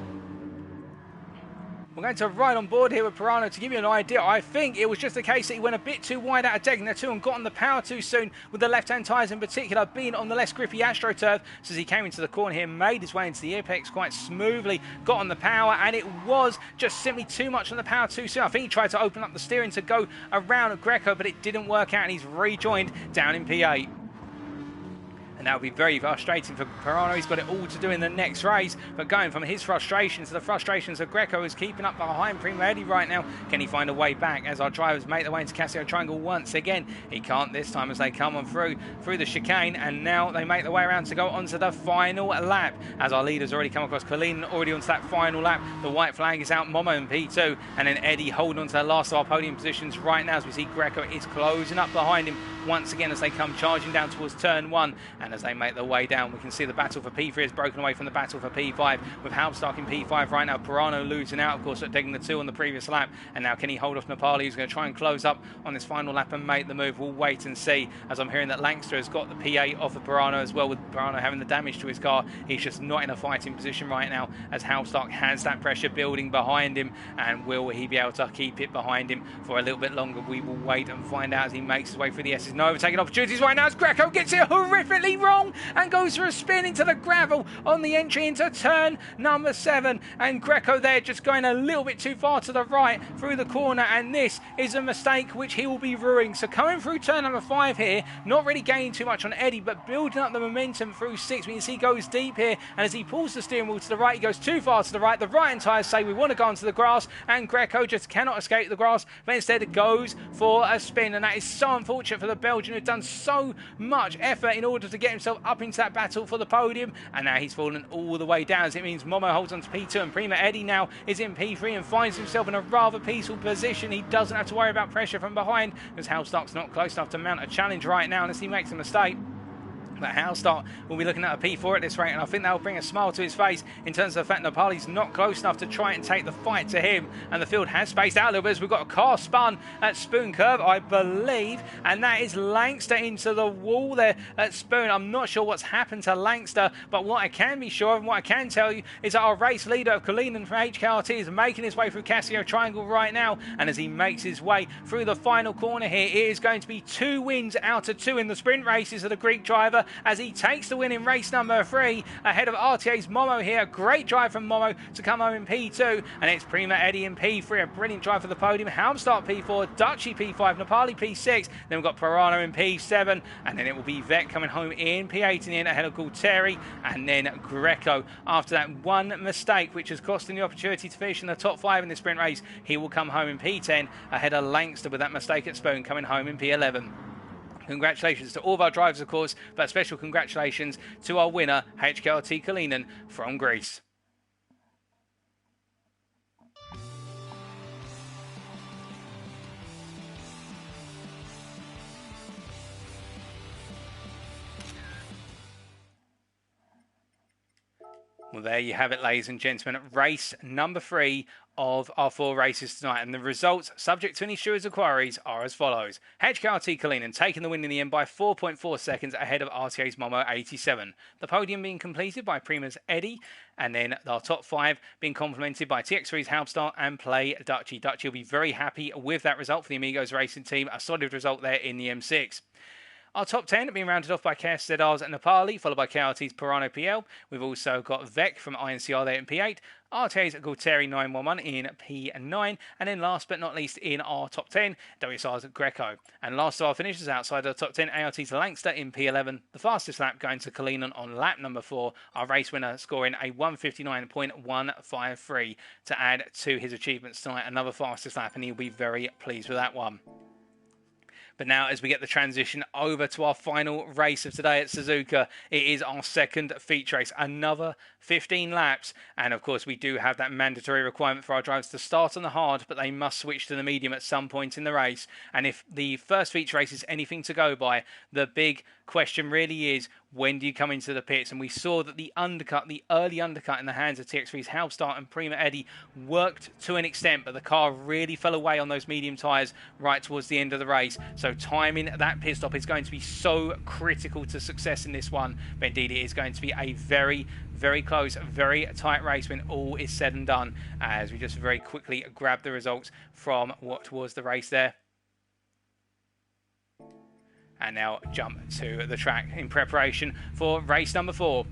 Speaker 1: We're going to ride on board here with Pirano to give you an idea. I think it was just a case that he went a bit too wide out of Degna 2 and got on the power too soon, with the left-hand tyres in particular being on the less grippy AstroTurf. So as he came into the corner here, made his way into the apex quite smoothly, got on the power, and it was just simply too much on the power too soon. I think he tried to open up the steering to go around Greco, but it didn't work out, and he's rejoined down in P8. And that will be very frustrating for Pirano. He's got it all to do in the next race, but going from his frustrations to the frustrations of Greco, is keeping up behind Primo Eddie right now. Can he find a way back as our drivers make their way into Casio Triangle once again? He can't this time as they come on through the chicane, and now they make their way around to go onto the final lap, as our leaders already come across. Colleen already onto that final lap. The white flag is out, Momo in P2, and then Eddie holding on to the last of our podium positions right now, as we see Greco is closing up behind him once again as they come charging down towards turn 1. And as they make their way down, we can see the battle for P3 has broken away from the battle for P5, with Halmstock in P5 right now. Pirano losing out, of course, at Degna 2 on the previous lap, and now can he hold off Nepali, who's going to try and close up on this final lap and make the move? We'll wait and see, as I'm hearing that Langster has got the P8 off of Pirano as well, with Pirano having the damage to his car. He's just not in a fighting position right now, as Halmstock has that pressure building behind him, and will he be able to keep it behind him for a little bit longer? We will wait and find out as he makes his way through the S's. No overtaking opportunities right now as Greco gets it horrifically wrong and goes for a spin into the gravel on the entry into turn number 7, and Greco there just going a little bit too far to the right through the corner, and this is a mistake which he will be ruining. So coming through turn number 5 here, not really gaining too much on Eddie, but building up the momentum through 6. We can see he goes deep here, and as he pulls the steering wheel to the right, he goes too far to the right. The right-hand tyres say we want to go onto the grass, and Greco just cannot escape the grass, but instead goes for a spin, and that is so unfortunate for the Belgian, who've done so much effort in order to get himself up into that battle for the podium, and now he's fallen all the way down, as it means Momo holds on to P2, and Prima Eddie now is in P3 and finds himself in a rather peaceful position. He doesn't have to worry about pressure from behind, because Halstock's not close enough to mount a challenge right now unless he makes a mistake. But Halstock will be looking at a P4 at this rate, and I think that will bring a smile to his face in terms of the fact Nepali's not close enough to try and take the fight to him, and the field has spaced out a little bit as we've got a car spun at Spoon Curve, I believe, and that is Langster into the wall there at Spoon. I'm not sure what's happened to Langster, but what I can be sure of and what I can tell you is that our race leader of Kalinin from HKRT is making his way through Casio Triangle right now, and as he makes his way through the final corner here, it is going to be 2 wins out of 2 in the sprint races of the Greek driver, as he takes the win in race number 3 ahead of RTA's Momo here. Great drive from Momo to come home in P2, and it's Prima Eddie in P3. A brilliant drive for the podium. Halmstart P4, Dutchy P5, Nepali P6. Then we've got Pirano in P7, and then it will be Vet coming home in P8 in the end ahead of Gualteri, and then Greco. After that one mistake, which has cost him the opportunity to finish in the top 5 in the sprint race, he will come home in P10 ahead of Langster with that mistake at Spoon coming home in P11. Congratulations to all of our drivers, of course, but special congratulations to our winner, HKRT Kalinin from Greece. Well, there you have it, ladies and gentlemen. Race number 3 of our 4 races tonight, and the results, subject to any stewards' inquiries, are as follows. HKRT Kalinin taking the win in the end by 4.4 seconds ahead of RTA's Momo 87. The podium being completed by Prima's Eddie, and then our top 5 being complemented by TX3's Halmstar and Play Dutchy. Dutchy will be very happy with that result for the Amigos racing team. A solid result there in the M6. Our top 10 being rounded off by Kerstedar's Nepali, followed by KRT's Pirano PL. We've also got Vec from INCR there in P8, RTA's Gualtieri 911 in P9, and then last but not least in our top 10, WSR's Greco. And last of our finishers outside of the top 10, ART's Langster in P11, the fastest lap going to Kalinin on lap number 4, our race winner scoring a 1:59.153 to add to his achievements tonight, another fastest lap, and he'll be very pleased with that one. But now, as we get the transition over to our final race of today at Suzuka, it is our second feature race, another 15 laps. And of course, we do have that mandatory requirement for our drivers to start on the hard, but they must switch to the medium at some point in the race. And if the first feature race is anything to go by, the big question really is, when do you come into the pits? And we saw that the undercut, the early undercut in the hands of TX3's Halbstart and Prima Eddy worked to an extent, but the car really fell away on those medium tyres right towards the end of the race. So timing that pit stop is going to be so critical to success in this one. But indeed, it is going to be a very, very close, very tight race when all is said and done, as we just very quickly grab the results from what was the race there. And now jump to the track in preparation for race number 4,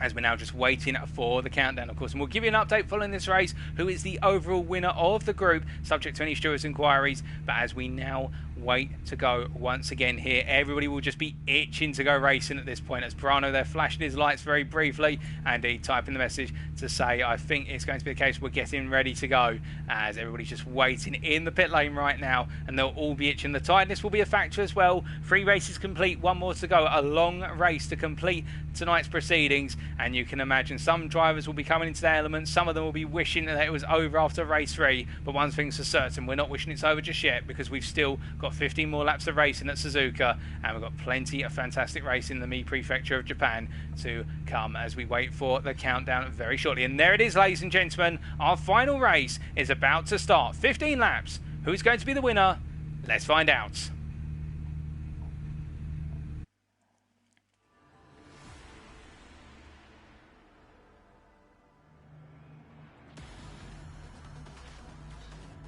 Speaker 1: as we're now just waiting for the countdown, of course. And we'll give you an update following this race, who is the overall winner of the group, subject to any stewards' inquiries. But as we now wait to go once again here, everybody will just be itching to go racing at this point, as Pirano there flashing his lights very briefly and he typing the message to say, I think it's going to be the case we're getting ready to go, as everybody's just waiting in the pit lane right now, and they'll all be itching. The tiredness will be a factor as well. 3 races complete, 1 more to go, a long race to complete tonight's proceedings, and you can imagine some drivers will be coming into their element. Some of them will be wishing that it was over after race 3, but one thing's for certain, we're not wishing it's over just yet, because we've still got 15 more laps of racing at Suzuka, and we've got plenty of fantastic racing in the Mie Prefecture of Japan to come as we wait for the countdown very shortly. And there it is, ladies and gentlemen, our final race is about to start. 15 laps. Who's going to be the winner? Let's find out.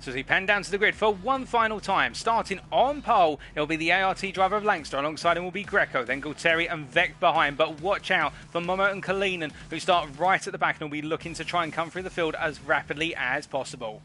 Speaker 1: So as we pan down to the grid for one final time, starting on pole, it'll be the ART driver of Langster. Alongside him will be Greco, then Gualtieri and Vec behind. But watch out for Momo and Kalinin, who start right at the back and will be looking to try and come through the field as rapidly as possible.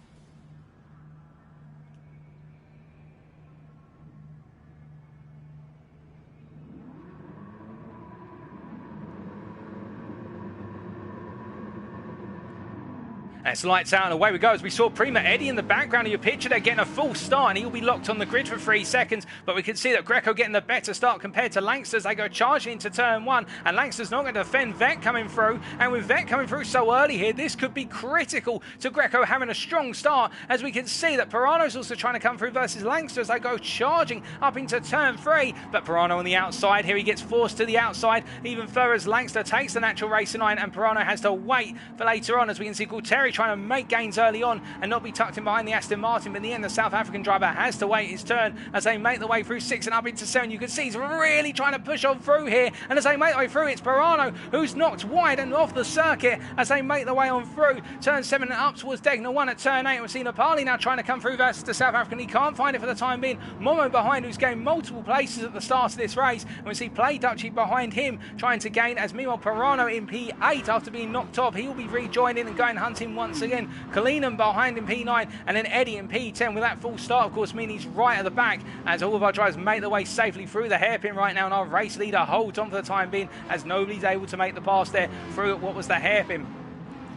Speaker 1: It's lights out and away we go, as we saw Prima Eddy in the background of your picture there getting a full start, and he'll be locked on the grid for 3 seconds. But we can see that Greco getting the better start compared to Langster as they go charging into turn 1, and Langster's not going to defend Vec coming through. And with Vec coming through so early here, this could be critical to Greco having a strong start, as we can see that Pirano's also trying to come through versus Langster as they go charging up into turn 3. But Pirano on the outside here, he gets forced to the outside even further as Langster takes the natural racing line, and Pirano has to wait for later on, as we can see Gualtieri trying to make gains early on and not be tucked in behind the Aston Martin. But in the end, the South African driver has to wait his turn as they make the way through 6 and up into 7. You can see he's really trying to push on through here, and as they make the way through, it's Pirano who's knocked wide and off the circuit as they make the way on through turn 7 and up towards Degner 1 at turn 8. We've seen Nepali now trying to come through versus the South African. He can't find it for the time being. Momo behind, who's gained multiple places at the start of this race, and we see Play Dutchy behind him trying to gain, as meanwhile Pirano in P8 after being knocked off, he will be rejoining and going hunting once again. Kalinin behind in P9, and then Eddy in P10 with that full start, of course, meaning he's right at the back as all of our drivers make their way safely through the hairpin right now, and our race leader holds on for the time being as nobody's able to make the pass there through what was the hairpin.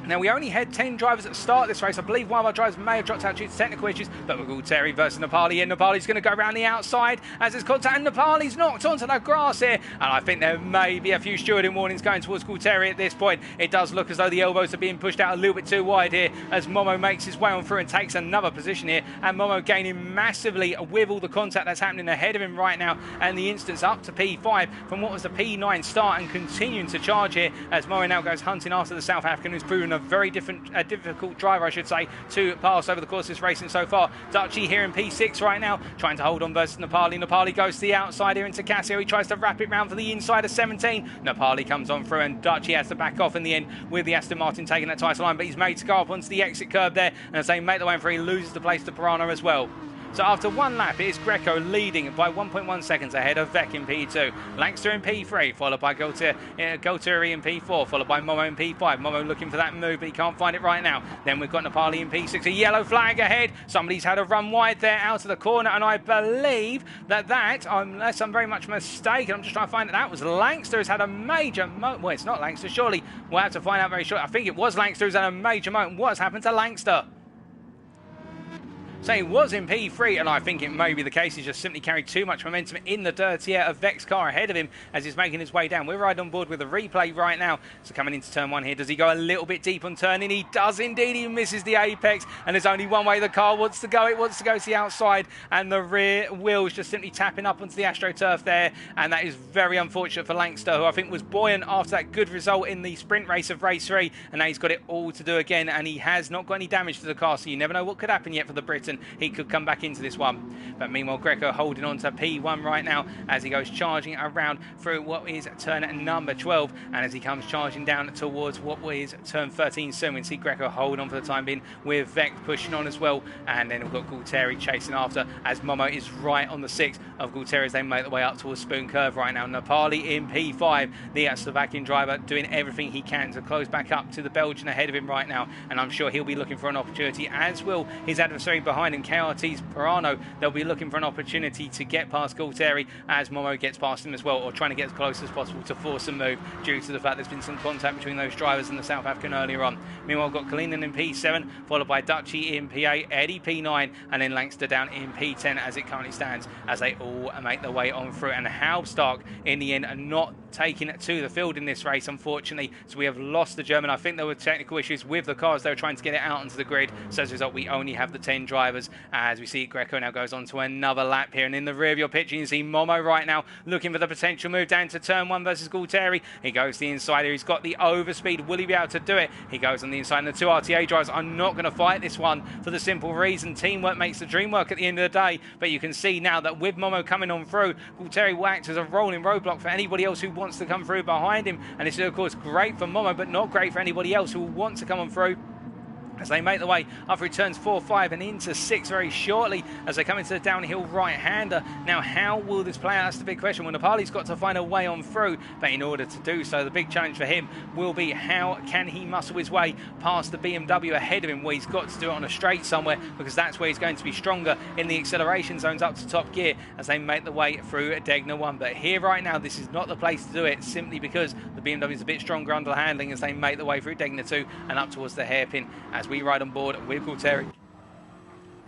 Speaker 1: Now, we only had 10 drivers at the start of this race. I believe one of our drivers may have dropped out due to technical issues, but we're Gualtieri versus Nepali, and Nepali's going to go around the outside as it's contact, and Nepali's knocked onto the grass here, and I think there may be a few stewarding warnings going towards Gualtieri at this point. It does look as though the elbows are being pushed out a little bit too wide here as Momo makes his way on through and takes another position here, and Momo gaining massively with all the contact that's happening ahead of him right now, and the instance up to P5 from what was the P9 start, and continuing to charge here as Momo now goes hunting after the South African, who's proven a very difficult driver, I should say, to pass over the course of this racing so far. Dutchy here in P6 right now, trying to hold on versus Nepali. Nepali goes to the outside here into Casio. He tries to wrap it round for the inside of 17. Nepali comes on through, and Dutchy has to back off in the end with the Aston Martin taking that title line, but he's made to go up onto the exit curb there, and as they make the way in through, he loses the place to Pirano as well. So after one lap, it is Greco leading by 1.1 seconds ahead of Vec in P2. Langster in P3, followed by Gaultieri in P4, followed by Momo in P5. Momo looking for that move, but he can't find it right now. Then we've got Nepali in P6, a yellow flag ahead. Somebody's had a run wide there out of the corner, and I believe that, unless I'm very much mistaken, I'm just trying to find that was Langster has had a major moment. Well, it's not Langster, surely we'll have to find out very shortly. I think it was Langster who's had a major moment. What's happened to Langster? So he was in P3, and I think it may be the case. He's just simply carried too much momentum in the dirty air of Vec's car ahead of him as he's making his way down. We're right on board with the replay right now. So coming into turn one here, does he go a little bit deep on turning? He does indeed. He misses the apex, and there's only one way the car wants to go. It wants to go to the outside, and the rear wheels just simply tapping up onto the AstroTurf there, and that is very unfortunate for Langster, who I think was buoyant after that good result in the sprint race of race 3, and now he's got it all to do again, and he has not got any damage to the car, so you never know what could happen yet for the Briton. He could come back into this one. But meanwhile, Greco holding on to P1 right now as he goes charging around through what is turn number 12. And as he comes charging down towards what is turn 13 soon, we see Greco hold on for the time being with Vec pushing on as well. And then we've got Gaultieri chasing after as Momo is right on the 6 of Gaultieri as they make their way up towards Spoon Curve right now. Nepali in P5, the Slovakian driver doing everything he can to close back up to the Belgian ahead of him right now. And I'm sure he'll be looking for an opportunity, as will his adversary behind him, KRT's Pirano. They'll be looking for an opportunity to get past Gaultieri as Momo gets past him as well, or trying to get as close as possible to force a move due to the fact there's been some contact between those drivers and the South African earlier on. Meanwhile, we've got Kalinin in P7, followed by Dutchy in P8, Eddie P9, and then Langster down in P10 as it currently stands, as they all make their way on through. And Halbstark in the end are not taking it to the field in this race, unfortunately, so we have lost the German. I think there were technical issues with the cars. They were trying to get it out onto the grid, so as a result we only have the 10 drivers. As we see, Greco now goes on to another lap here, and in the rear of your picture you see Momo right now looking for the potential move down to turn 1 versus Gaultieri. He goes to the inside here, he's got the overspeed. Will he be able to do it? He goes on the inside, and the two RTA drivers are not going to fight this one for the simple reason teamwork makes the dream work at the end of the day. But you can see now that with Momo coming on through, Gaultieri will act as a rolling roadblock for anybody else who wants to come through behind him, and this is of course great for Momo but not great for anybody else who will want to come on through as they make their way up through turns 4, 5 and into 6 very shortly as they come into the downhill right-hander. Now, how will this play out? That's the big question. Well, Nepali's got to find a way on through, but in order to do so, the big challenge for him will be how can he muscle his way past the BMW ahead of him. Well, he's got to do it on a straight somewhere, because that's where he's going to be stronger in the acceleration zones up to top gear as they make their way through Degner 1. But here right now, this is not the place to do it, simply because the BMW is a bit stronger under handling as they make their way through Degner 2 and up towards the hairpin as we ride on board with Gaultieri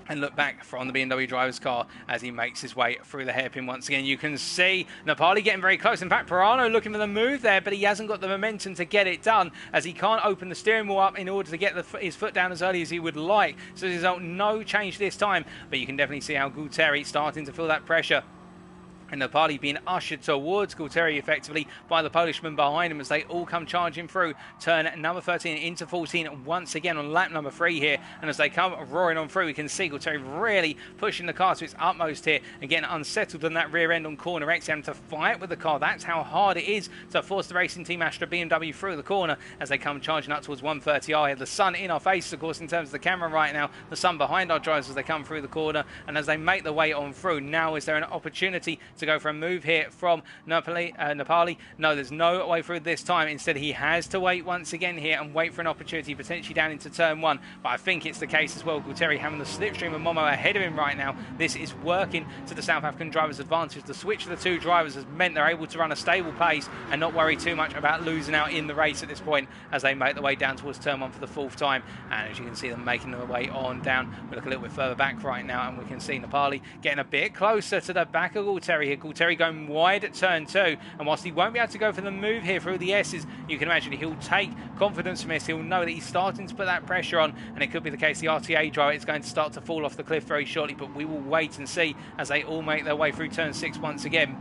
Speaker 1: and look back from the BMW driver's car as he makes his way through the hairpin once again. You can see Nepali getting very close. In fact, Pirano looking for the move there, but he hasn't got the momentum to get it done as he can't open the steering wheel up in order to get his foot down as early as he would like. So there's no change this time, but you can definitely see how Gaultieri starting to feel that pressure. And Nepali being ushered towards Gaultieri effectively by the Polishman behind him as they all come charging through turn number 13 into 14 once again on lap number 3 here. And as they come roaring on through, we can see Gaultieri really pushing the car to its utmost here and getting unsettled on that rear end on corner X, having to fight with the car. That's how hard it is to force the racing team Astra BMW through the corner as they come charging up towards 130R here. The sun in our faces, of course, in terms of the camera right now. The sun behind our drivers as they come through the corner, and as they make their way on through. Now, is there an opportunity to go for a move here from Nepali? No, there's no way through this time. Instead, he has to wait once again here and wait for an opportunity potentially down into turn 1. But I think it's the case as well. Gaultieri having the slipstream of Momo ahead of him right now. This is working to the South African driver's advantage. The switch of the two drivers has meant they're able to run a stable pace and not worry too much about losing out in the race at this point as they make their way down towards turn 1 for the 4th time. And as you can see them making their way on down, we look a little bit further back right now and we can see Nepali getting a bit closer to the back of Gaultieri here. Gaultieri going wide at turn 2, and whilst he won't be able to go for the move here through the S's, you can imagine he'll take confidence from this. He'll know that he's starting to put that pressure on, and it could be the case the RTA driver is going to start to fall off the cliff very shortly, but we will wait and see as they all make their way through turn 6 once again.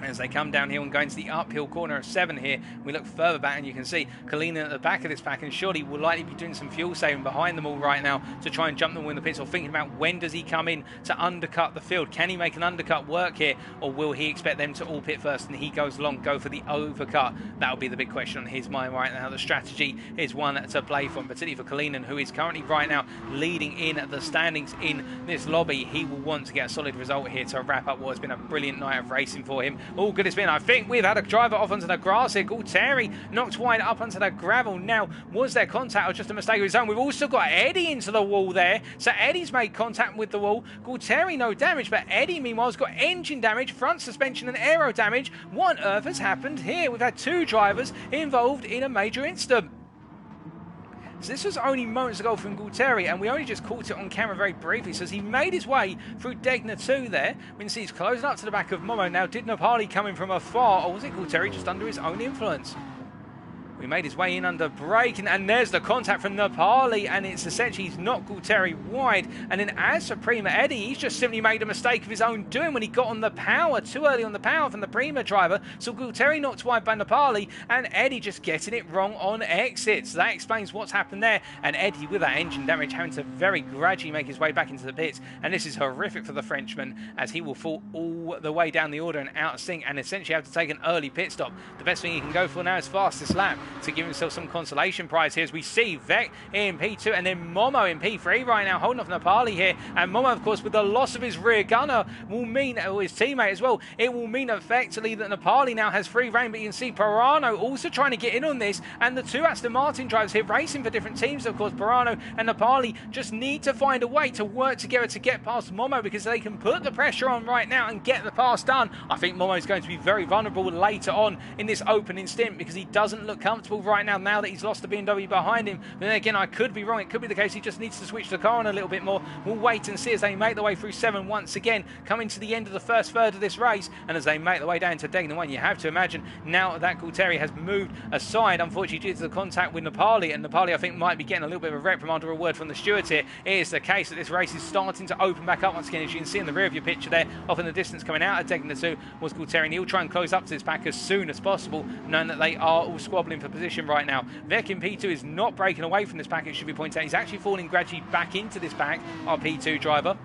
Speaker 1: As they come downhill and go into the uphill corner of 7 here, we look further back and you can see Kalina at the back of this pack, and surely will likely be doing some fuel saving behind them all right now to try and jump them in the pits, or thinking about when does he come in to undercut the field. Can he make an undercut work here, or will he expect them to all pit first and he goes along, go for the overcut? That'll be the big question on his mind right now. The strategy is one to play for, particularly for Kalina, who is currently right now leading in the standings in this lobby. He will want to get a solid result here to wrap up what has been a brilliant night of racing for him. All good it's been. I think we've had a driver off onto the grass here. Gualtieri knocked wide up onto the gravel. Now, was there contact or just a mistake of his own? We've also got Eddie into the wall there. So Eddie's made contact with the wall. Gualtieri no damage, but Eddie meanwhile has got engine damage, front suspension and aero damage. What on earth has happened here? We've had 2 drivers involved in a major incident. So this was only moments ago from Gualtieri, and we only just caught it on camera very briefly. So as he made his way through Degner 2 there, we can see he's closing up to the back of Momo. Now, did Napali coming from afar, or was it Gualtieri just under his own influence? We made his way in under braking, and there's the contact from Napali, and it's essentially he's knocked Gualtieri wide. And then as for Prima Eddie, he's just simply made a mistake of his own doing when he got on the power, too early on the power from the Prima driver. So Gualtieri knocked wide by Napali, and Eddie just getting it wrong on exits. That explains what's happened there. And Eddie, with that engine damage, having to very gradually make his way back into the pits. And this is horrific for the Frenchman, as he will fall all the way down the order and out of sync, and essentially have to take an early pit stop. The best thing he can go for now is fastest lap to give himself some consolation prize here, as we see Vec in P2 and then Momo in P3 right now, holding off Napali here. And Momo, of course, with the loss of his rear gunner, will mean, or his teammate as well, it will mean effectively that Napali now has free reign. But you can see Pirano also trying to get in on this, and the 2 Aston Martin drivers here racing for different teams. Of course, Pirano and Napali just need to find a way to work together to get past Momo, because they can put the pressure on right now and get the pass done. I think Momo is going to be very vulnerable later on in this opening stint, because he doesn't look comfortable right now that he's lost the BMW behind him. But then again, I could be wrong. It could be the case he just needs to switch the car on a little bit more. We'll wait and see as they make their way through 7 once again, coming to the end of the first third of this race. And as they make their way down to Degner 1, you have to imagine now that Gualtieri has moved aside, unfortunately due to the contact with Napali. And Napali, I think, might be getting a little bit of a reprimand or a word from the stewards here. It is the case that this race is starting to open back up once again. As you can see in the rear of your picture there, off in the distance coming out of Degner 2 was Gualtieri. And he'll try and close up to this pack as soon as possible, knowing that they are all squabbling for position right now. Vec in P2 is not breaking away from this pack, it should be pointed out. He's actually falling gradually back into this pack, our P2 driver.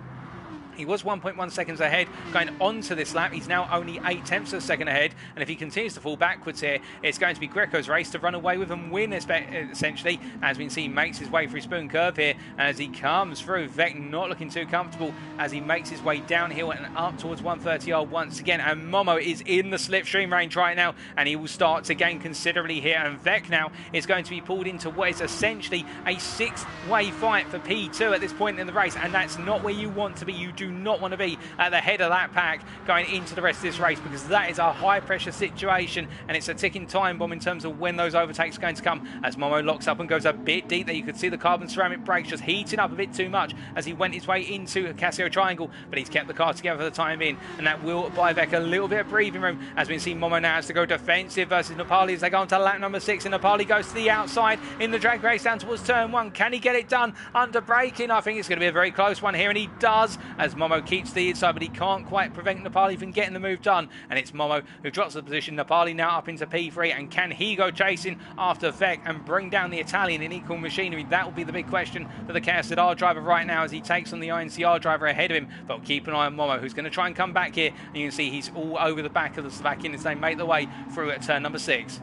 Speaker 1: He was 1.1 seconds ahead going onto this lap. He's now only 0.8 of a second ahead. And if he continues to fall backwards here, it's going to be Greco's race to run away with and win, essentially. As we can see, he makes his way through Spoon Curve here. And as he comes through, Vec not looking too comfortable as he makes his way downhill and up towards 130R once again. And Momo is in the slipstream range right now, and he will start to gain considerably here. And Vec now is going to be pulled into what is essentially a 6-way fight for P2 at this point in the race. And that's not where you want to be. You do not want to be at the head of that pack going into the rest of this race, because that is a high pressure situation and it's a ticking time bomb in terms of when those overtakes are going to come. As Momo locks up and goes a bit deep there, you could see the carbon ceramic brakes just heating up a bit too much as he went his way into a Casio triangle, but he's kept the car together for the time being, and that will buy Vec a little bit of breathing room. As we can see, Momo now has to go defensive versus Napali as they go on to lap number 6, and Napali goes to the outside in the drag race down towards turn 1. Can he get it done under braking? I think it's going to be a very close one here, and he does, as Momo keeps the inside, but he can't quite prevent Napali from getting the move done, and it's Momo who drops the position. Napali now up into P3, and can he go chasing after Vec and bring down the Italian in equal machinery? That will be the big question for the KSR driver right now as he takes on the INCR driver ahead of him. But keep an eye on Momo, who's going to try and come back here, and you can see he's all over the back of the Slovakian as they make their way through at turn number 6.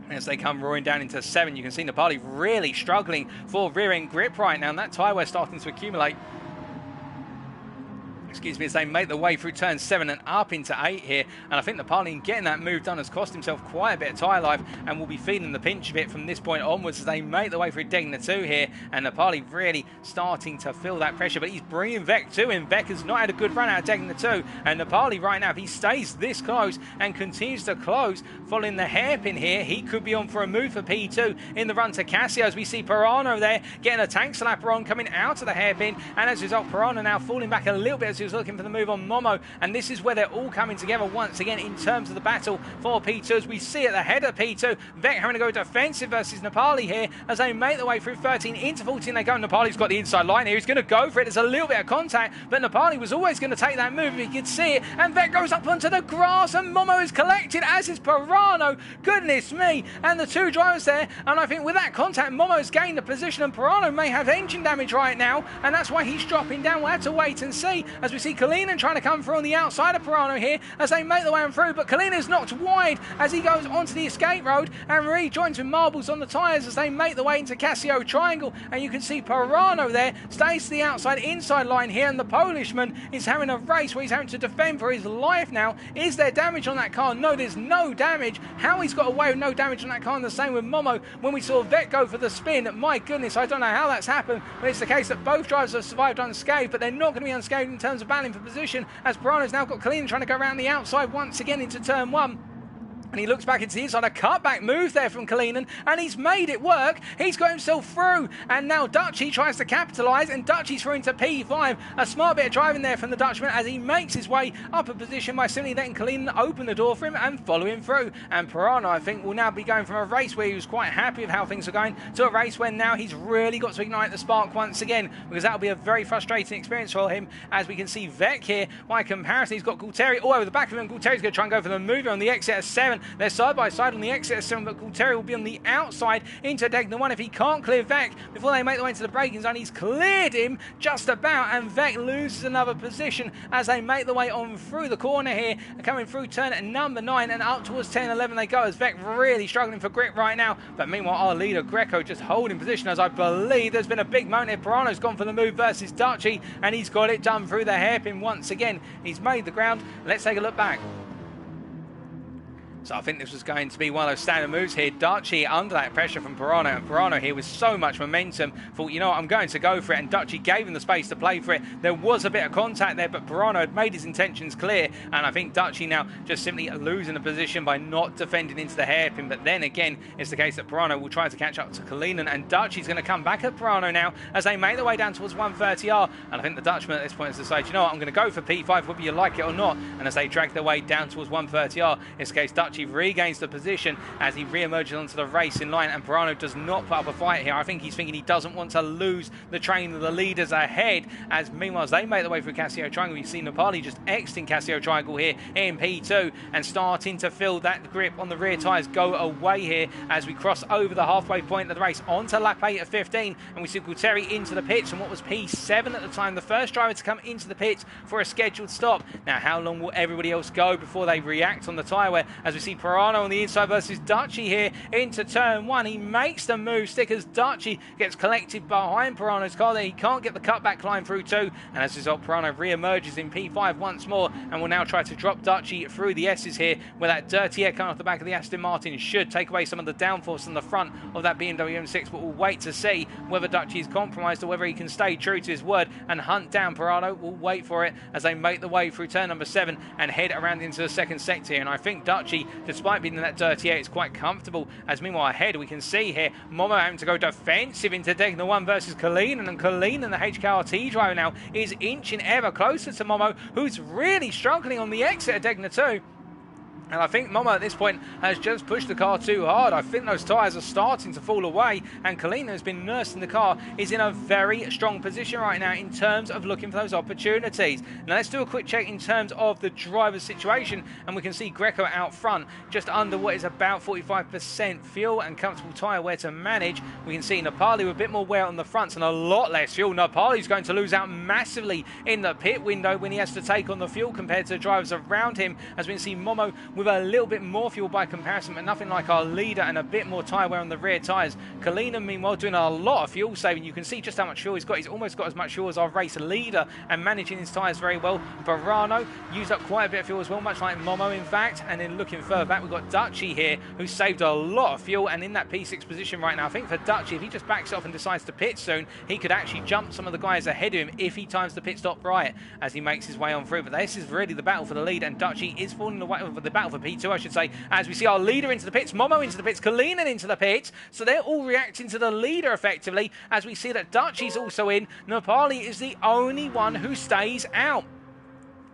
Speaker 1: As they come roaring down into 7, you can see Napali really struggling for rear end grip right now, and that tyre wear starting to accumulate. Excuse me, as they make their way through turn 7 and up into 8 here. And I think Napali getting that move done has cost himself quite a bit of tyre life and will be feeling the pinch of it from this point onwards as they make their way through Degner 2 here. And Napali really starting to feel that pressure, but he's bringing Vec 2 in. Vec has not had a good run out of Degner 2. And Napali right now, if he stays this close and continues to close, following the hairpin here, he could be on for a move for P2 in the run to Casio, as we see Pirano there getting a tank slapper on coming out of the hairpin. And as a result, Pirano now falling back a little bit as he was was looking for the move on Momo, and this is where they're all coming together once again in terms of the battle for P2. As we see at the head of P2, Vec having to go defensive versus Nepali here as they make their way through 13 into 14. They go. Nepali's got the inside line here. He's going to go for it. There's a little bit of contact, but Nepali was always going to take that move if he could see it. And Vec goes up onto the grass, and Momo is collected, as is Pirano. Goodness me. And the two drivers there. And I think with that contact, Momo's gained the position, and Pirano may have engine damage right now, and that's why he's dropping down. We'll have to wait and see as we see Kalinin trying to come through on the outside of Pirano here as they make their way on through. But Kalinina's knocked wide as he goes onto the escape road and rejoins with marbles on the tyres as they make their way into Casio Triangle. And you can see Pirano there stays to the inside line here, and the Polishman is having a race where he's having to defend for his life now. Is there damage on that car? No, there's no damage. How he's got away with no damage on that car, and the same with Momo when we saw Vec go for the spin. My goodness, I don't know how that's happened, but it's the case that both drivers have survived unscathed, but they're not going to be unscathed in terms of battling for position, as Pirano's now got Kalinin trying to go around the outside once again into turn 1. And he looks back into the inside, a cutback move there from Kalinin, and he's made it work. He's got himself through, and now Dutchy tries to capitalise, and Dutchy's through into P5. A smart bit of driving there from the Dutchman as he makes his way up a position by simply letting Kalinin open the door for him and follow him through. And Pirano, I think, will now be going from a race where he was quite happy with how things are going to a race where now he's really got to ignite the spark once again, because that'll be a very frustrating experience for him. As we can see Vec here, by comparison, he's got Gualtieri all over the back of him. Gualtieri's going to try and go for the move on the exit of 7. They're side by side on the exit of 7, but Gualtieri will be on the outside into Degner 1 if he can't clear Vec before they make their way into the braking zone. He's cleared him just about, and Vec loses another position as they make their way on through the corner here, coming through turn at number 9 and up towards 10 11 they go, as Vec really struggling for grip right now. But meanwhile, our leader Greco just holding position, as I believe there's been a big moment here. Pirano's gone for the move versus Dutchy, and he's got it done through the hairpin once again. He's made the ground. Let's take a look back. So I think this was going to be one of those standard moves here. Dutchy under that pressure from Pirano, and Pirano here with so much momentum thought, you know what, I'm going to go for it, and Dutchy gave him the space to play for it. There was a bit of contact there, but Pirano had made his intentions clear, and I think Dutchy now just simply losing the position by not defending into the hairpin. But then again, it's the case that Pirano will try to catch up to Kalinin, and Dutchy's going to come back at Pirano now as they make their way down towards 130R. And I think the Dutchman at this point has decided, you know what, I'm going to go for P5 whether you like it or not. And as they drag their way down towards 130R, it's the case Dutchy regains the position as he re-emerges onto the racing line, and Pirano does not put up a fight here. I think he's thinking he doesn't want to lose the train of the leaders ahead, as meanwhile as they make their way through Casio Triangle, you see Nepali just exiting Casio Triangle here in P2 and starting to feel that grip on the rear tyres go away here as we cross over the halfway point of the race onto lap 8 of 15, and we see Gualtieri into the pits, and what was P7 at the time, the first driver to come into the pits for a scheduled stop. Now how long will everybody else go before they react on the tyre wear, as we see Pirano on the inside versus Dutchy here into turn 1. He makes the move stick as Dutchy gets collected behind Pirano's car there. He can't get the cutback climb through too, and as a result Pirano re-emerges in P5 once more and will now try to drop Dutchy through the S's here, where that dirty air coming off the back of the Aston Martin should take away some of the downforce on the front of that BMW M6, but we'll wait to see whether Dutchy is compromised or whether he can stay true to his word and hunt down Pirano. We'll wait for it as they make the way through turn number 7 and head around into the second sector here. And I think Dutchy, despite being in that dirty air, is quite comfortable, as meanwhile ahead we can see here Momo having to go defensive into Degner 1 versus Kalinin, and Kalinin, the HKRT driver, now is inching ever closer to Momo, who's really struggling on the exit of Degner 2. And I think Momo at this point has just pushed the car too hard. I think those tyres are starting to fall away, and Kalina has been nursing the car, is in a very strong position right now in terms of looking for those opportunities. Now let's do a quick check in terms of the driver's situation, and we can see Greco out front just under what is about 45% fuel and comfortable tyre wear to manage. We can see Nepali with a bit more wear on the fronts and a lot less fuel. Nepali's going to lose out massively in the pit window when he has to take on the fuel compared to the drivers around him, as we can see Momo with a little bit more fuel by comparison, but nothing like our leader, and a bit more tyre wear on the rear tyres. Kalina, meanwhile, doing a lot of fuel saving. You can see just how much fuel he's got. He's almost got as much fuel as our race leader and managing his tyres very well. Pirano used up quite a bit of fuel as well, much like Momo in fact. And then looking further back, we've got Dutchy here, who saved a lot of fuel and in that P6 position right now. I think for Dutchy, if he just backs off and decides to pit soon, he could actually jump some of the guys ahead of him if he times the pit stop right as he makes his way on through. But this is really the battle for the lead, and Dutchy is falling away for the battle for P2, I should say, as we see our leader into the pits, Momo into the pits, Kalina into the pits. So they're all reacting to the leader effectively, as we see that Dutchy's also in. Nepali is the only one who stays out.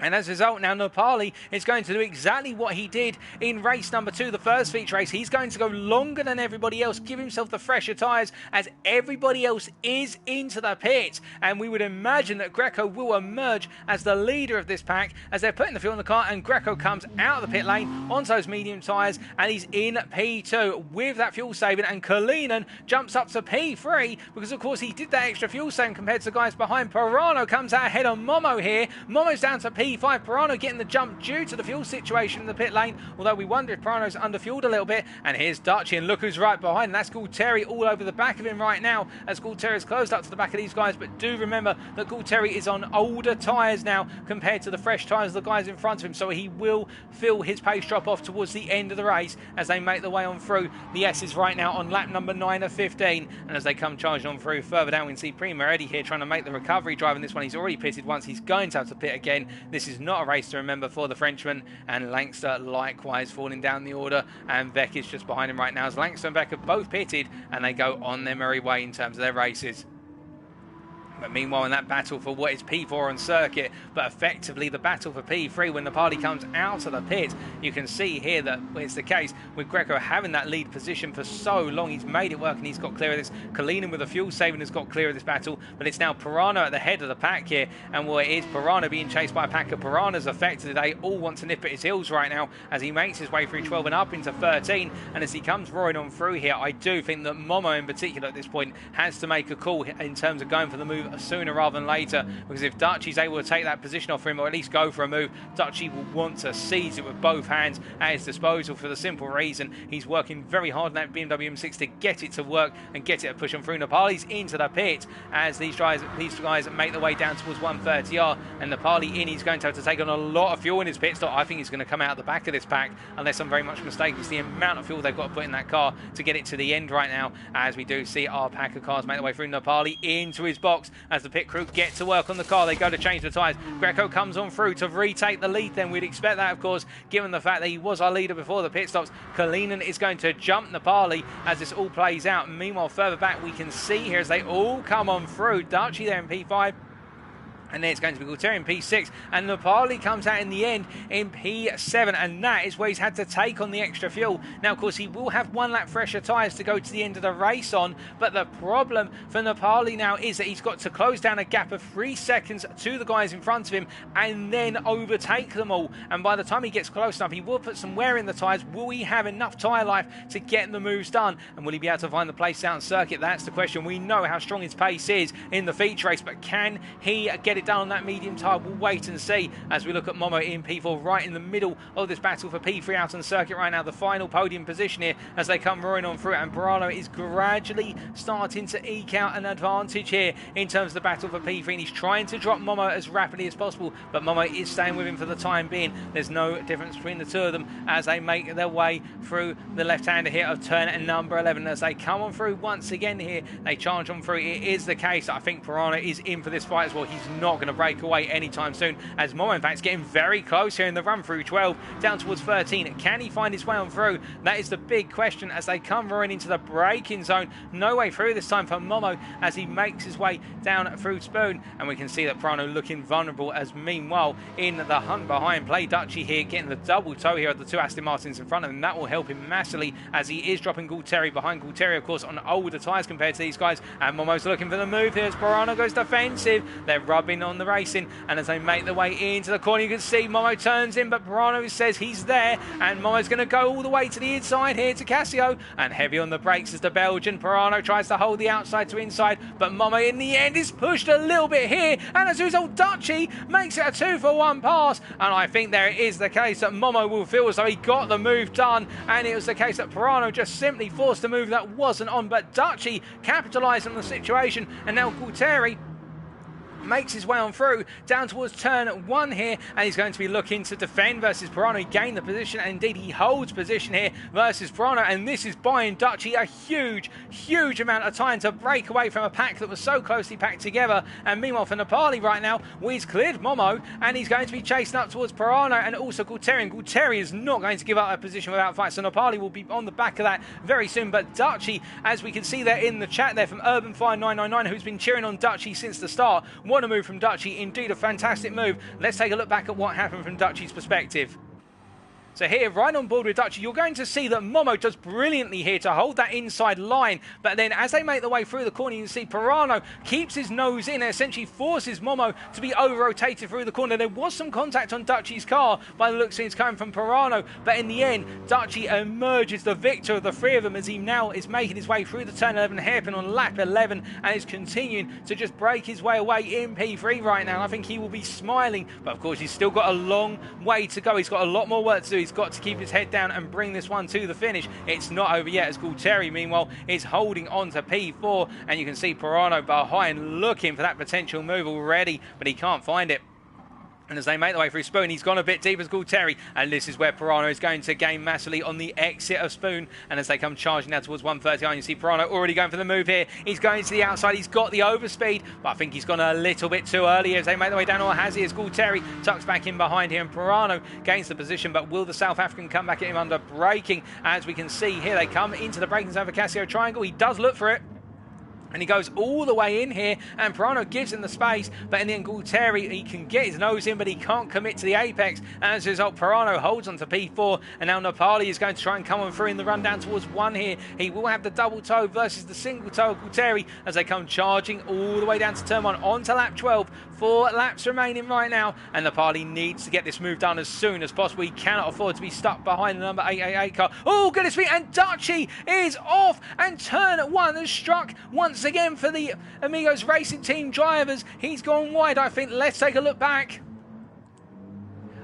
Speaker 1: And as a result, now Nepali is going to do exactly what he did in race number 2, the first feature race. He's going to go longer than everybody else, give himself the fresher tyres as everybody else is into the pit. And we would imagine that Greco will emerge as the leader of this pack as they're putting the fuel in the car, and Greco comes out of the pit lane onto those medium tyres and he's in P2 with that fuel saving. And Kalinin jumps up to P3 because, of course, he did that extra fuel saving compared to the guys behind. Pirano comes out ahead of Momo here. Momo's down to P5. Pirano getting the jump due to the fuel situation in the pit lane, although we wonder if Pirano's underfueled a little bit. And here's Dutchy, and look who's right behind, and that's Gualtieri all over the back of him right now as Gualtieri is closed up to the back of these guys. But do remember that Gualtieri is on older tyres now compared to the fresh tyres of the guys in front of him, so he will feel his pace drop off towards the end of the race as they make their way on through. The S's right now on lap number 9 of 15, and as they come charging on through further down, we can see Primo Eddie here trying to make the recovery drive in this one. He's already pitted once, he's going to have to pit again. This is not a race to remember for the Frenchman, and Langster likewise falling down the order, and Beck is just behind him right now as Langster and Beck have both pitted and they go on their merry way in terms of their races. But meanwhile, in that battle for what is P4 on circuit, but effectively the battle for P3 when the party comes out of the pit, you can see here that it's the case with Greco having that lead position for so long. He's made it work and he's got clear of this. Kalinin with the fuel saving has got clear of this battle, but it's now Pirano at the head of the pack here, and well, it is Pirano being chased by a pack of Pirana's affected. They all want to nip at his heels right now as he makes his way through 12 and up into 13, and as he comes roaring on through here, I do think that Momo in particular at this point has to make a call in terms of going for the move sooner rather than later, because if Dutchy's able to take that position off him or at least go for a move, Dutchy will want to seize it with both hands at his disposal for the simple reason he's working very hard on that BMW M6 to get it to work and get it to push on through. Nepali's into the pit as these guys make their way down towards 130R, and Nepali in, he's going to have to take on a lot of fuel in his pit stop. I think he's going to come out of the back of this pack unless I'm very much mistaken. It's the amount of fuel they've got to put in that car to get it to the end right now, as we do see our pack of cars make their way through. Nepali into his box as the pit crew get to work on the car. They go to change the tyres. Greco comes on through to retake the lead then. We'd expect that, of course, given the fact that he was our leader before the pit stops. Kalinin is going to jump Nepali as this all plays out. Meanwhile, further back, we can see here as they all come on through. Dutchy there in P5. And then it's going to be Gualtieri in P6, and Nepali comes out in the end in P7, and that is where he's had to take on the extra fuel. Now, of course, he will have 1 lap fresher tyres to go to the end of the race on, but the problem for Nepali now is that he's got to close down a gap of 3 seconds to the guys in front of him and then overtake them all. And by the time he gets close enough, he will put some wear in the tyres. Will he have enough tyre life to get the moves done? And will he be able to find the place out on circuit? That's the question. We know how strong his pace is in the feature race, but can he get it down on that medium tyre? We'll wait and see as we look at Momo in P4 right in the middle of this battle for P3 out on circuit right now, the final podium position here as they come roaring on through it, and Pirano is gradually starting to eke out an advantage here in terms of the battle for P3, and he's trying to drop Momo as rapidly as possible, but Momo is staying with him for the time being. There's no difference between the two of them as they make their way through the left-hander here of turn number 11. As they come on through once again here, they charge on through. It is the case. I think Pirano is in for this fight as well. He's not going to break away anytime soon, as Momo in fact is getting very close here in the run through 12 down towards 13. Can he find his way on through? That is the big question as they come roaring into the braking zone. No way through this time for Momo as he makes his way down through Spoon, and we can see that Pirano looking vulnerable as meanwhile in the hunt behind, Play Dutchy here getting the double toe here of the 2 Aston Martins in front of him. That will help him massively as he is dropping Gualtieri behind. Gualtieri, of course, on older tyres compared to these guys, and Momo's looking for the move here as Pirano goes defensive. They're rubbing on the racing, and as they make their way into the corner, you can see Momo turns in, but Pirano says he's there, and Momo's going to go all the way to the inside here to Casio, and heavy on the brakes as the Belgian. Pirano tries to hold the outside to inside, but Momo in the end is pushed a little bit here, and as a result, Dutchy makes it a 2-for-1 pass, and I think there it is the case that Momo will feel as though he got the move done, and it was the case that Pirano just simply forced a move that wasn't on, but Dutchy capitalised on the situation, and now Gualtieri makes his way on through down towards turn 1 here, and he's going to be looking to defend versus Pirano. He gained the position, and indeed he holds position here versus Pirano, and this is buying Dutchy a huge amount of time to break away from a pack that was so closely packed together. And meanwhile for Nepali right now, well, he's cleared Momo, and he's going to be chasing up towards Pirano and also Gualtieri, and Gualtieri is not going to give up a position without fight, so Nepali will be on the back of that very soon. But Dutchy, as we can see there in the chat there from Urban Fire 999, who's been cheering on Dutchy since the start, What a move from Dutchy. Indeed, a fantastic move. Let's take a look back at what happened from Dutchy's perspective. So here, right on board with Dutchy, you're going to see that Momo does brilliantly here to hold that inside line. But then as they make their way through the corner, you can see Pirano keeps his nose in and essentially forces Momo to be over-rotated through the corner. There was some contact on Dutchy's car by the looks of things coming from Pirano. But in the end, Dutchy emerges the victor of the three of them as he now is making his way through the turn 11 hairpin on lap 11 and is continuing to just break his way away in P3 right now. I think he will be smiling. But of course, he's still got a long way to go. He's got a lot more work to do. He's got to keep his head down and bring this one to the finish. It's not over yet as Gualtieri, meanwhile, is holding on to P4, and you can see Pirano behind looking for that potential move already, but he can't find it. And as they make their way through Spoon, he's gone a bit deep as Gualtieri. And this is where Pirano is going to gain massively on the exit of Spoon. And as they come charging now towards 139, you see Pirano already going for the move here. He's going to the outside. He's got the overspeed. But I think he's gone a little bit too early as they make their way down. Or has he as Gualtieri tucks back in behind here. And Pirano gains the position. But will the South African come back at him under braking? As we can see here, they come into the braking zone for Casio Triangle. He does look for it. And he goes all the way in here, and Pirano gives him the space, but in the end, Gualtieri, he can get his nose in, but he can't commit to the apex, and as a result, Pirano holds on to P4, and now Nepali is going to try and come on through in the run down towards 1 here. He will have the double toe versus the single toe of Gualtieri as they come charging all the way down to turn 1 onto lap 12. 4 laps remaining right now, and Nepali needs to get this move done as soon as possible. He cannot afford to be stuck behind the number 888 car. Oh, goodness me, and Dutchy is off, and turn 1 has struck once again for the Amigos Racing Team drivers. He's gone wide, I think. Let's take a look back.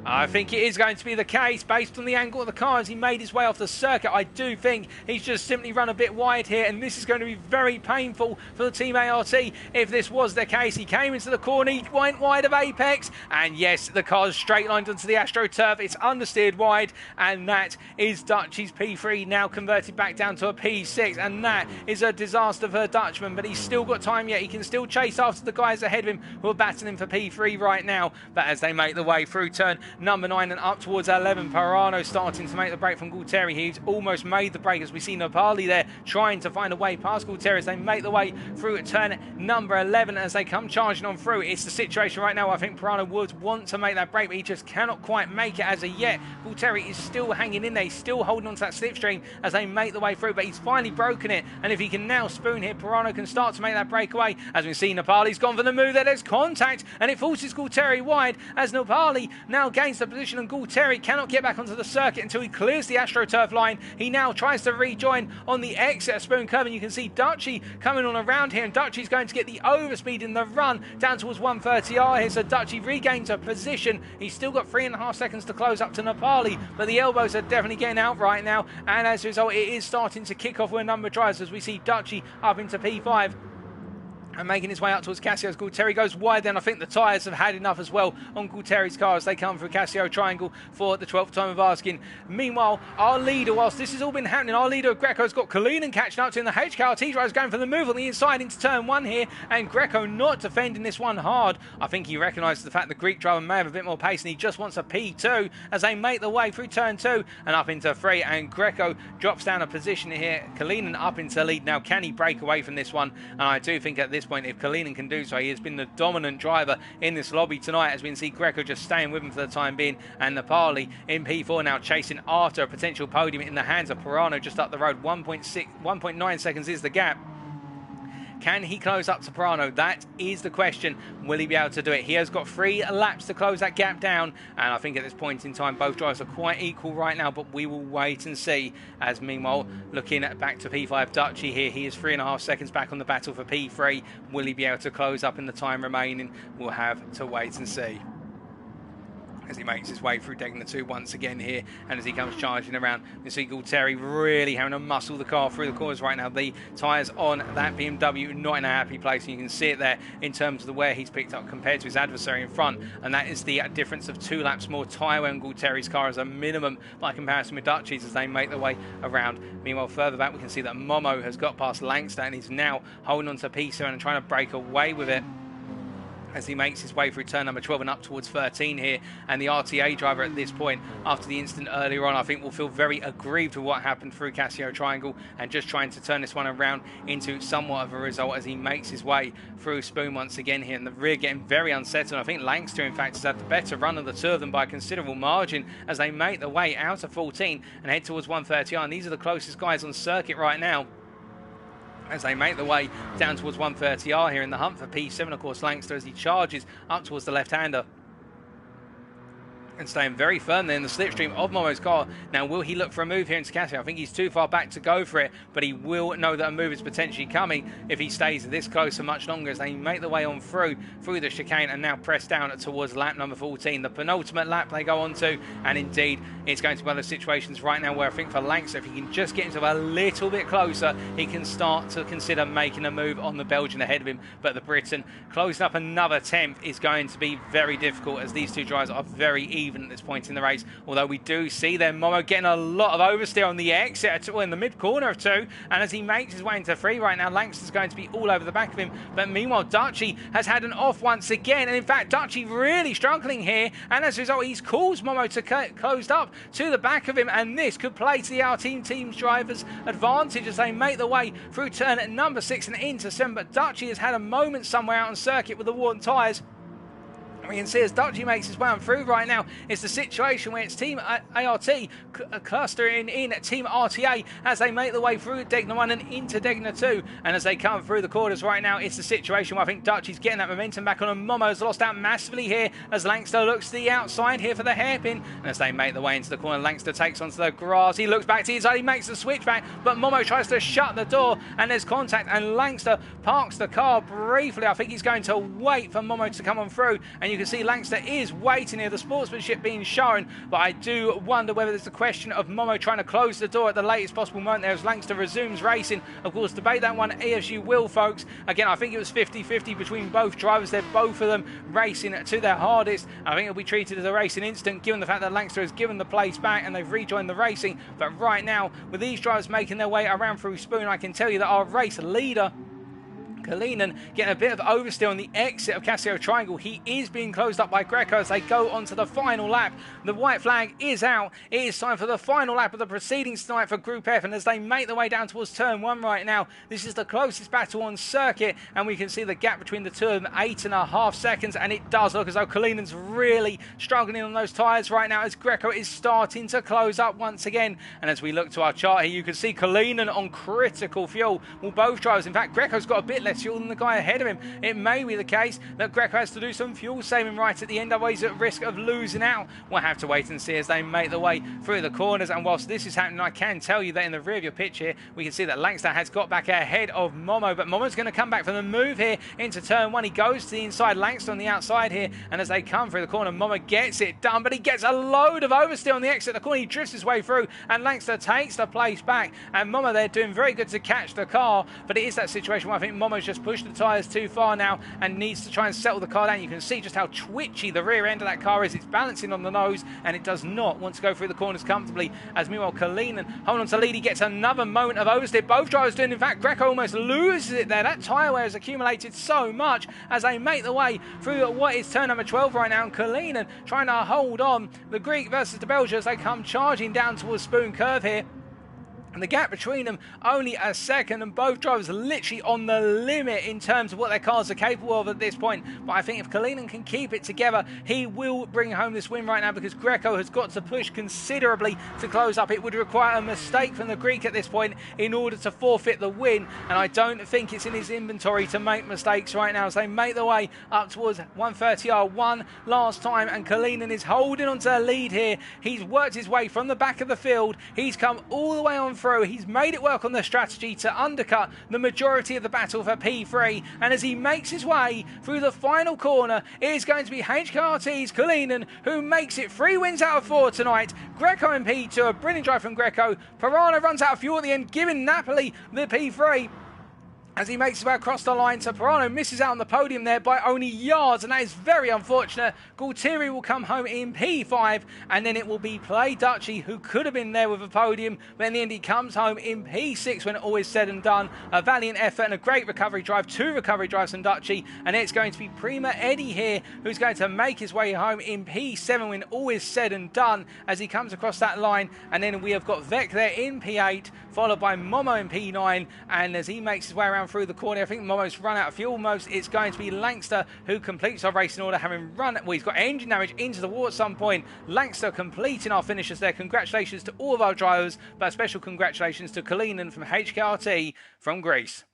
Speaker 1: I think it is going to be the case based on the angle of the car as he made his way off the circuit. I do think he's just simply run a bit wide here, and this is going to be very painful for the Team ART if this was the case. He came into the corner, he went wide of apex, and yes, the car's straight lined onto the AstroTurf. It's understeered wide, and that is Dutchy's P3 now converted back down to a P6, and that is a disaster for Dutchman, but he's still got time yet. He can still chase after the guys ahead of him who are battling for P3 right now, but as they make the way through turn number 9 and up towards 11, Pirano starting to make the break from Gualtieri. He's almost made the break as we see Nepali there trying to find a way past Gualtieri as they make the way through at turn number 11 as they come charging on through. It's the situation right now. I think Pirano would want to make that break, but he just cannot quite make it as of yet. Gualtieri is still hanging in there. He's still holding on to that slipstream as they make the way through, but he's finally broken it, and if he can now spoon here, Pirano can start to make that breakaway. As we see, Nepali's gone for the move there. There's contact, and it forces Gualtieri wide as Nepali now gains the position, and Gualtieri cannot get back onto the circuit until he clears the AstroTurf line. He now tries to rejoin on the exit of Spoon Curve, and you can see Dutchy coming on around here, and Dutchy's going to get the overspeed in the run down towards 130R here, so Dutchy regains a position. He's still got 3.5 seconds to close up to Nepali, but the elbows are definitely getting out right now, and as a result, it is starting to kick off with a number of drivers as we see Dutchy up into P5. And making his way out towards Cassio's. Gualtieri goes wide then. I think the tyres have had enough as well on Gualtieri's car as they come through Casio Triangle for the 12th time of asking. Meanwhile, our leader, whilst this has all been happening, our leader of Greco has got Kalinin catching up to him. The HKRT driver is going for the move on the inside into turn 1 here, and Greco not defending this one hard. I think he recognises the fact the Greek driver may have a bit more pace and he just wants a P2 as they make the way through turn 2 and up into 3, and Greco drops down a position here. Kalinin up into the lead now. Can he break away from this one? And I do think at this point, if Kalinin can do so, he has been the dominant driver in this lobby tonight, as we can see Greco just staying with him for the time being, and Nepali in P4 now chasing after a potential podium in the hands of Pirano just up the road. 1.9 seconds is the gap. Can he close up to Pirano? That is the question. Will he be able to do it? He has got 3 laps to close that gap down, and I think at this point in time both drivers are quite equal right now, but we will wait and see. As meanwhile, looking at back to P5, Dutchy here, he is 3.5 seconds back on the battle for P3. Will he be able to close up in the time remaining? We'll have to wait and see. As he makes his way through Degner 2 once again here, and as he comes charging around, you see Gualtieri really having to muscle the car through the corners right now. The tyres on that BMW not in a happy place, and you can see it there in terms of the wear he's picked up compared to his adversary in front, and that is the difference of 2 laps more tyre wear on Gualtieri's car as a minimum by comparison with Dutchy's as they make their way around. Meanwhile, further back we can see that Momo has got past Langster and he's now holding on to P7 and trying to break away with it. as he makes his way through turn number 12 and up towards 13 here. And the RTA driver at this point, after the incident earlier on, I think will feel very aggrieved with what happened through Casio Triangle and just trying to turn this one around into somewhat of a result as he makes his way through Spoon once again here. And the rear getting very unsettled. I think Langster, in fact, has had the better run of the two of them by a considerable margin as they make their way out of 14 and head towards 130R. And these are the closest guys on circuit right now, as they make their way down towards 130R here in the hunt for P7. Of course, Langster as he charges up towards the left-hander and staying very firm there in the slipstream of Momo's car. Now, will he look for a move here into Casio? I think he's too far back to go for it, but he will know that a move is potentially coming if he stays this close for much longer as they make their way on through the chicane and now press down towards lap number 14, the penultimate lap they go on to. And indeed, it's going to be one of those situations right now where I think for Langster, if he can just get himself a little bit closer, he can start to consider making a move on the Belgian ahead of him. But the Briton closing up another 10th is going to be very difficult as these two drivers are very even at this point in the race, although we do see there Momo getting a lot of oversteer on the exit in the mid corner of 2, and as he makes his way into 3 right now, Langster's going to be all over the back of him. But meanwhile, Dutchy has had an off once again, and in fact Dutchy really struggling here, and as a result he's caused Momo to closed up to the back of him, and this could play to the team's drivers' advantage as they make their way through turn number 6 and into 7. But Dutchy has had a moment somewhere out on circuit with the worn tyres. We can see as Dutchy makes his way on through right now, it's the situation where it's Team ART clustering in Team RTA as they make their way through Degner 1 and into Degner 2. And as they come through the corners right now, it's the situation where I think Dutchy's getting that momentum back on, and Momo's lost out massively here as Langster looks to the outside here for the hairpin. And as they make their way into the corner, Langster takes onto the grass. He looks back to his side, he makes the switch back, but Momo tries to shut the door and there's contact, and Langster parks the car briefly. I think he's going to wait for Momo to come on through, and you can see Langster is waiting here, the sportsmanship being shown, but I do wonder whether there's a question of Momo trying to close the door at the latest possible moment there as Langster resumes racing. Of course, debate that one as you will, folks. Again, I think it was 50-50 between both drivers. They're both of them racing to their hardest. I think it'll be treated as a racing incident given the fact that Langster has given the place back and they've rejoined the racing. But right now, with these drivers making their way around through Spoon, I can tell you that our race leader, Kalinin, getting a bit of oversteer on the exit of Casio Triangle. He is being closed up by Greco as they go on to the final lap. The white flag is out. It is time for the final lap of the proceedings tonight for Group F, and as they make their way down towards turn 1 right now, this is the closest battle on circuit, and we can see the gap between the two of them, 8.5 seconds, and it does look as though Kalinen's really struggling on those tyres right now as Greco is starting to close up once again. And as we look to our chart here, you can see Kalinen on critical fuel. Well, both drivers, in fact, Greco's got a bit less fuel than the guy ahead of him. It may be the case that Greco has to do some fuel saving right at the end, otherwise he's at risk of losing out. We'll have to wait and see as they make their way through the corners. And whilst this is happening, I can tell you that in the rear of your pitch here, we can see that Langster has got back ahead of Momo, but Momo's going to come back from the move here into turn 1. He goes to the inside, Langster on the outside here, and as they come through the corner, Momo gets it done, but he gets a load of oversteer on the exit of the corner. He drifts his way through, and Langster takes the place back, and Momo there doing very good to catch the car, but it is that situation where I think Momo's just pushed the tyres too far now and needs to try and settle the car down. You can see just how twitchy the rear end of that car is. It's balancing on the nose and it does not want to go through the corners comfortably, as meanwhile Kalinen holding on to lead. He gets another moment of oversteer. Both drivers doing, in fact Greco almost loses it there. That tyre wear has accumulated so much as they make the way through what is turn number 12 right now, and Kalinen trying to hold on the Greek versus the Belgian as they come charging down towards Spoon Curve here. And the gap between them only a second, and both drivers are literally on the limit in terms of what their cars are capable of at this point. But I think if Kalinen can keep it together, he will bring home this win right now, because Greco has got to push considerably to close up. It would require a mistake from the Greek at this point in order to forfeit the win, and I don't think it's in his inventory to make mistakes right now as they make their way up towards 130R one last time, and Kalinen is holding onto the lead here. He's worked his way from the back of the field. He's come all the way on through. He's made it work on the strategy to undercut the majority of the battle for P3, and as he makes his way through the final corner, it is going to be HKRT's Kalinen who makes it 3 wins out of 4 tonight. Greco in P2, a brilliant drive from Greco. Pirano runs out of fuel at the end, giving Napoli the P3. as he makes his way across the line. Soprano misses out on the podium there by only yards, and that is very unfortunate. Gualtieri will come home in P5, and then it will be Play Duchy, who could have been there with a podium, but in the end he comes home in P6 when all is said and done. A valiant effort and a great recovery drive, 2 recovery drives from Duchy, and it's going to be Prima Eddie here who's going to make his way home in P7 when all is said and done as he comes across that line. And then we have got Vec there in P8, followed by Momo in P9, and as he makes his way around through the corner, I think Momo's run out of fuel almost. It's going to be Langster who completes our racing order, having run, well, he's got engine damage into the wall at some point. Langster completing our finishes there. Congratulations to all of our drivers, but a special congratulations to Kalinin from HKRT from Greece.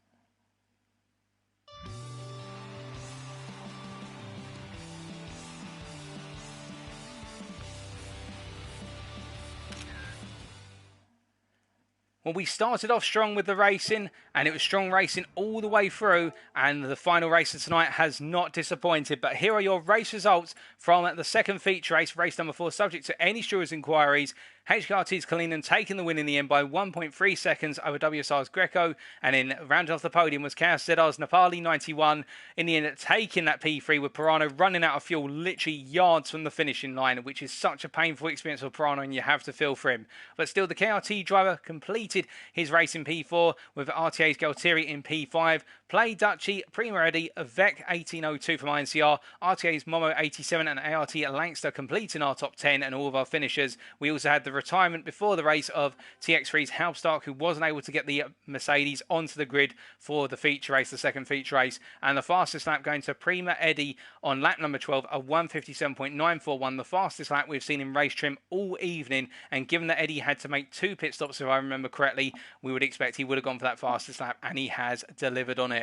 Speaker 1: Well, we started off strong with the racing, and it was strong racing all the way through, and the final race of tonight has not disappointed. But here are your race results from the second feature race, race number 4, subject to any stewards' inquiries. HKRT's Kalinin taking the win in the end by 1.3 seconds over WSR's Greco, and in rounding off the podium was Chaos Zedar's Nepali 91. In the end, taking that P3 with Pirano running out of fuel literally yards from the finishing line, which is such a painful experience for Pirano, and you have to feel for him. But still, the KRT driver completed his race in P4 with RTA's Galtieri in P5. Play Duchy, Prima Eddie, Vec 1802 from INCR, RTA's Momo 87 and ART Langster completing our top 10 and all of our finishers. We also had the retirement before the race of TX3's Halbstark, who wasn't able to get the Mercedes onto the grid for the feature race, the second feature race. And the fastest lap going to Prima Eddie on lap number 12, a 1:57.941, the fastest lap we've seen in race trim all evening. And given that Eddie had to make 2 pit stops, if I remember correctly, we would expect he would have gone for that fastest lap, and he has delivered on it.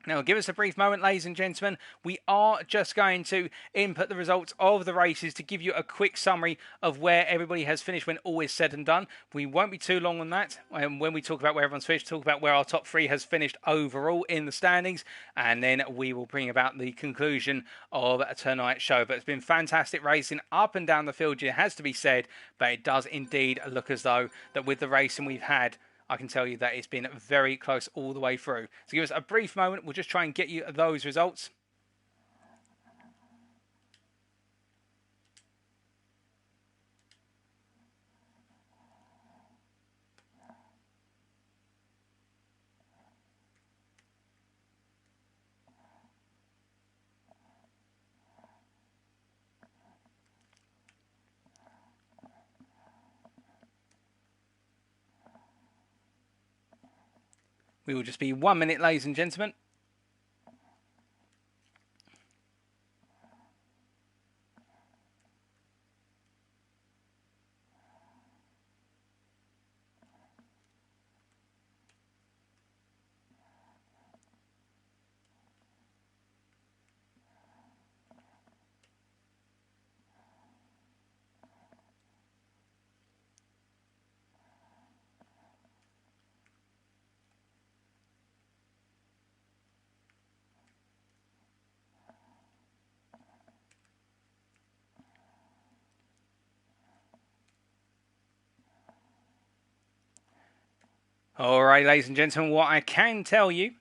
Speaker 1: Now, give us a brief moment, ladies and gentlemen. We are just going to input the results of the races to give you a quick summary of where everybody has finished when all is said and done. We won't be too long on that. And when we talk about where everyone's finished, talk about where our top 3 has finished overall in the standings. And then we will bring about the conclusion of tonight's show. But it's been fantastic racing up and down the field, it has to be said. But it does indeed look as though that with the racing we've had, I can tell you that it's been very close all the way through. So give us a brief moment. We'll just try and get you those results. We will just be 1 minute, ladies and gentlemen. All right, ladies and gentlemen, what I can tell you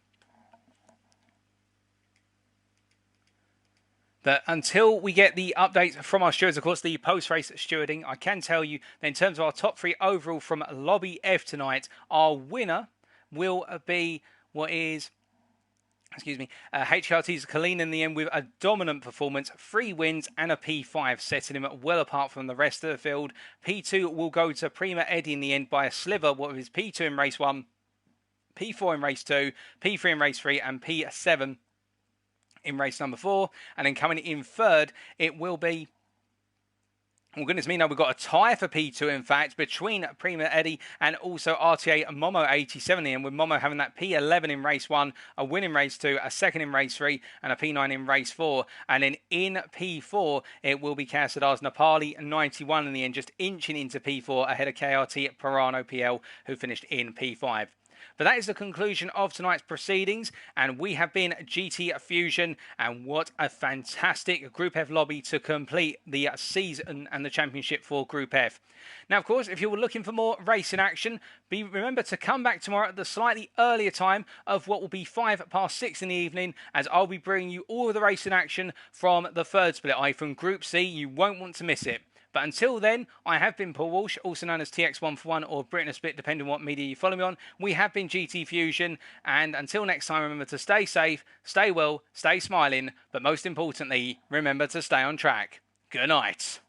Speaker 1: that until we get the updates from our stewards, of course, the post-race stewarding, I can tell you that in terms of our top 3 overall from Lobby F tonight, our winner will be HRT's Kalinin in the end with a dominant performance, 3 wins and a P5, setting him well apart from the rest of the field. P2 will go to Prima Eddie in the end by a sliver, what was P2 in race 1, P4 in race 2, P3 in race 3, and P7 in race number 4. And then coming in third, it will be, well, goodness me, no, we've got a tie for P2, in fact, between Prima Eddie and also RTA Momo 87, and with Momo having that P11 in race 1, a win in race 2, a second in race 3, and a P9 in race 4. And then in P4, it will be Kasadar's Nepali 91 in the end, just inching into P4 ahead of KRT Pirano PL, who finished in P5. But that is the conclusion of tonight's proceedings, and we have been GTFusiOn, and what a fantastic Group F lobby to complete the season and the championship for Group F. Now, of course, if you were looking for more racing action, remember to come back tomorrow at the slightly earlier time of what will be 6:05 in the evening, as I'll be bringing you all of the racing action from the third split, i.e. from Group C. You won't want to miss it. But until then, I have been Paul Walsh, also known as TX141 or Britain a Split, depending on what media you follow me on. We have been GTFusiOn, and until next time, remember to stay safe, stay well, stay smiling, but most importantly, remember to stay on track. Good night.